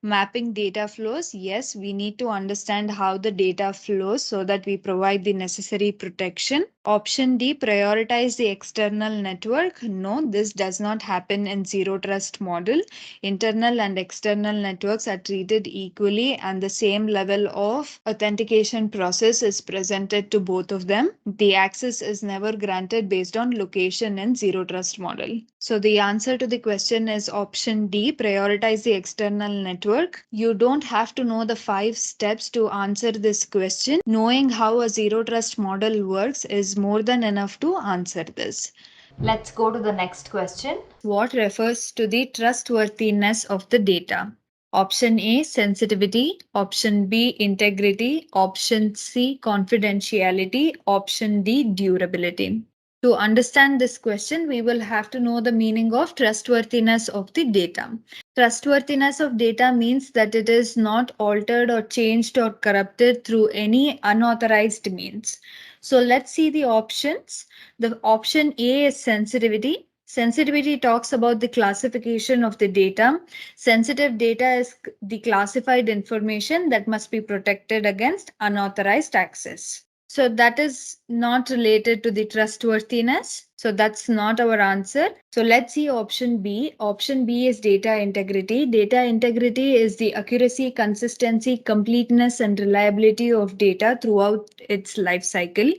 Speaker 3: Mapping data flows. Yes, we need to understand how the data flows so that we provide the necessary protection. Option D, prioritize the external network. No, this does not happen in zero trust model. Internal and external networks are treated equally and the same level of authentication process is presented to both of them. The access is never granted based on location in zero trust model. So the answer to the question is option D, prioritize the external network. You don't have to know the 5 steps to answer this question. Knowing how a zero trust model works is more than enough to answer this.
Speaker 1: Let's go to the next question.
Speaker 3: What refers to the trustworthiness of the data? Option A, sensitivity. Option B, integrity. Option C, confidentiality. Option D, durability. To understand this question, we will have to know the meaning of trustworthiness of the data. Trustworthiness of data means that it is not altered or changed or corrupted through any unauthorized means. So let's see the options. The option A is sensitivity. Sensitivity talks about the classification of the data. Sensitive data is the classified information that must be protected against unauthorized access. So that is not related to the trustworthiness. So that's not our answer. So let's see option B. Option B is data integrity. Data integrity is the accuracy, consistency, completeness, and reliability of data throughout its life cycle.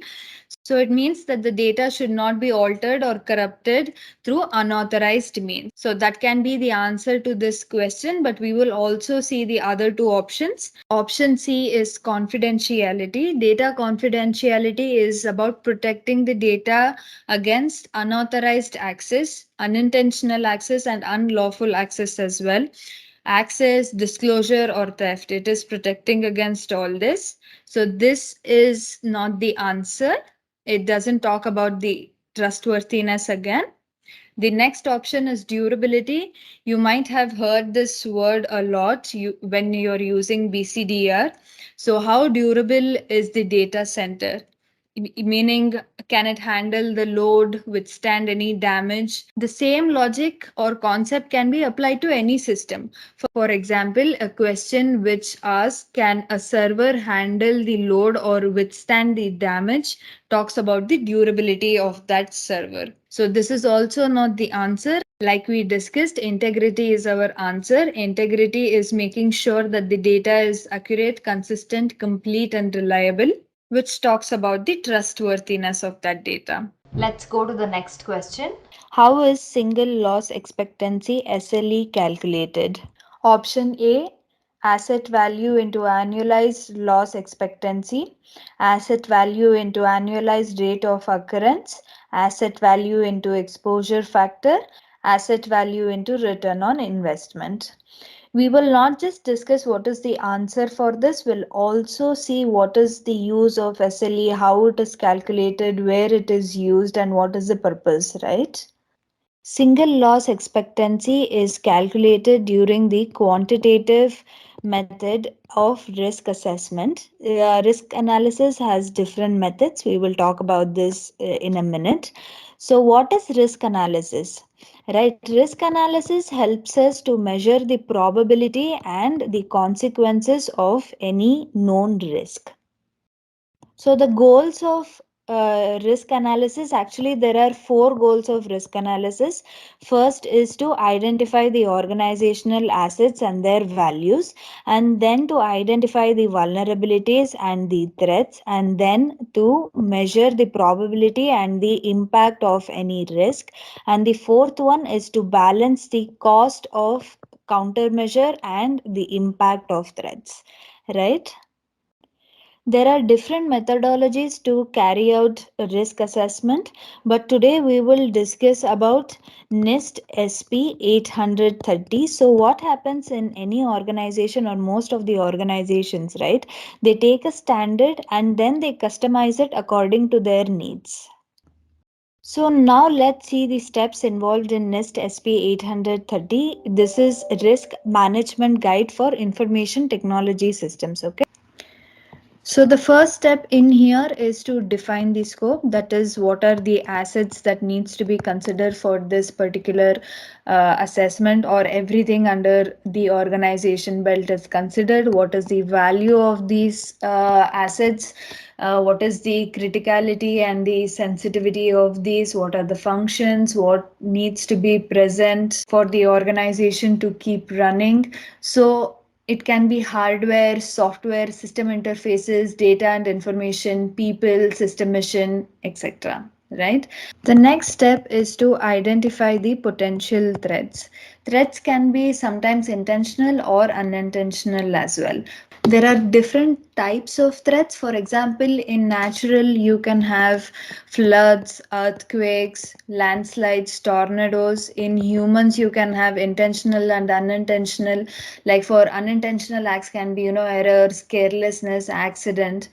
Speaker 3: So it means that the data should not be altered or corrupted through unauthorized means. So that can be the answer to this question, but we will also see the other two options. Option C is confidentiality. Data confidentiality is about protecting the data against unauthorized access, unintentional access, and unlawful access as well. Access, disclosure, or theft. It is protecting against all this. So this is not the answer. It doesn't talk about the trustworthiness again. The next option is durability. You might have heard this word a lot when you're using BCDR. So how durable is the data center? Meaning, can it handle the load, withstand any damage? The same logic or concept can be applied to any system. For example, a question which asks, can a server handle the load or withstand the damage, talks about the durability of that server. So this is also not the answer. Like we discussed, integrity is our answer. Integrity is making sure that the data is accurate, consistent, complete, and reliable, which talks about the trustworthiness of that data.
Speaker 1: Let's go to the next question.
Speaker 3: How is single loss expectancy SLE calculated? Option A, asset value into annualized loss expectancy, asset value into annualized rate of occurrence, asset value into exposure factor, asset value into return on investment. We will not just discuss what is the answer for this, we'll also see what is the use of SLE, how it is calculated, where it is used, and what is the purpose, right? Single loss expectancy is calculated during the quantitative method of risk assessment. Risk analysis has different methods. We will talk about this in a minute. So, what is risk analysis? Right, risk analysis helps us to measure the probability and the consequences of any known risk. So the goals of risk analysis, actually there are 4 goals of risk analysis. First is to identify the organizational assets and their values, and then to identify the vulnerabilities and the threats, and then to measure the probability and the impact of any risk. And the fourth one is to balance the cost of countermeasure and the impact of threats, right? There are different methodologies to carry out risk assessment, but today we will discuss about NIST SP 830. So what happens in any organization or most of the organizations, right? They take a standard and then they customize it according to their needs. So now let's see the steps involved in NIST SP 830. This is Risk Management Guide for Information Technology Systems, okay? So the first step in here is to define the scope. That is, what are the assets that needs to be considered for this particular assessment, or everything under the organization belt is considered. What is the value of these assets? What is the criticality and the sensitivity of these? What are the functions? What needs to be present for the organization to keep running? So it can be hardware, software, system interfaces, data and information, people, system mission, etc. Right? The next step is to identify the potential threats. Threats can be sometimes intentional or unintentional as well. There are different types of threats. For example, in natural, you can have floods, earthquakes, landslides, tornadoes. In humans, you can have intentional and unintentional. Like for unintentional acts can be, errors, carelessness, accident.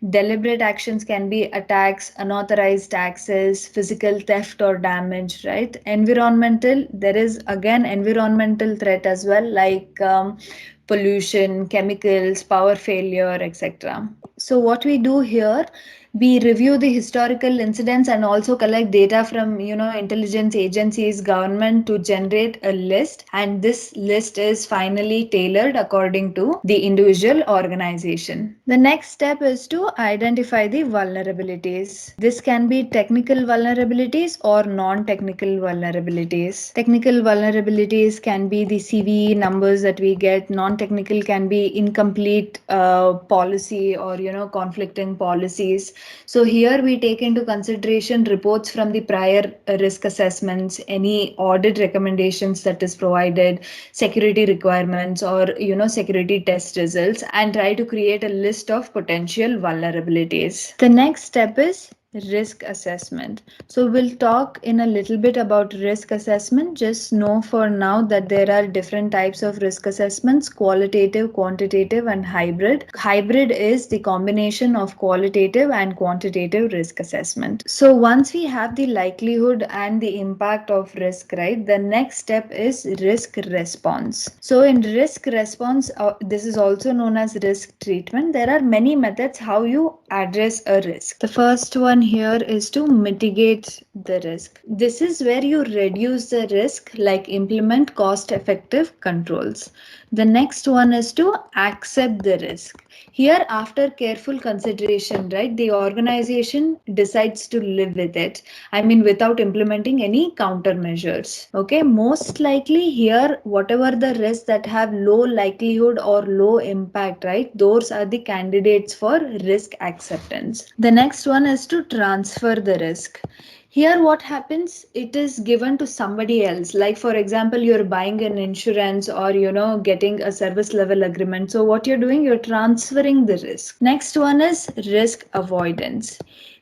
Speaker 3: Deliberate actions can be attacks, unauthorized access, physical theft or damage, right? Environmental, there is again environmental threat as well, like pollution, chemicals, power failure, etc. So what we do here, we review the historical incidents and also collect data from intelligence agencies, government, to generate a list, and this list is finally tailored according to the individual organization. The next step is to identify the vulnerabilities. This can be technical vulnerabilities or non-technical vulnerabilities. Technical vulnerabilities can be the CVE numbers that we get. Non-technical can be incomplete policy or conflicting policies. So here we take into consideration reports from the prior risk assessments, any audit recommendations that is provided, security requirements, or security test results, and try to create a list of potential vulnerabilities. The next step is risk assessment. So we'll talk in a little bit about risk assessment. Just know for now that there are different types of risk assessments: qualitative, quantitative, and hybrid. Hybrid is the combination of qualitative and quantitative risk assessment. So once we have the likelihood and the impact of risk, right, the next step is risk response. So in risk response, this is also known as risk treatment. There are many methods how you address a risk. The first one here is to mitigate the risk. This is where you reduce the risk, like implement cost effective controls. The next one is to accept the risk. Here, after careful consideration, right, the organization decides to live with it. I mean, without implementing any countermeasures. Okay, most likely here, whatever the risks that have low likelihood or low impact, right, those are the candidates for risk acceptance. The next one is to transfer the risk. Here what happens, it is given to somebody else. Like for example, you're buying an insurance or getting a service level agreement. So what you're doing, you're transferring the risk. Next one is risk avoidance.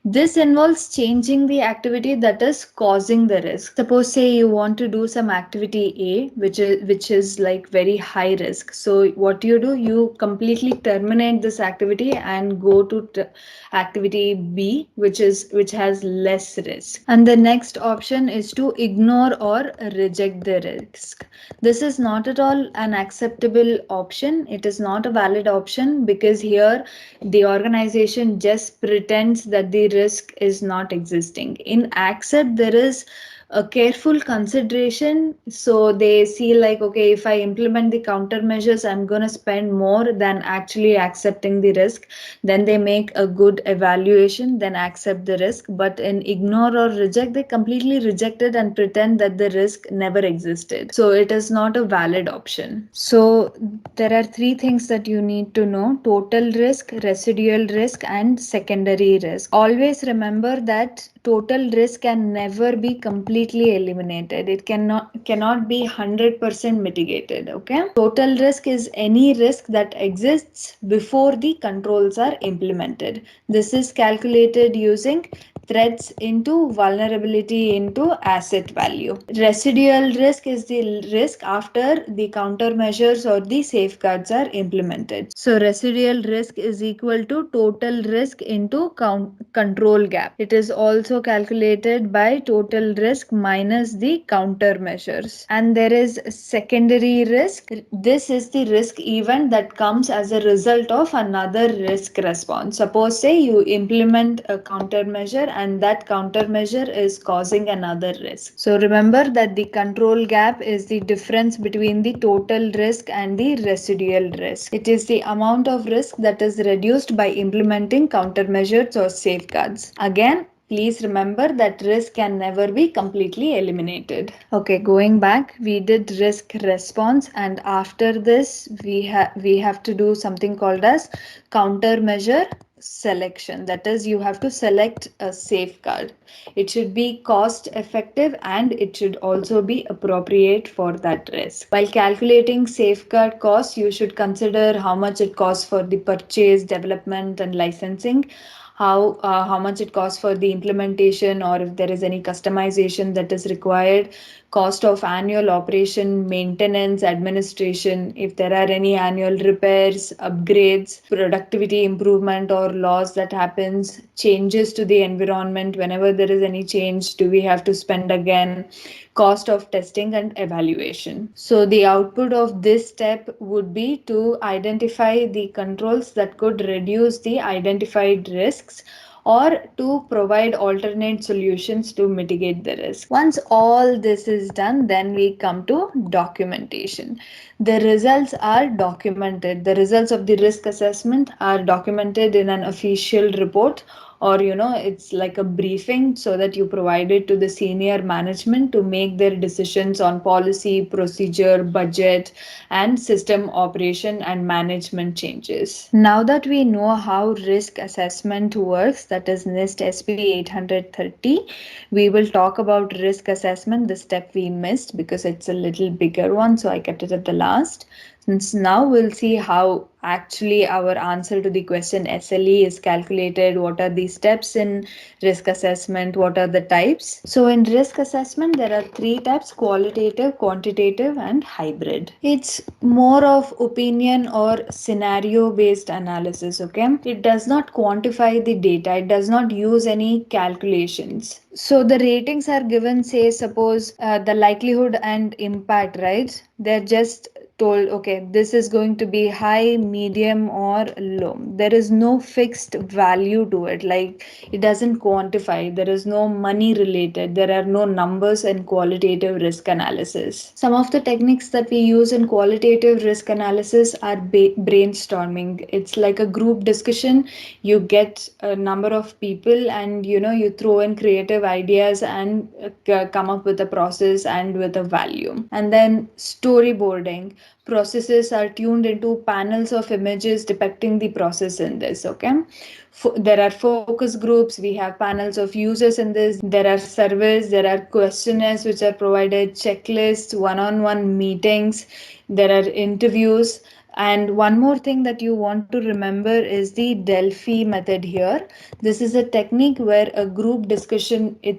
Speaker 3: This involves changing the activity that is causing the risk. Suppose say you want to do some activity A, which is like very high risk. So what you do, you completely terminate this activity and go to activity B, which has less risk. And the next option is to ignore or reject the risk. This is not at all an acceptable option. It is not a valid option because here the organization just pretends that the risk is not existing. In accept, there is a careful consideration. So they see like, okay, if I implement the countermeasures, I'm going to spend more than actually accepting the risk. Then they make a good evaluation, then accept the risk. But in ignore or reject, they completely reject it and pretend that the risk never existed. So it is not a valid option. So there are three things that you need to know: total risk, residual risk, and secondary risk. Always remember that total risk can never be completely eliminated. It cannot be 100% mitigated. Okay, total risk is any risk that exists before the controls are implemented. This is calculated using threats into vulnerability into asset value. Residual risk is the risk after the countermeasures or the safeguards are implemented. So residual risk is equal to total risk into control gap. It is also calculated by total risk minus the countermeasures. And there is secondary risk. This is the risk event that comes as a result of another risk response. Suppose say you implement a countermeasure and that countermeasure is causing another risk. So remember that the control gap is the difference between the total risk and the residual risk. It is the amount of risk that is reduced by implementing countermeasures or safeguards. Again, please remember that risk can never be completely eliminated. Okay, going back, we did risk response, and after this we have to do something called as countermeasure selection. That is, you have to select a safeguard. It should be cost effective and it should also be appropriate for that risk. While calculating safeguard costs, you should consider how much it costs for the purchase, development, and licensing, how much it costs for the implementation, or if there is any customization that is required, cost of annual operation, maintenance, administration, if there are any annual repairs, upgrades, productivity improvement or loss that happens, changes to the environment. Whenever there is any change, do we have to spend again? Cost of testing and evaluation. So the output of this step would be to identify the controls that could reduce the identified risks or to provide alternate solutions to mitigate the risk. Once all this is done, then we come to documentation. The results are documented. The results of the risk assessment are documented in an official report or it's like a briefing so that you provide it to the senior management to make their decisions on policy, procedure, budget, and system operation and management changes. Now that we know how risk assessment works, that is NIST SP 830, we will talk about risk assessment, the step we missed because it's a little bigger one, so I kept it at the last. Since now we'll see how actually our answer to the question SLE is calculated, what are the steps in risk assessment, what are the types. So in risk assessment, there are three types: qualitative, quantitative, and hybrid. It's more of opinion or scenario based analysis, okay? It does not quantify the data, it does not use any calculations. So the ratings are given, say, suppose the likelihood and impact, right? They're just told, okay, this is going to be high, medium, or low. There is no fixed value to it, like it doesn't quantify. There is no money related, there are no numbers in qualitative risk analysis. Some of the techniques that we use in qualitative risk analysis are brainstorming. It's like a group discussion. You get a number of people and you throw in creative ideas and come up with a process and with a value. And then storyboarding, processes are tuned into panels of images depicting the process in this, okay? There are focus groups, we have panels of users in this, there are surveys, there are questionnaires which are provided, checklists, one-on-one meetings, there are interviews. And one more thing that you want to remember is the Delphi method here. This is a technique where it's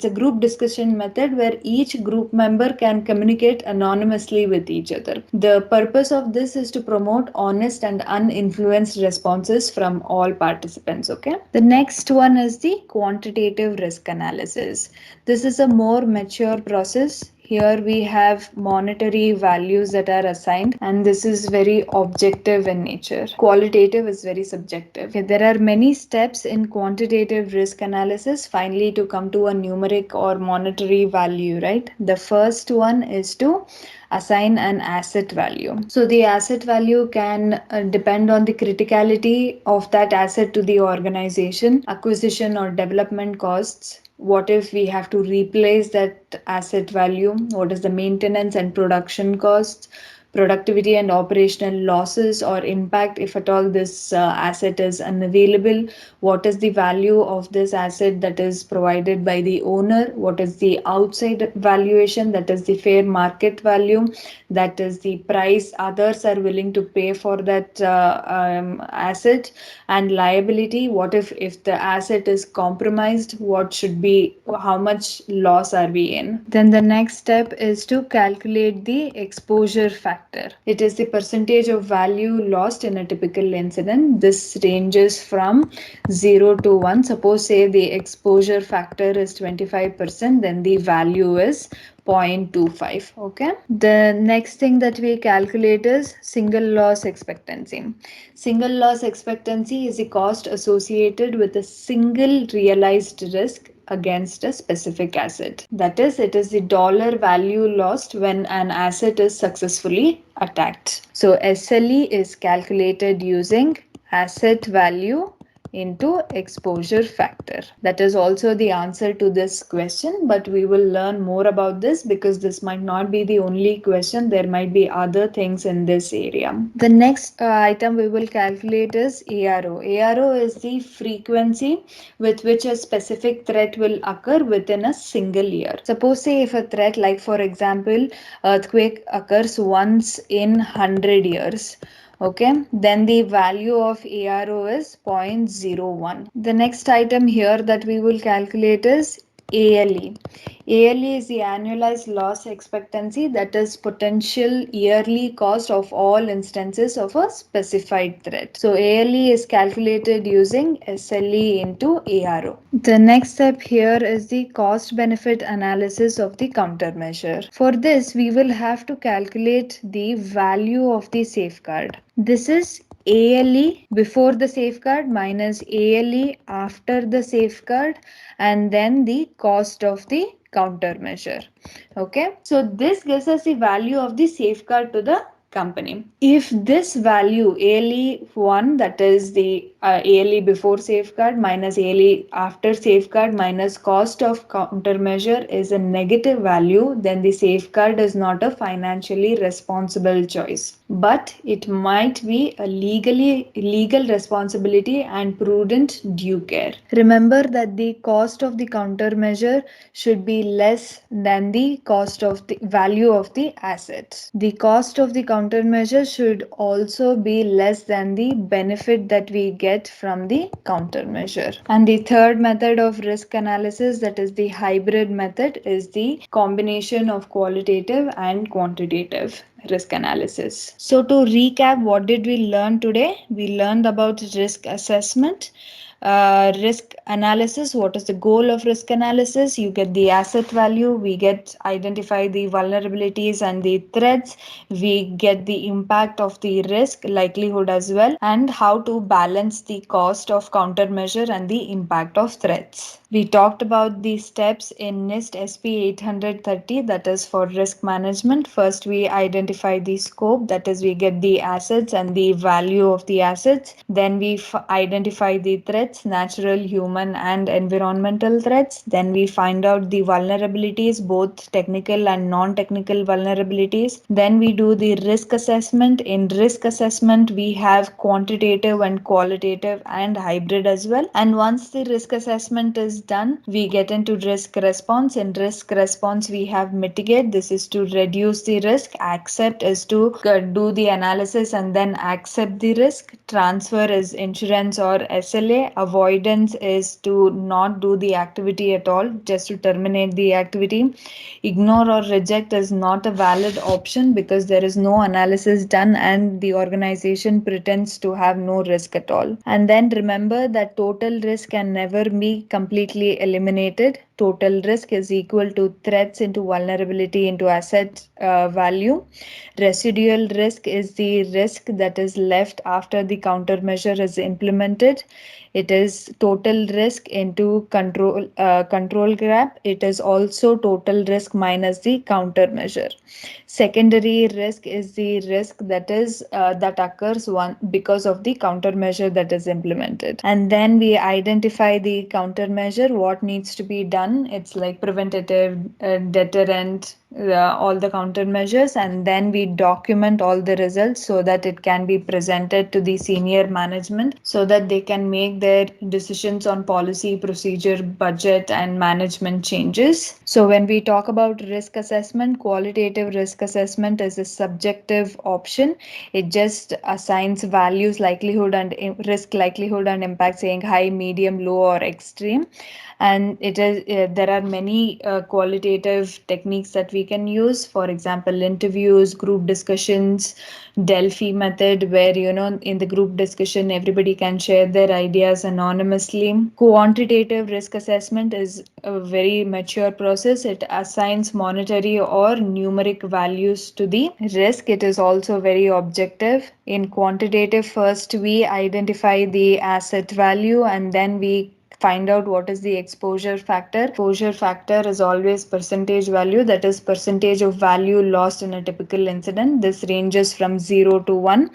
Speaker 3: a group discussion method where each group member can communicate anonymously with each other. The purpose of this is to promote honest and uninfluenced responses from all participants, okay? The next one is the quantitative risk analysis. This is a more mature process. Here we have monetary values that are assigned, and this is very objective in nature. Qualitative is very subjective. Okay, there are many steps in quantitative risk analysis finally to come to a numeric or monetary value, right? The first one is to assign an asset value. So the asset value can depend on the criticality of that asset to the organization, acquisition or development costs. What if we have to replace that asset value? What is the maintenance and production costs? Productivity and operational losses or impact if at all this asset is unavailable. What is the value of this asset that is provided by the owner? What is the outside valuation, that is the fair market value, that is the price others are willing to pay for that asset? And liability, what if the asset is compromised, what should be, how much loss are we in? Then the next step is to calculate the exposure factor. It is the percentage of value lost in a typical incident. This ranges from 0 to 1. Suppose say the exposure factor is 25%, then the value is 0.25. okay, the next thing that we calculate is single loss expectancy. Single loss expectancy is the cost associated with a single realized risk against a specific asset. That is, it is the dollar value lost when an asset is successfully attacked. So SLE is calculated using asset value into exposure factor. That is also the answer to this question, but we will learn more about this because this might not be the only question. There might be other things in this area. The next item we will calculate is ARO. ARO is the frequency with which a specific threat will occur within a single year. Suppose say if a threat, like for example, earthquake occurs once in 100 years, okay, then the value of ARO is 0.01. The next item here that we will calculate is ALE. ALE is the annualized loss expectancy, that is potential yearly cost of all instances of a specified threat. So ALE is calculated using SLE into ARO. The next step here is the cost benefit analysis of the countermeasure. For this, we will have to calculate the value of the safeguard. This is ALE before the safeguard minus ALE after the safeguard, and then the cost of the countermeasure. Okay, so this gives us the value of the safeguard to the company. If this value ALE1, that is the ALE before safeguard minus ALE after safeguard minus cost of countermeasure is a negative value, then the safeguard is not a financially responsible choice, but it might be a legal responsibility and prudent due care. Remember that the cost of the countermeasure should be less than the cost of the value of the assets. The cost of the countermeasure should also be less than the benefit that we get from the countermeasure. And the third method of risk analysis, that is the hybrid method, is the combination of qualitative and quantitative risk analysis. So to recap, what did we learn today? We learned about risk assessment. Risk analysis. What is the goal of risk analysis? You get the asset value, we get identify the vulnerabilities and the threats, we get the impact of the risk likelihood as well, and how to balance the cost of countermeasure and the impact of threats. We talked about the steps in NIST SP 830, that is for risk management. First, we identify the scope, that is we get the assets and the value of the assets. Then we identify the threats, natural, human and environmental threats. Then we find out the vulnerabilities, both technical and non-technical vulnerabilities. Then we do the risk assessment. In risk assessment, we have quantitative and qualitative and hybrid as well. And once the risk assessment is done, we get into risk response. In risk response, we have mitigate. This is to reduce the risk. Accept is to do the analysis and then accept the risk. Transfer is insurance or SLA. Avoidance is to not do the activity at all, just to terminate the activity. Ignore or reject is not a valid option because there is no analysis done and the organization pretends to have no risk at all. And then remember that total risk can never be completely eliminated. Total risk is equal to threats into vulnerability into asset value. Residual risk is the risk that is left after the countermeasure is implemented. It is total risk into control gap. It is also total risk minus the countermeasure. Secondary risk is the risk that is that occurs because of the countermeasure that is implemented. And then we identify the countermeasure, what needs to be done. It's like preventative, deterrent, all the countermeasures, and then we document all the results so that it can be presented to the senior management so that they can make their decisions on policy, procedure, budget and management changes. So when we talk about risk assessment, qualitative risk assessment is a subjective option. It just assigns values, likelihood and risk, likelihood and impact, saying high, medium, low or extreme. And it is there are many qualitative techniques that we can use. For example, interviews, group discussions, Delphi method, where in the group discussion everybody can share their ideas anonymously. Quantitative risk assessment is a very mature process. It assigns monetary or numeric values to the risk. It is also very objective. In quantitative, first we identify the asset value and then we find out what is the exposure factor. Exposure factor is always percentage value, that is percentage of value lost in a typical incident. This ranges from 0 to 1.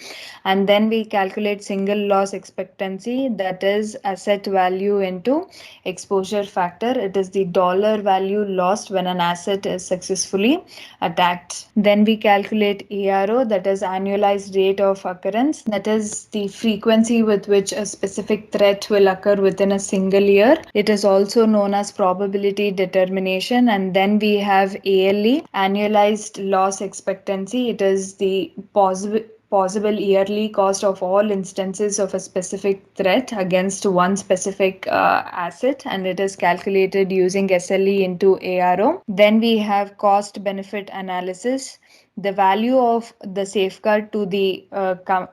Speaker 3: And then we calculate single loss expectancy, that is asset value into exposure factor. It is the dollar value lost when an asset is successfully attacked. Then we calculate ARO, that is annualized rate of occurrence, that is the frequency with which a specific threat will occur within a single year. It is also known as probability determination. And then we have ALE, annualized loss expectancy. It is the possible yearly cost of all instances of a specific threat against one specific asset, and it is calculated using SLE into ARO. Then we have cost benefit analysis. The value of the safeguard to the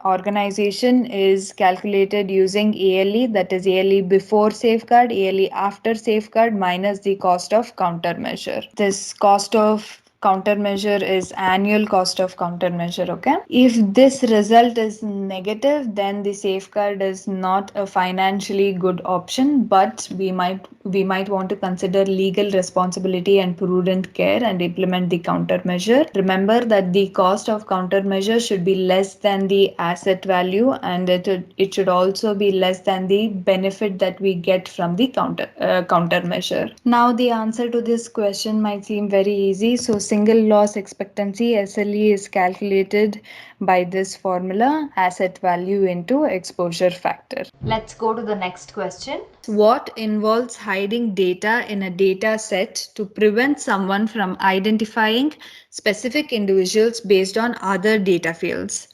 Speaker 3: organization is calculated using ALE, that is ALE before safeguard, ALE after safeguard minus the cost of countermeasure. This cost of countermeasure is annual cost of countermeasure. Okay, if this result is negative, then the safeguard is not a financially good option, but we might want to consider legal responsibility and prudent care and implement the countermeasure. Remember that the cost of countermeasure should be less than the asset value, and it should also be less than the benefit that we get from the countermeasure. Now the answer to this question might seem very easy. So single loss expectancy SLE is calculated by this formula, asset value into exposure factor.
Speaker 1: Let's go to the next question.
Speaker 3: What involves hiding data in a data set to prevent someone from identifying specific individuals based on other data fields?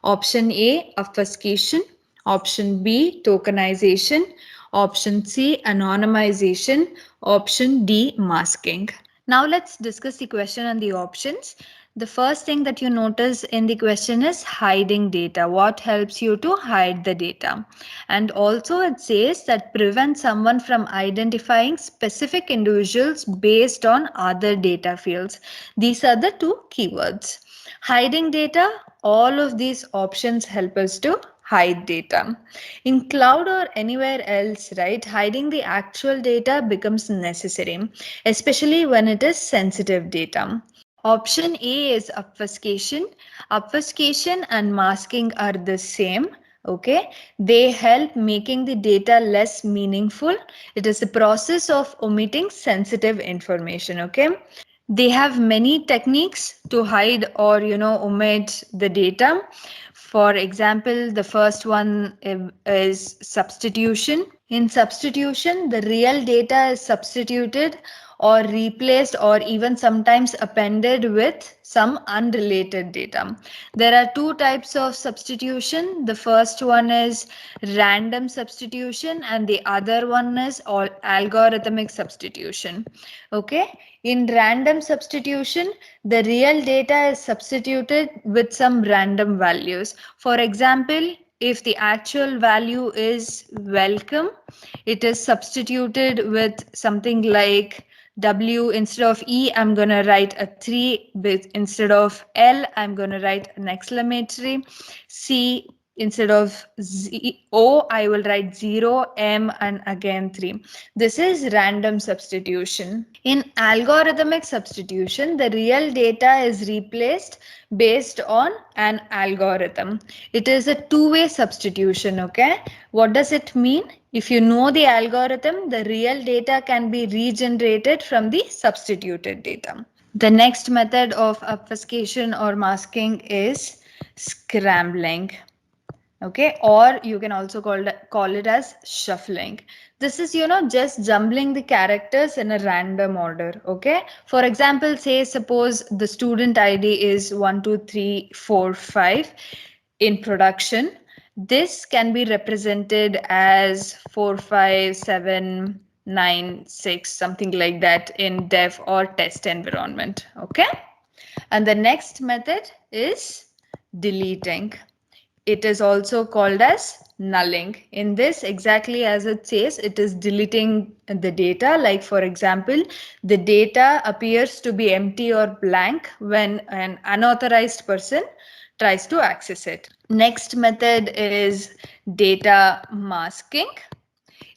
Speaker 3: Option A, obfuscation. Option B, tokenization. Option C, anonymization. Option D, masking. Now let's discuss the question and the options. The first thing that you notice in the question is hiding data. What helps you to hide the data? And also it says that prevent someone from identifying specific individuals based on other data fields. These are the two keywords. Hiding data, all of these options help us to hide data. In cloud or anywhere else, right, hiding the actual data becomes necessary, especially when it is sensitive data. Option A is obfuscation. Obfuscation and masking are the same. Okay, they help making the data less meaningful. It is the process of omitting sensitive information. Okay, they have many techniques to hide or omit the data. For example, the first one is substitution. In substitution, the real data is substituted or replaced or even sometimes appended with some unrelated data. There are two types of substitution. The first one is random substitution and the other one is algorithmic substitution. Okay, in random substitution, the real data is substituted with some random values. For example, if the actual value is welcome, it is substituted with something like W instead of E, I'm going to write a 3. Instead of L, I'm going to write an exclamatory. C, instead of O, I will write 0, M, and again 3. This is random substitution. In algorithmic substitution, the real data is replaced based on an algorithm. It is a two-way substitution. Okay, what does it mean? If you know the algorithm, the real data can be regenerated from the substituted data. The next method of obfuscation or masking is scrambling. Okay, or you can also call it as shuffling. This is just jumbling the characters in a random order. Okay, for example, suppose the student ID is 1 2 3 4 5 in production. This can be represented as 4 5 7 9 6, something like that in dev or test environment. Okay, and the next method is deleting. It is also called as nulling. In this, exactly as it says, it is deleting the data. Like for example, the data appears to be empty or blank when an unauthorized person tries to access it. Next method is data masking.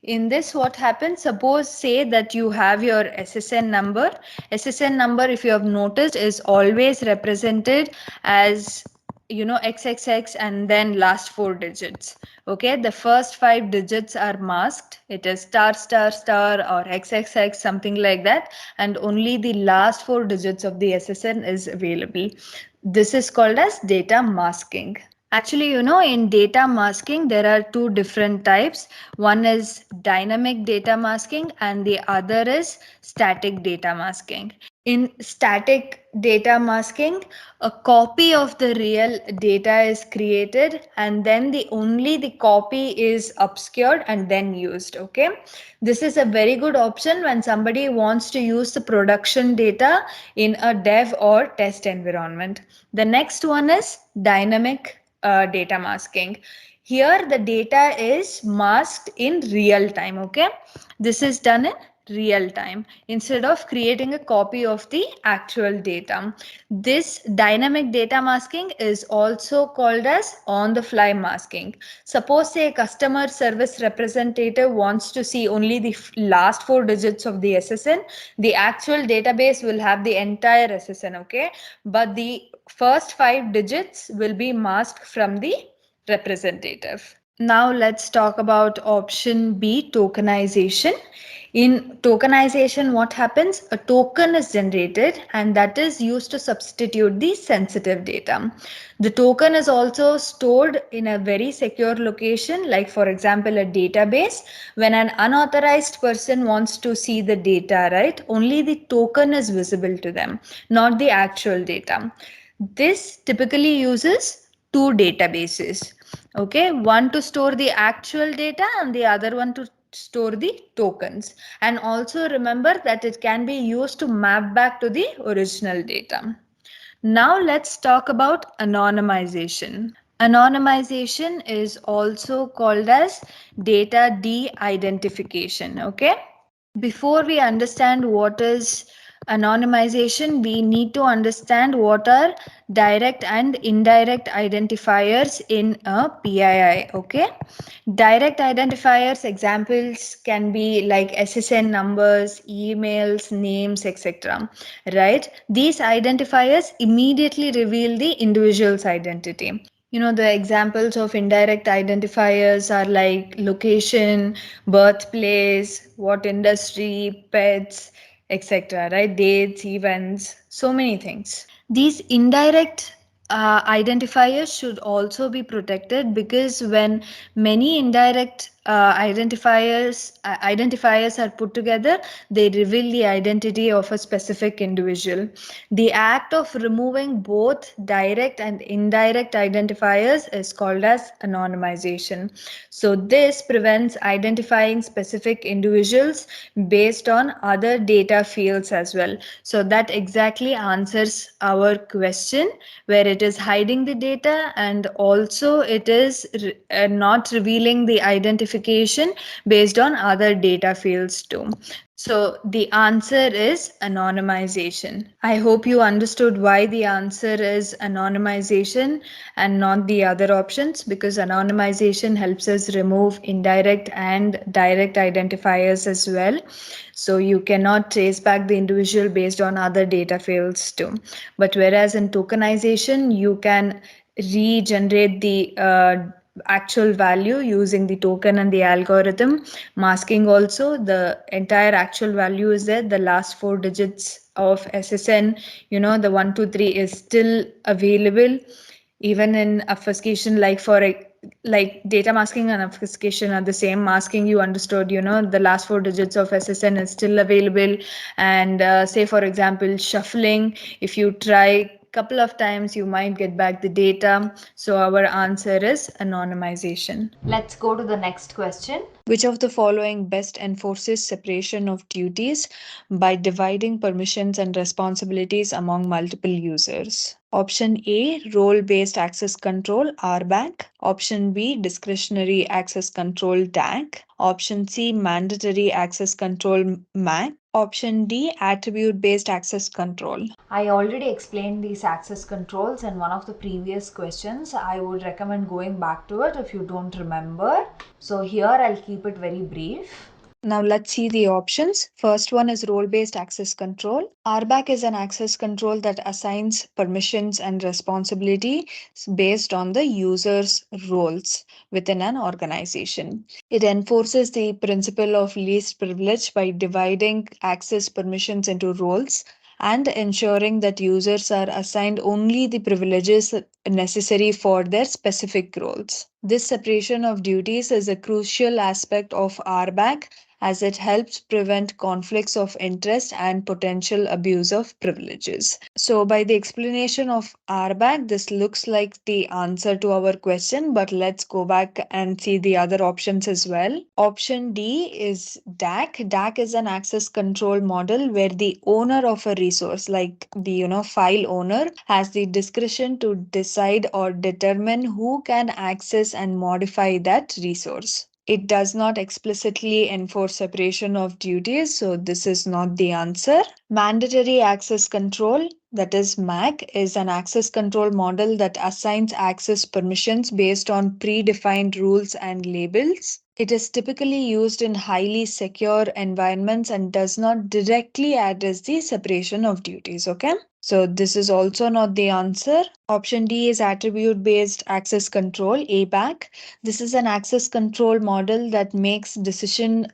Speaker 3: In this, what happens? Suppose say that you have your SSN number. SSN number, if you have noticed, is always represented as XXX and then last 4 digits. Okay, the first 5 digits are masked. It is star star star or XXX, something like that, and only the last 4 digits of the SSN is available. This is called as data masking. Actually, in data masking, there are 2 different types. One is dynamic data masking and the other is static data masking. In static data masking, a copy of the real data is created and then only the copy is obscured and then used. Okay, this is a very good option when somebody wants to use the production data in a dev or test environment. The next one is dynamic data masking. Here the data is masked in real time. Okay, this is done in real time instead of creating a copy of the actual data. This dynamic data masking is also called as on the fly masking. Suppose say a customer service representative wants to see only the last 4 digits of the SSN. The actual database will have the entire SSN, okay? But the first 5 digits will be masked from the representative. Now let's talk about option B, tokenization. In tokenization, what happens? A token is generated and that is used to substitute the sensitive data. The token is also stored in a very secure location, like for example, a database. When an unauthorized person wants to see the data, right, only the token is visible to them, not the actual data. This typically uses two databases. Okay, one to store the actual data and the other one to store the tokens. And also remember that it can be used to map back to the original data. Now let's talk about anonymization. Anonymization is also called as data de-identification. Okay, before we understand what is anonymization, we need to understand what are direct and indirect identifiers in a PII. Okay, direct identifiers examples can be like SSN numbers, emails, names, etc. Right? These identifiers immediately reveal the individual's identity. You know, the examples of indirect identifiers are like location, birthplace, what industry, pets, etc. Right? Dates, events, so many things. These indirect identifiers should also be protected, because when many indirect identifiers are put together, they reveal the identity of a specific individual. The act of removing both direct and indirect identifiers is called as anonymization. So this prevents identifying specific individuals based on other data fields as well. So that exactly answers our question, where it is hiding the data and also it is not revealing the identification based on other data fields too. So the answer is anonymization. I hope you understood why the answer is anonymization and not the other options, because anonymization helps us remove indirect and direct identifiers as well. So you cannot trace back the individual based on other data fields too. But whereas in tokenization, you can regenerate the actual value using the token and the algorithm. Masking also, the entire actual value is there. The last 4 digits of SSN, you know, the 123 is still available. Even in obfuscation, like for like data masking and obfuscation are the same. Masking, you understood, you know, the last 4 digits of SSN is still available. And say for example, shuffling, if you try couple of times, you might get back the data. So our answer is anonymization.
Speaker 1: Let's go to the next question.
Speaker 2: Which of the following best enforces separation of duties by dividing permissions and responsibilities among multiple users? Option A, role-based access control, RBAC. Option B, discretionary access control, DAC. Option C, mandatory access control, MAC. Option D, attribute-based access control.
Speaker 1: I already explained these access controls in one of the previous questions. I would recommend going back to it if you don't remember. So here I'll keep it very brief.
Speaker 2: Now let's see the options. First one is role-based access control. RBAC is an access control that assigns permissions and responsibility based on the user's roles within an organization. It enforces the principle of least privilege by dividing access permissions into roles and ensuring that users are assigned only the privileges necessary for their specific roles. This separation of duties is a crucial aspect of RBAC, as it helps prevent conflicts of interest and potential abuse of privileges. So, by the explanation of RBAC, this looks like the answer to our question, but let's go back and see the other options as well. Option D is DAC. DAC is an access control model where the owner of a resource, like the file owner, has the discretion to decide or determine who can access and modify that resource.
Speaker 3: It does not explicitly enforce separation of duties, so this is not the answer. Mandatory access control, that is MAC, is an access control model that assigns access permissions based on predefined rules and labels. It is typically used in highly secure environments and does not directly address the separation of duties, okay? So this is also not the answer. Option D is attribute-based access control, ABAC. This is an access control model that makes decision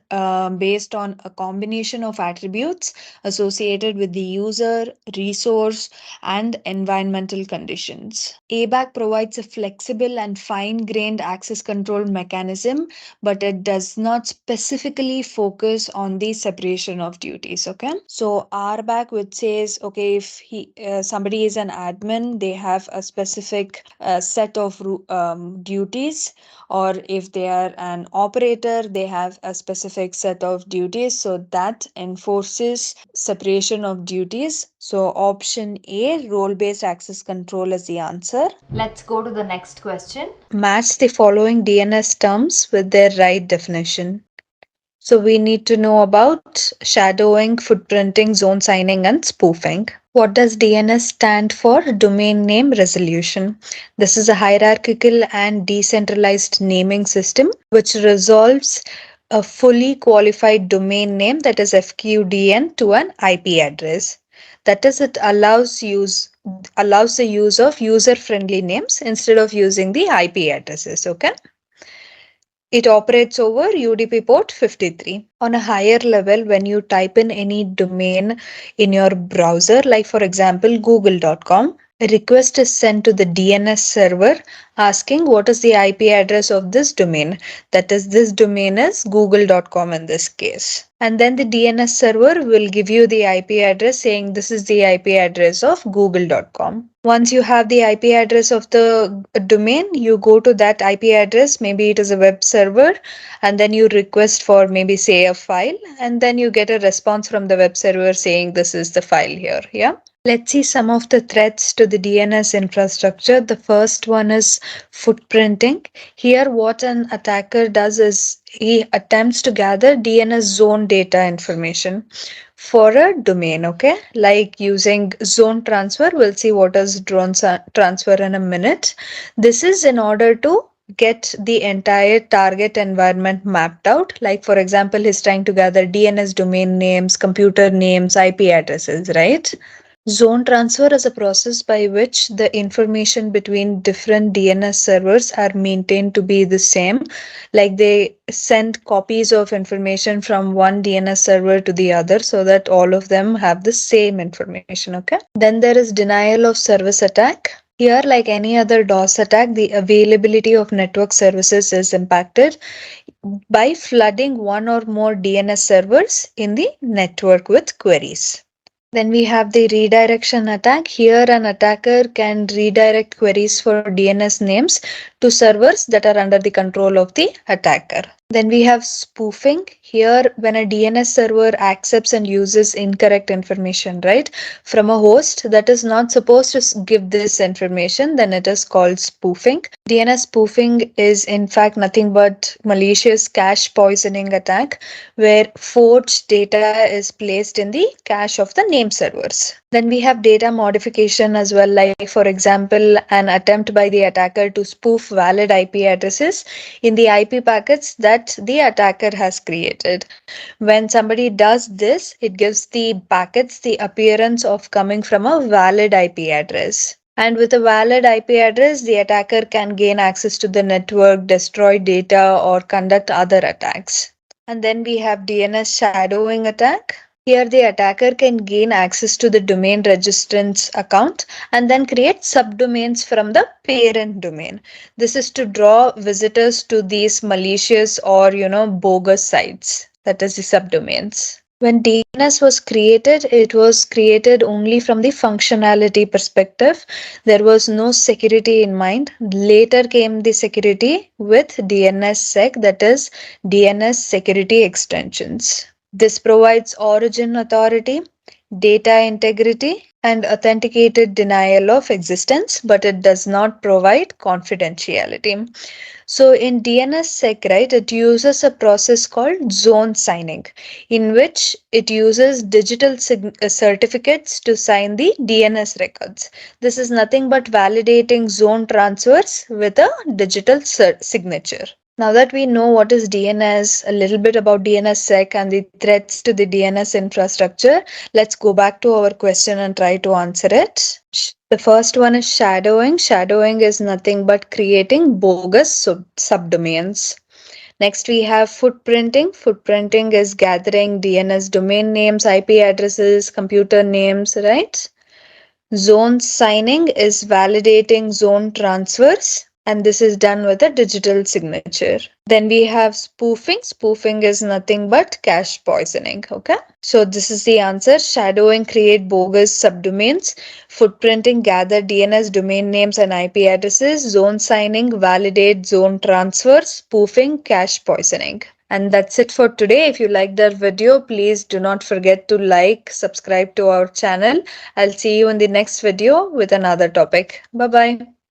Speaker 3: based on a combination of attributes associated with the user, resource, and environmental conditions. ABAC provides a flexible and fine-grained access control mechanism, but it does not specifically focus on the separation of duties, okay? So RBAC, which says, okay, if somebody is an admin, they have a specific set of duties, or if they are an operator, they have a specific set of duties, so that enforces separation of duties. So option A, role-based access control, is the answer.
Speaker 1: Let's go to the next question.
Speaker 3: Match the following DNS terms with their right definition. So we need to know about shadowing, footprinting, zone signing, and spoofing. What does DNS stand for? Domain Name Resolution. This is a hierarchical and decentralized naming system which resolves a fully qualified domain name, that is FQDN, to an IP address. That is, it allows the use of user-friendly names instead of using the IP addresses, okay? It operates over UDP port 53. On a higher level, when you type in any domain in your browser, like for example, google.com, a request is sent to the DNS server asking what is the IP address of this domain. That is, this domain is google.com in this case. And then the DNS server will give you the IP address saying this is the IP address of google.com. Once you have the IP address of the domain, you go to that IP address, maybe it is a web server, and then you request for maybe say a file, and then you get a response from the web server saying this is the file here, yeah? Let's see some of the threats to the DNS infrastructure. The first one is footprinting. Here, what an attacker does is he attempts to gather DNS zone data information for a domain, okay? Like using zone transfer. We'll see what is drone transfer in a minute. This is in order to get the entire target environment mapped out. Like for example, he's trying to gather DNS domain names, computer names, IP addresses, right? Zone transfer is a process by which the information between different DNS servers are maintained to be the same. Like they send copies of information from one DNS server to the other so that all of them have the same information, okay? Then there is denial of service attack. Here, like any other DOS attack, the availability of network services is impacted by flooding one or more DNS servers in the network with queries. Then we have the redirection attack. Here, an attacker can redirect queries for DNS names to servers that are under the control of the attacker. Then we have spoofing. Here, when a DNS server accepts and uses incorrect information, right, from a host that is not supposed to give this information, then it is called spoofing. DNS spoofing is in fact nothing but malicious cache poisoning attack where forged data is placed in the cache of the name servers. Then we have data modification as well, like for example, an attempt by the attacker to spoof valid IP addresses in the IP packets that the attacker has created. When somebody does this, it gives the packets the appearance of coming from a valid IP address. And with a valid IP address, the attacker can gain access to the network, destroy data, or conduct other attacks. And then we have DNS shadowing attack. Here, the attacker can gain access to the domain registrant's account and then create subdomains from the parent domain. This is to draw visitors to these malicious or, bogus sites. That is the subdomains. When DNS was created, it was created only from the functionality perspective. There was no security in mind. Later came the security with DNSSEC, that is DNS security extensions. This provides origin authority, data integrity, and authenticated denial of existence, but it does not provide confidentiality. So in DNSSEC, right, it uses a process called zone signing, in which it uses digital certificates to sign the DNS records. This is nothing but validating zone transfers with a digital signature. Now that we know what is DNS, a little bit about DNSSEC and the threats to the DNS infrastructure, let's go back to our question and try to answer it. The first one is shadowing. Shadowing is nothing but creating bogus subdomains. Next, we have footprinting. Footprinting is gathering DNS domain names, IP addresses, computer names, right? Zone signing is validating zone transfers, and this is done with a digital signature. Then we have spoofing. Spoofing is nothing but cache poisoning. Okay. So this is the answer. Shadowing, create bogus subdomains. Footprinting, gather DNS domain names and IP addresses. Zone signing, validate zone transfers. Spoofing, cache poisoning. And that's it for today. If you liked our video, please do not forget to like, subscribe to our channel. I'll see you in the next video with another topic. Bye-bye.